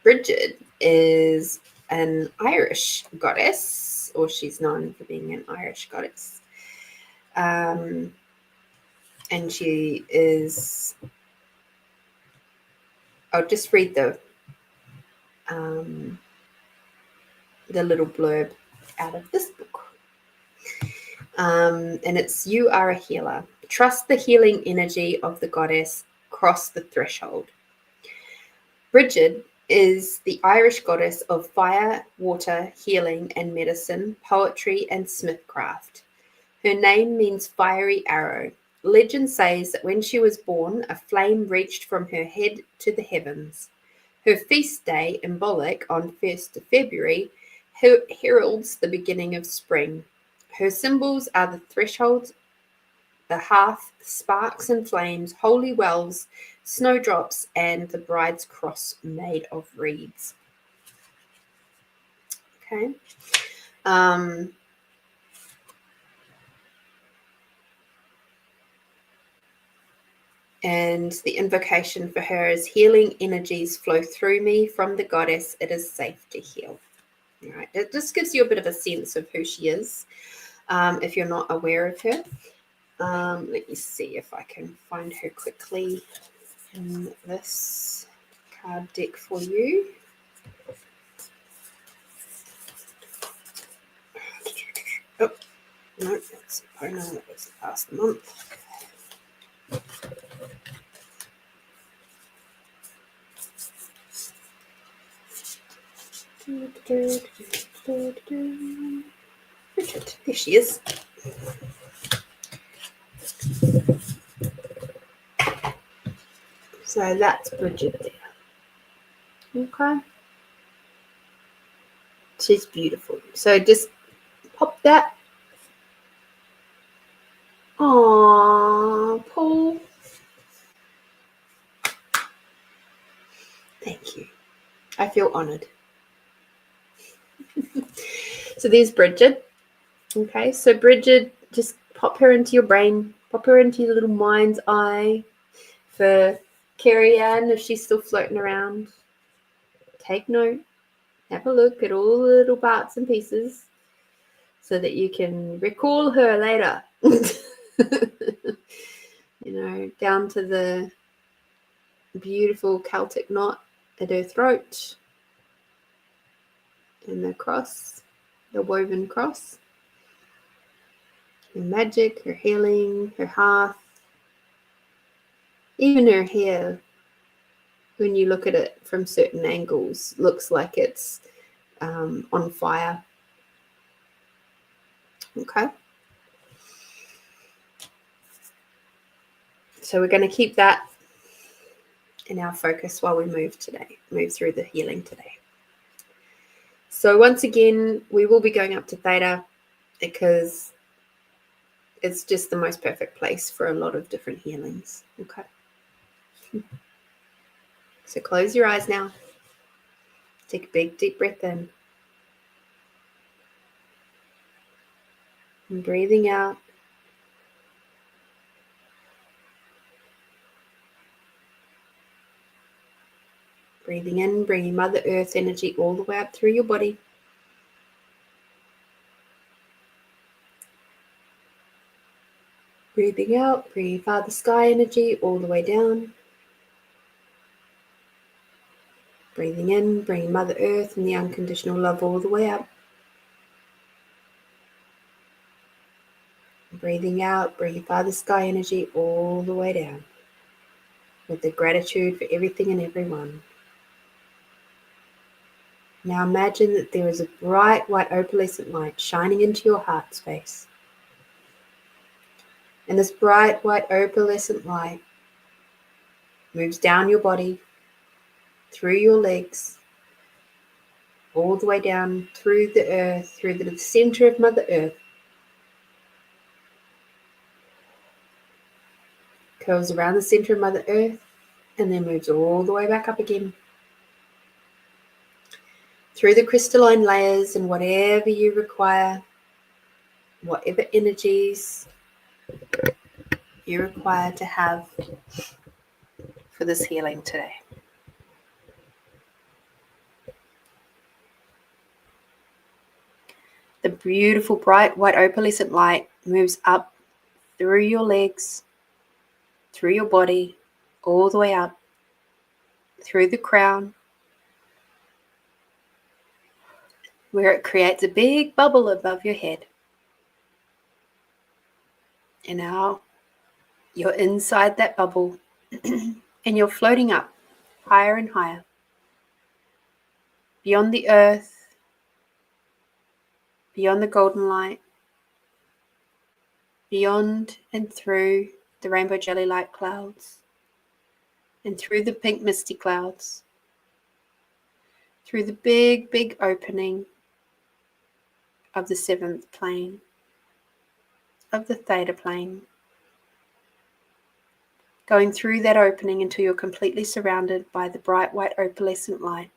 Bridget is an Irish goddess, or she's known for being an Irish goddess. And she is, I'll just read the little blurb out of this book. And it's, you are a healer. Trust the healing energy of the goddess. Cross the threshold. Bridget is the Irish goddess of fire, water, healing and medicine, poetry and smithcraft. Her name means fiery arrow. Legend says that when she was born, a flame reached from her head to the heavens. Her feast day, Imbed, on 1st of February, heralds the beginning of spring. Her symbols are the threshold, the hearth, sparks and flames, holy wells, snowdrops, and the bride's cross made of reeds. Okay. And the invocation for her is, healing energies flow through me from the goddess. It is safe to heal. All right. It just gives you a bit of a sense of who she is, if you're not aware of her. Let me see if I can find her quickly in this card deck for you. Oh, no, that's Pona. That was last month. Bridget, there she is. So that's Bridget there. Okay. She's beautiful. So just pop that. Aww, Paul. Thank you. I feel honored. So there's Bridget. Okay, so Bridget, just pop her into your brain, pop her into your little mind's eye. For Carrie Ann, if she's still floating around, take note, have a look at all the little parts and pieces so that you can recall her later. Down to the beautiful Celtic knot at her throat and the cross, the woven cross. Her magic, her healing, her hearth, even her hair, when you look at it from certain angles, looks like it's on fire. Okay. So we're going to keep that in our focus while we move through the healing today. So once again, we will be going up to Theta because it's just the most perfect place for a lot of different healings. Okay. So close your eyes now. Take a big, deep breath in. And breathing out. Breathing in, bringing Mother Earth energy all the way up through your body. Breathing out, bringing Father Sky energy all the way down. Breathing in, bringing Mother Earth and the unconditional love all the way up. Breathing out, bringing Father Sky energy all the way down. With the gratitude for everything and everyone. Now imagine that there is a bright white opalescent light shining into your heart space. And this bright white opalescent light moves down your body, through your legs, all the way down through the earth, through the center of Mother Earth. Curls around the center of Mother Earth and then moves all the way back up again. Through the crystalline layers and whatever you require, whatever energies you require to have for this healing today. The beautiful bright white opalescent light moves up through your legs, through your body, all the way up, through the crown, where it creates a big bubble above your head. And now you're inside that bubble and you're floating up higher and higher, beyond the earth, beyond the golden light, beyond and through the rainbow jelly light clouds, and through the pink misty clouds, through the big, big opening of the seventh plane, of the theta plane, going through that opening until you're completely surrounded by the bright white opalescent light.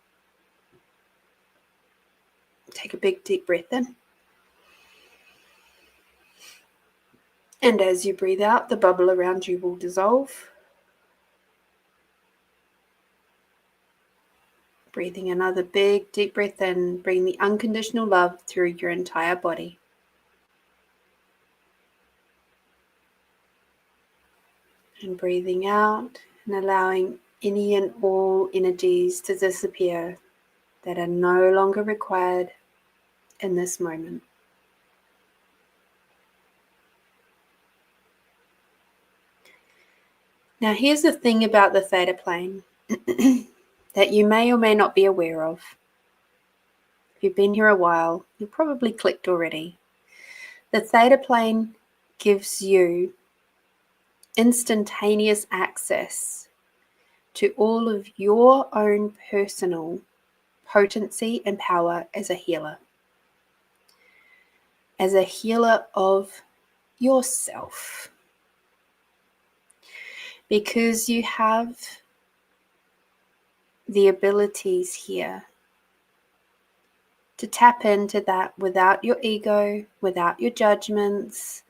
Take a big deep breath in. And as you breathe out, the bubble around you will dissolve. Breathing another big deep breath in, bring the unconditional love through your entire body. And breathing out and allowing any and all energies to disappear that are no longer required in this moment. Now here's the thing about the theta plane that you may or may not be aware of. if you've been here a while, you've probably clicked already. The theta plane gives you instantaneous access to all of your own personal potency and power as a healer of yourself. Because you have the abilities here to tap into that without your ego, without your judgments,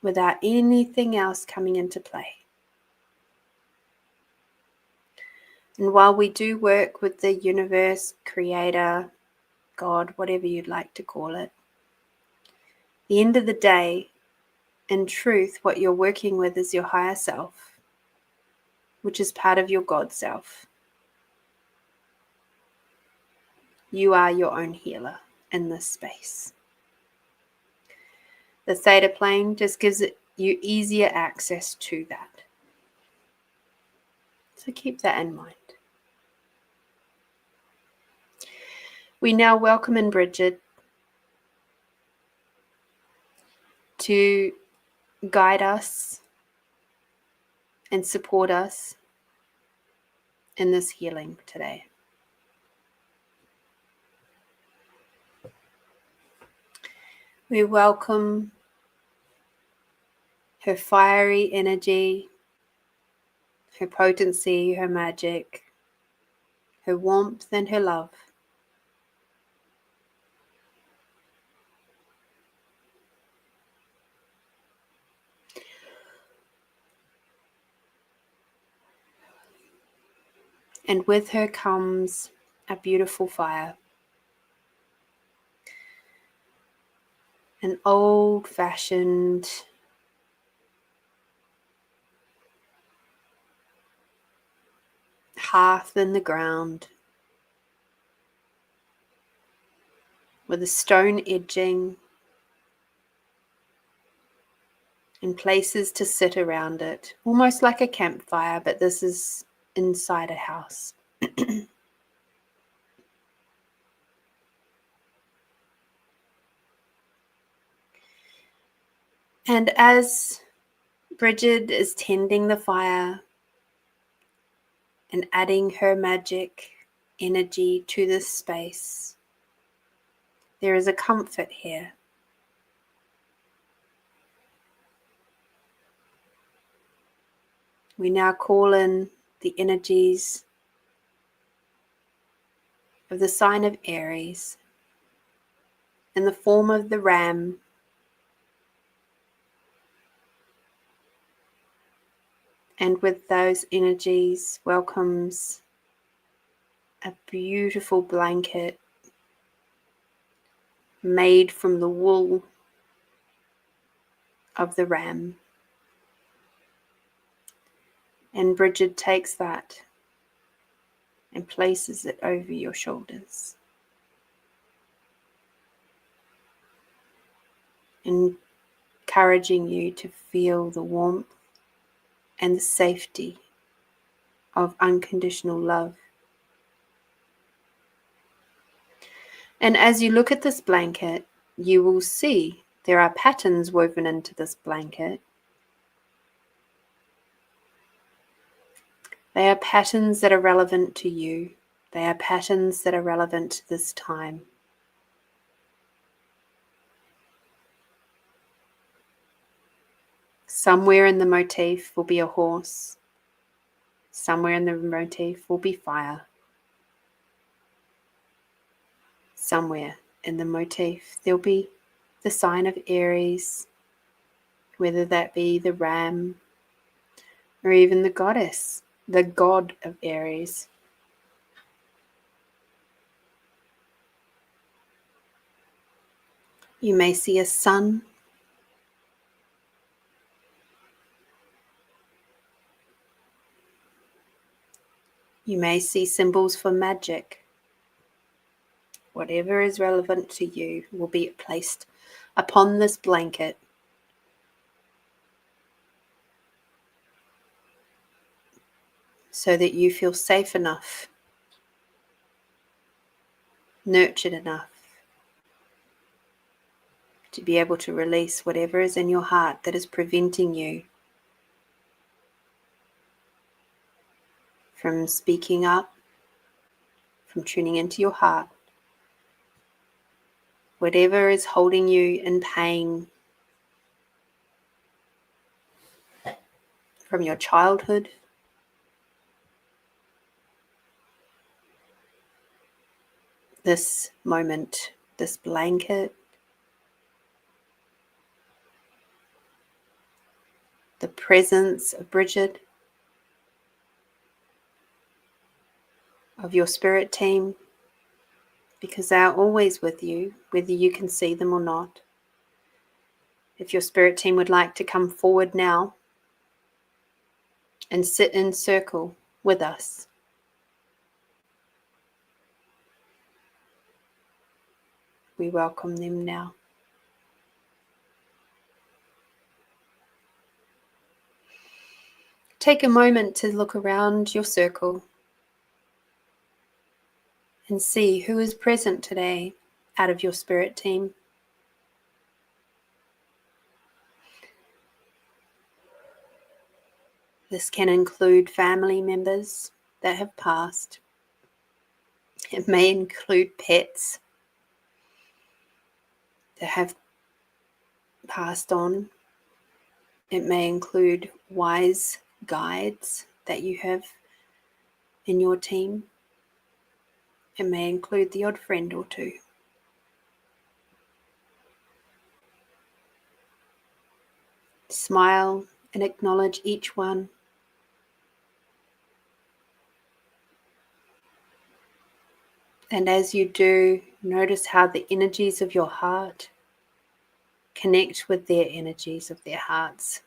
without anything else coming into play. And while we do work with the universe, creator, God, whatever you'd like to call it, at the end of the day, in truth, what you're working with is your higher self, which is part of your God self. You are your own healer in this space. The theta plane just gives you easier access to that. So keep that in mind. We now welcome in Bridget to guide us and support us in this healing today. We welcome her fiery energy, her potency, her magic, her warmth and her love. And with her comes a beautiful fire. An old-fashioned hearth in the ground with a stone edging and places to sit around it, almost like a campfire, but this is inside a house. And as Bridget is tending the fire and adding her magic energy to this space, there is a comfort here. We now call in the energies of the sign of Aries in the form of the ram, and with those energies welcomes a beautiful blanket made from the wool of the ram. And Bridget takes that and places it over your shoulders, encouraging you to feel the warmth and the safety of unconditional love. And as you look at this blanket, you will see there are patterns woven into this blanket. They are patterns that are relevant to you. They are patterns that are relevant to this time. Somewhere in the motif will be a horse. Somewhere in the motif will be fire. Somewhere in the motif there'll be the sign of Aries, whether that be the ram or even the goddess, the god of Aries. You may see a sun. You may see symbols for magic. Whatever is relevant to you will be placed upon this blanket so that you feel safe enough, nurtured enough, to be able to release whatever is in your heart that is preventing you from speaking up, from tuning into your heart. Whatever is holding you in pain from your childhood, this moment, this blanket, the presence of Bridget, of your spirit team, because they are always with you, whether you can see them or not. If your spirit team would like to come forward now and sit in circle with us, we welcome them now. Take a moment to look around your circle and see who is present today out of your spirit team. This can include family members that have passed. It may include pets that have passed on. It may include wise guides that you have in your team. It may include the odd friend or two. Smile and acknowledge each one. And as you do, notice how the energies of your heart connect with their energies of their hearts.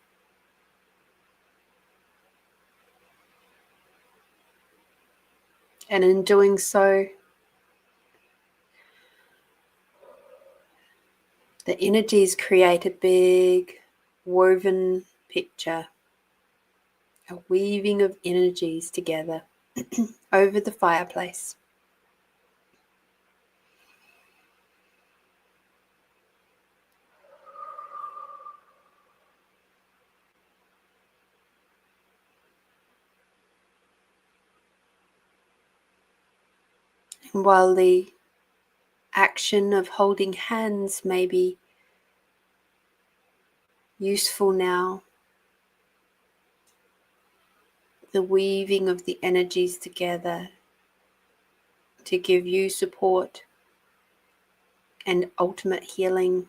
And in doing so, the energies create a big woven picture, a weaving of energies together over the fireplace. And while the action of holding hands may be useful now, the weaving of the energies together to give you support and ultimate healing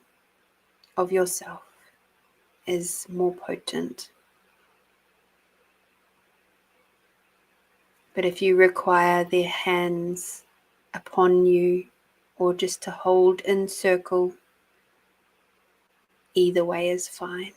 of yourself is more potent. But if you require their hands upon you or just to hold in circle, either way is fine.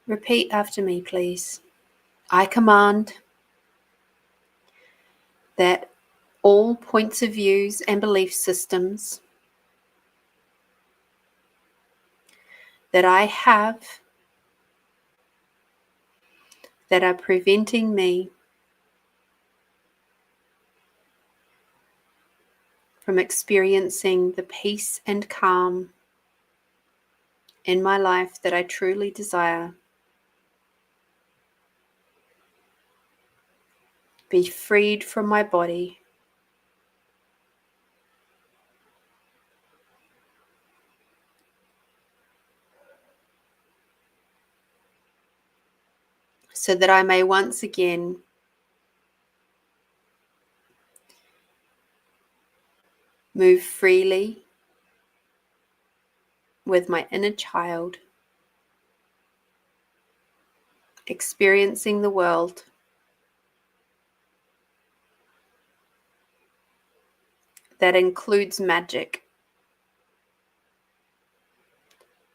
Repeat after me, please. I command that all points of views and belief systems that I have that are preventing me from experiencing the peace and calm in my life that I truly desire be freed from my body so that I may once again move freely with my inner child, experiencing the world that includes magic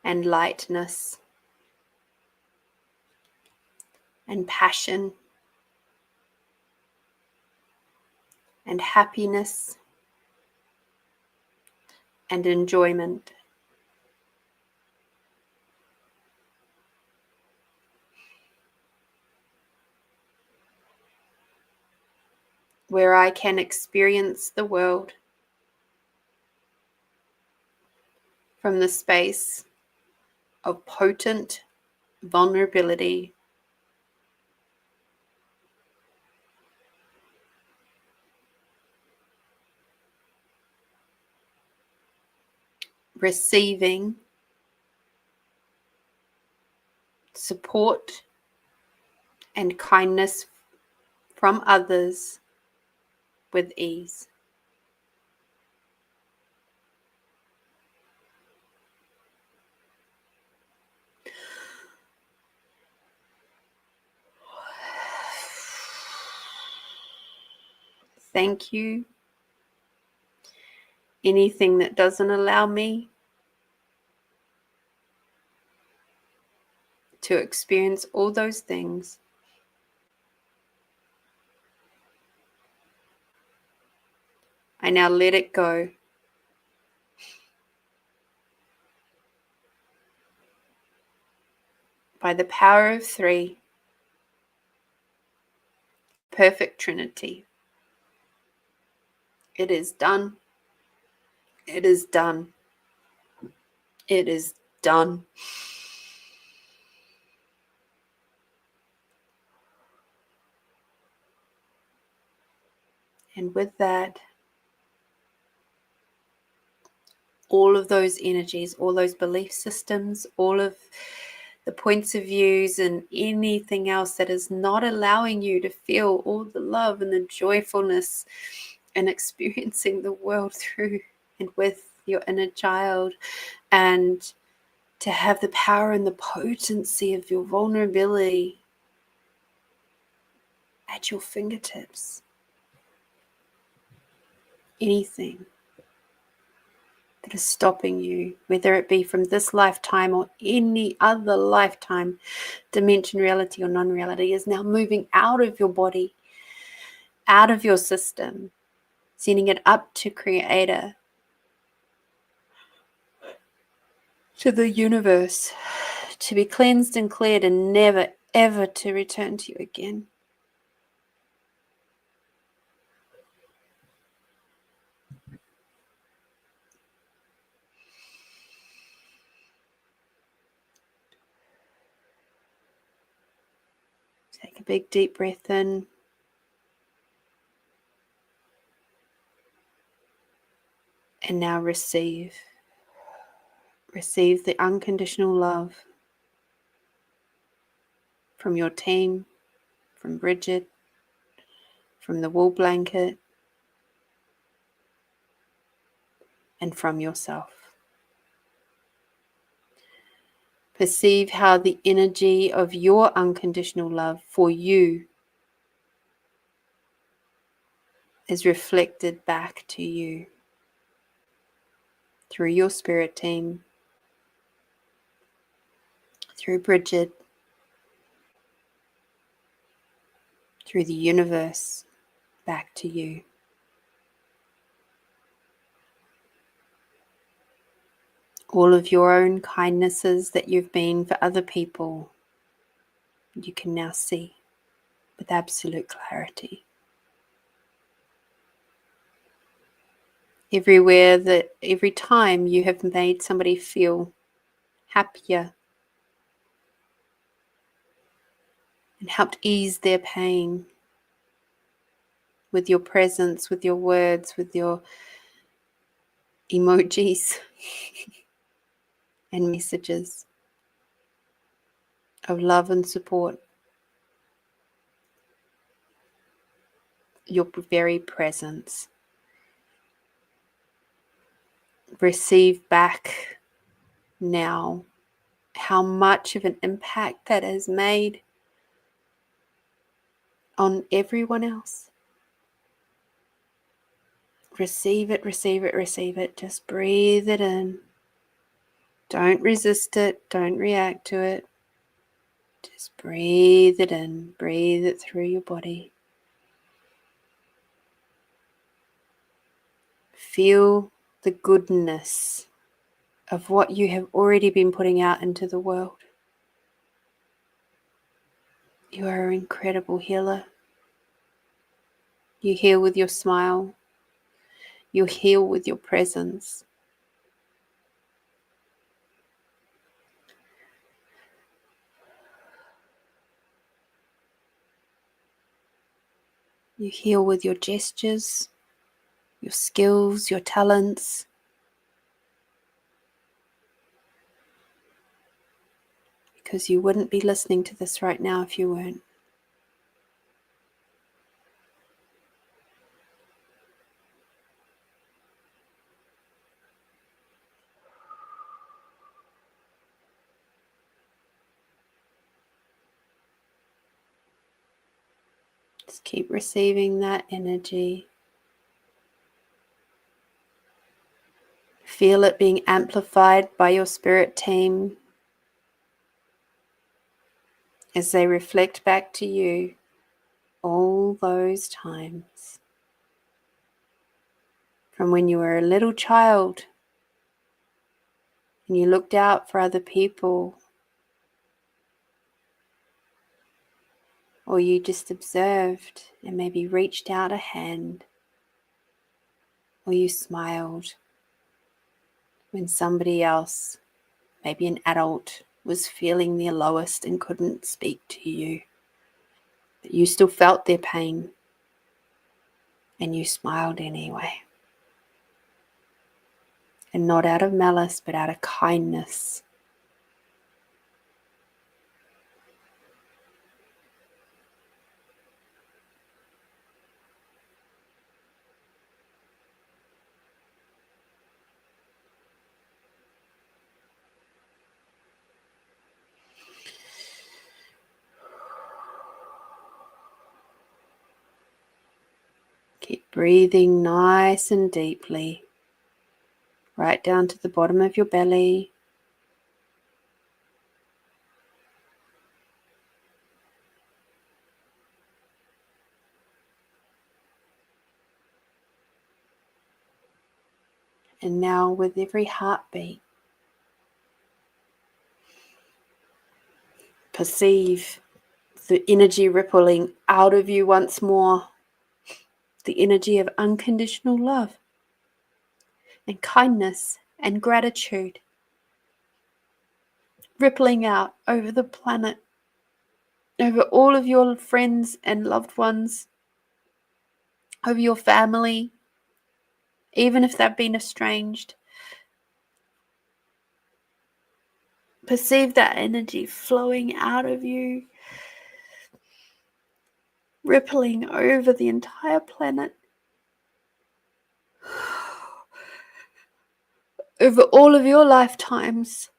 and lightness and passion and happiness and enjoyment. Where I can experience the world from the space of potent vulnerability, receiving support and kindness from others with ease. Thank you. Anything that doesn't allow me to experience all those things, I now let it go. By the power of 3, perfect Trinity. It is done. It is done. It is done. And with that, all of those energies, all those belief systems, all of the points of views and anything else that is not allowing you to feel all the love and the joyfulness and experiencing the world through and with your inner child, and to have the power and the potency of your vulnerability at your fingertips. Anything that is stopping you, whether it be from this lifetime or any other lifetime, dimension, reality or non-reality, is now moving out of your body, out of your system, sending it up to Creator, to the universe, to be cleansed and cleared and never, ever to return to you again. Take a big deep breath in. And now receive. Receive the unconditional love from your team, from Bridget, from the wool blanket, and from yourself. Perceive how the energy of your unconditional love for you is reflected back to you through your spirit team, through Bridget, through the universe, back to you. All of your own kindnesses that you've been for other people, you can now see with absolute clarity. Every time you have made somebody feel happier and helped ease their pain with your presence, with your words, with your emojis and messages of love and support, your very presence. Receive back now how much of an impact that has made on everyone else. Receive it, receive it, receive it. Just breathe it in. Don't resist it. Don't react to it. Just breathe it in, breathe it through your body. Feel the goodness of what you have already been putting out into the world. You are an incredible healer. You heal with your smile. You heal with your presence. You heal with your gestures, your skills, your talents. Because you wouldn't be listening to this right now if you weren't. Just keep receiving that energy. Feel it being amplified by your spirit team as they reflect back to you all those times. From when you were a little child and you looked out for other people, or you just observed and maybe reached out a hand, or you smiled when somebody else, maybe an adult, was feeling their lowest and couldn't speak to you. But you still felt their pain and you smiled anyway. And not out of malice, but out of kindness. Keep breathing nice and deeply, right down to the bottom of your belly. And now with every heartbeat, perceive the energy rippling out of you once more. The energy of unconditional love and kindness and gratitude, rippling out over the planet, over all of your friends and loved ones, over your family, even if they've been estranged. Perceive that energy flowing out of you, rippling over the entire planet, over all of your lifetimes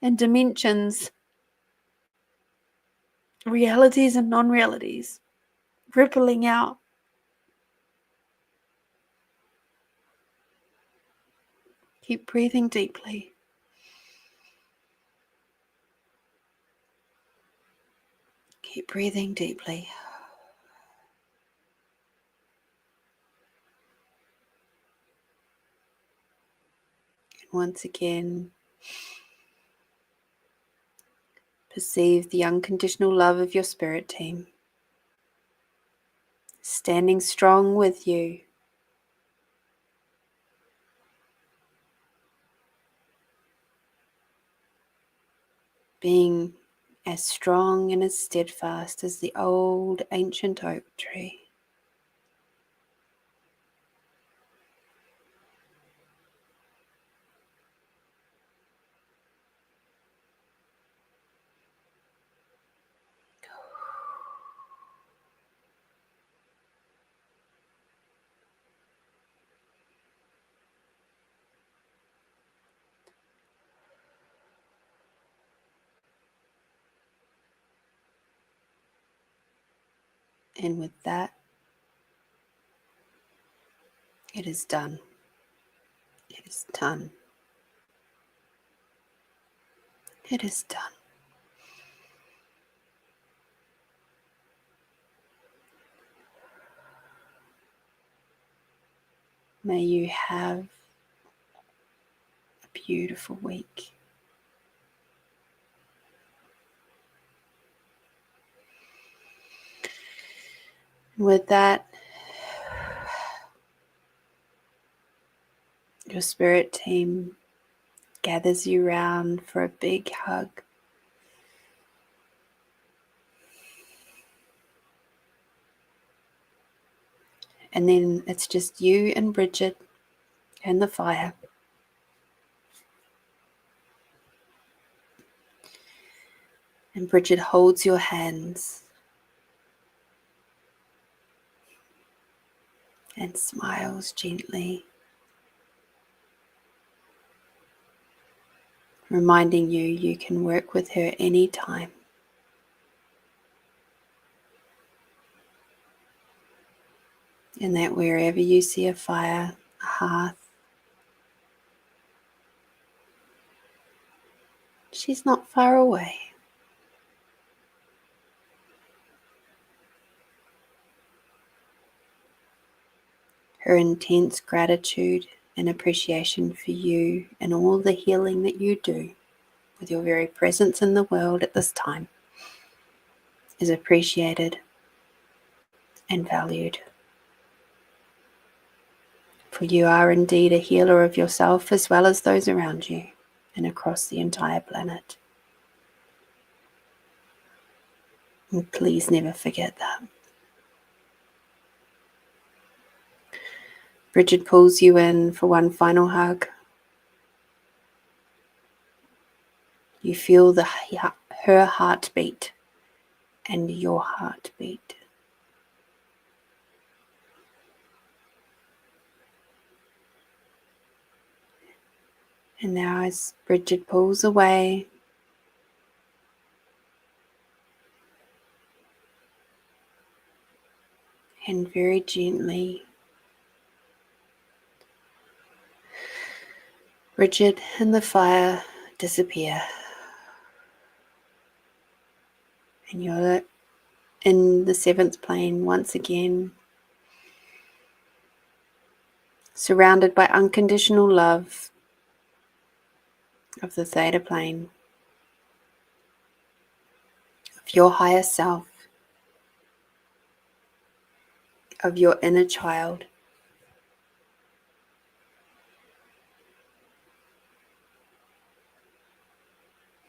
and dimensions, realities and non-realities, rippling out. Keep breathing deeply. Keep breathing deeply. And once again, perceive the unconditional love of your spirit team, standing strong with you. Being as strong and as steadfast as the old ancient oak tree. And with that, it is done. It is done. It is done. May you have a beautiful week. With that, your spirit team gathers you round for a big hug. And then it's just you and Bridget and the fire. And Bridget holds your hands and smiles gently, reminding you can work with her anytime. And that wherever you see a fire, a hearth, she's not far away. Her intense gratitude and appreciation for you and all the healing that you do with your very presence in the world at this time is appreciated and valued. For you are indeed a healer of yourself as well as those around you and across the entire planet. And please never forget that. Bridget pulls you in for one final hug. You feel her heartbeat and your heartbeat. And now as Bridget pulls away, and very gently, Bridget and the fire disappear. And you're in the seventh plane once again, surrounded by unconditional love of the theta plane, of your higher self, of your inner child.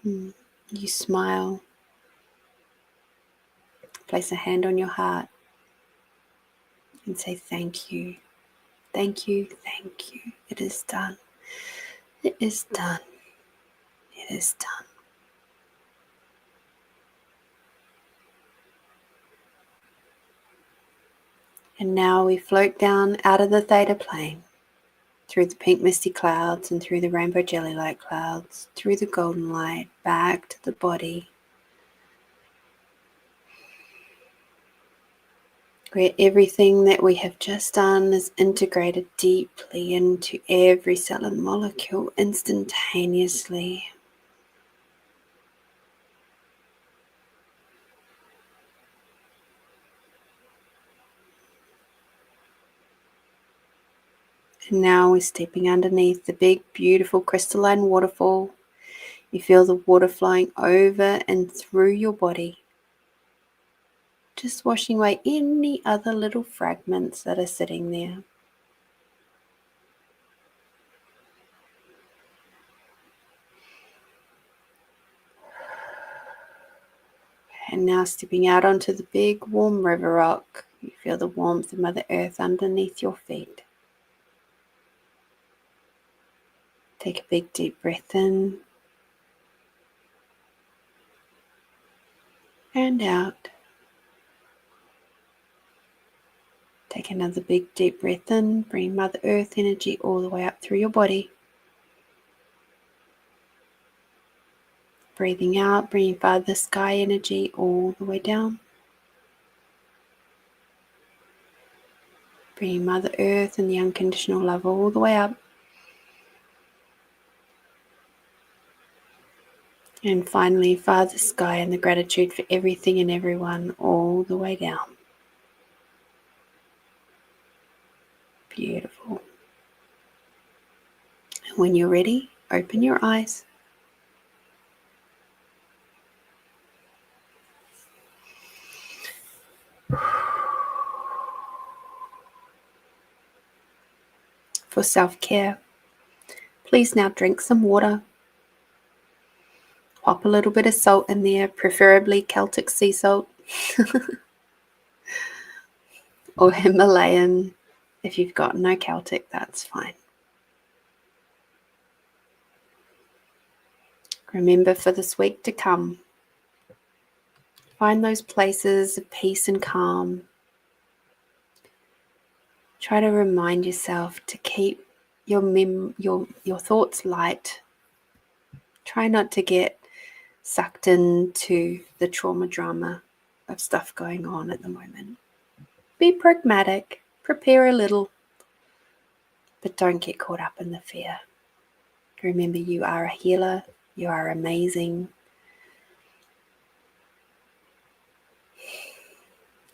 You smile, place a hand on your heart and say thank you, thank you, thank you. It is done. It is done. It is done. And now we float down out of the theta plane, through the pink misty clouds and through the rainbow jelly light clouds, through the golden light, back to the body, where everything that we have just done is integrated deeply into every cell and molecule instantaneously. And now we're stepping underneath the big, beautiful crystalline waterfall. You feel the water flowing over and through your body, just washing away any other little fragments that are sitting there. And now stepping out onto the big, warm river rock, you feel the warmth of Mother Earth underneath your feet. Take a big deep breath in and out. Take another big deep breath in, bring Mother Earth energy all the way up through your body. Breathing out, bringing Father Sky energy all the way down. Bringing Mother Earth and the unconditional love all the way up. And finally, Father Sky and the gratitude for everything and everyone all the way down. Beautiful. When you're ready, open your eyes. For self-care, please now drink some water. Pop a little bit of salt in there, preferably Celtic sea salt or Himalayan. If you've got no Celtic, that's fine. Remember, for this week to come, find those places of peace and calm. Try to remind yourself to keep your thoughts light. Try not to get sucked into the trauma drama of stuff going on at the moment. Be pragmatic, prepare a little, but don't get caught up in the fear. Remember, you are a healer, you are amazing,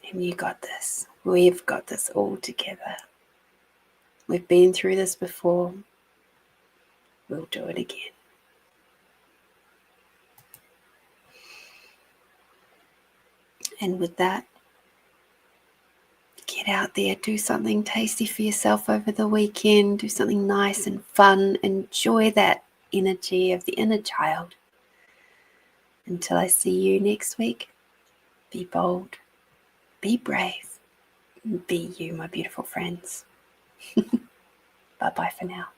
and you got this. We've got this all together. We've been through this before. We'll do it again. And with that, get out there, do something tasty for yourself over the weekend, do something nice and fun, enjoy that energy of the inner child. Until I see you next week, be bold, be brave, be you, my beautiful friends. Bye-bye for now.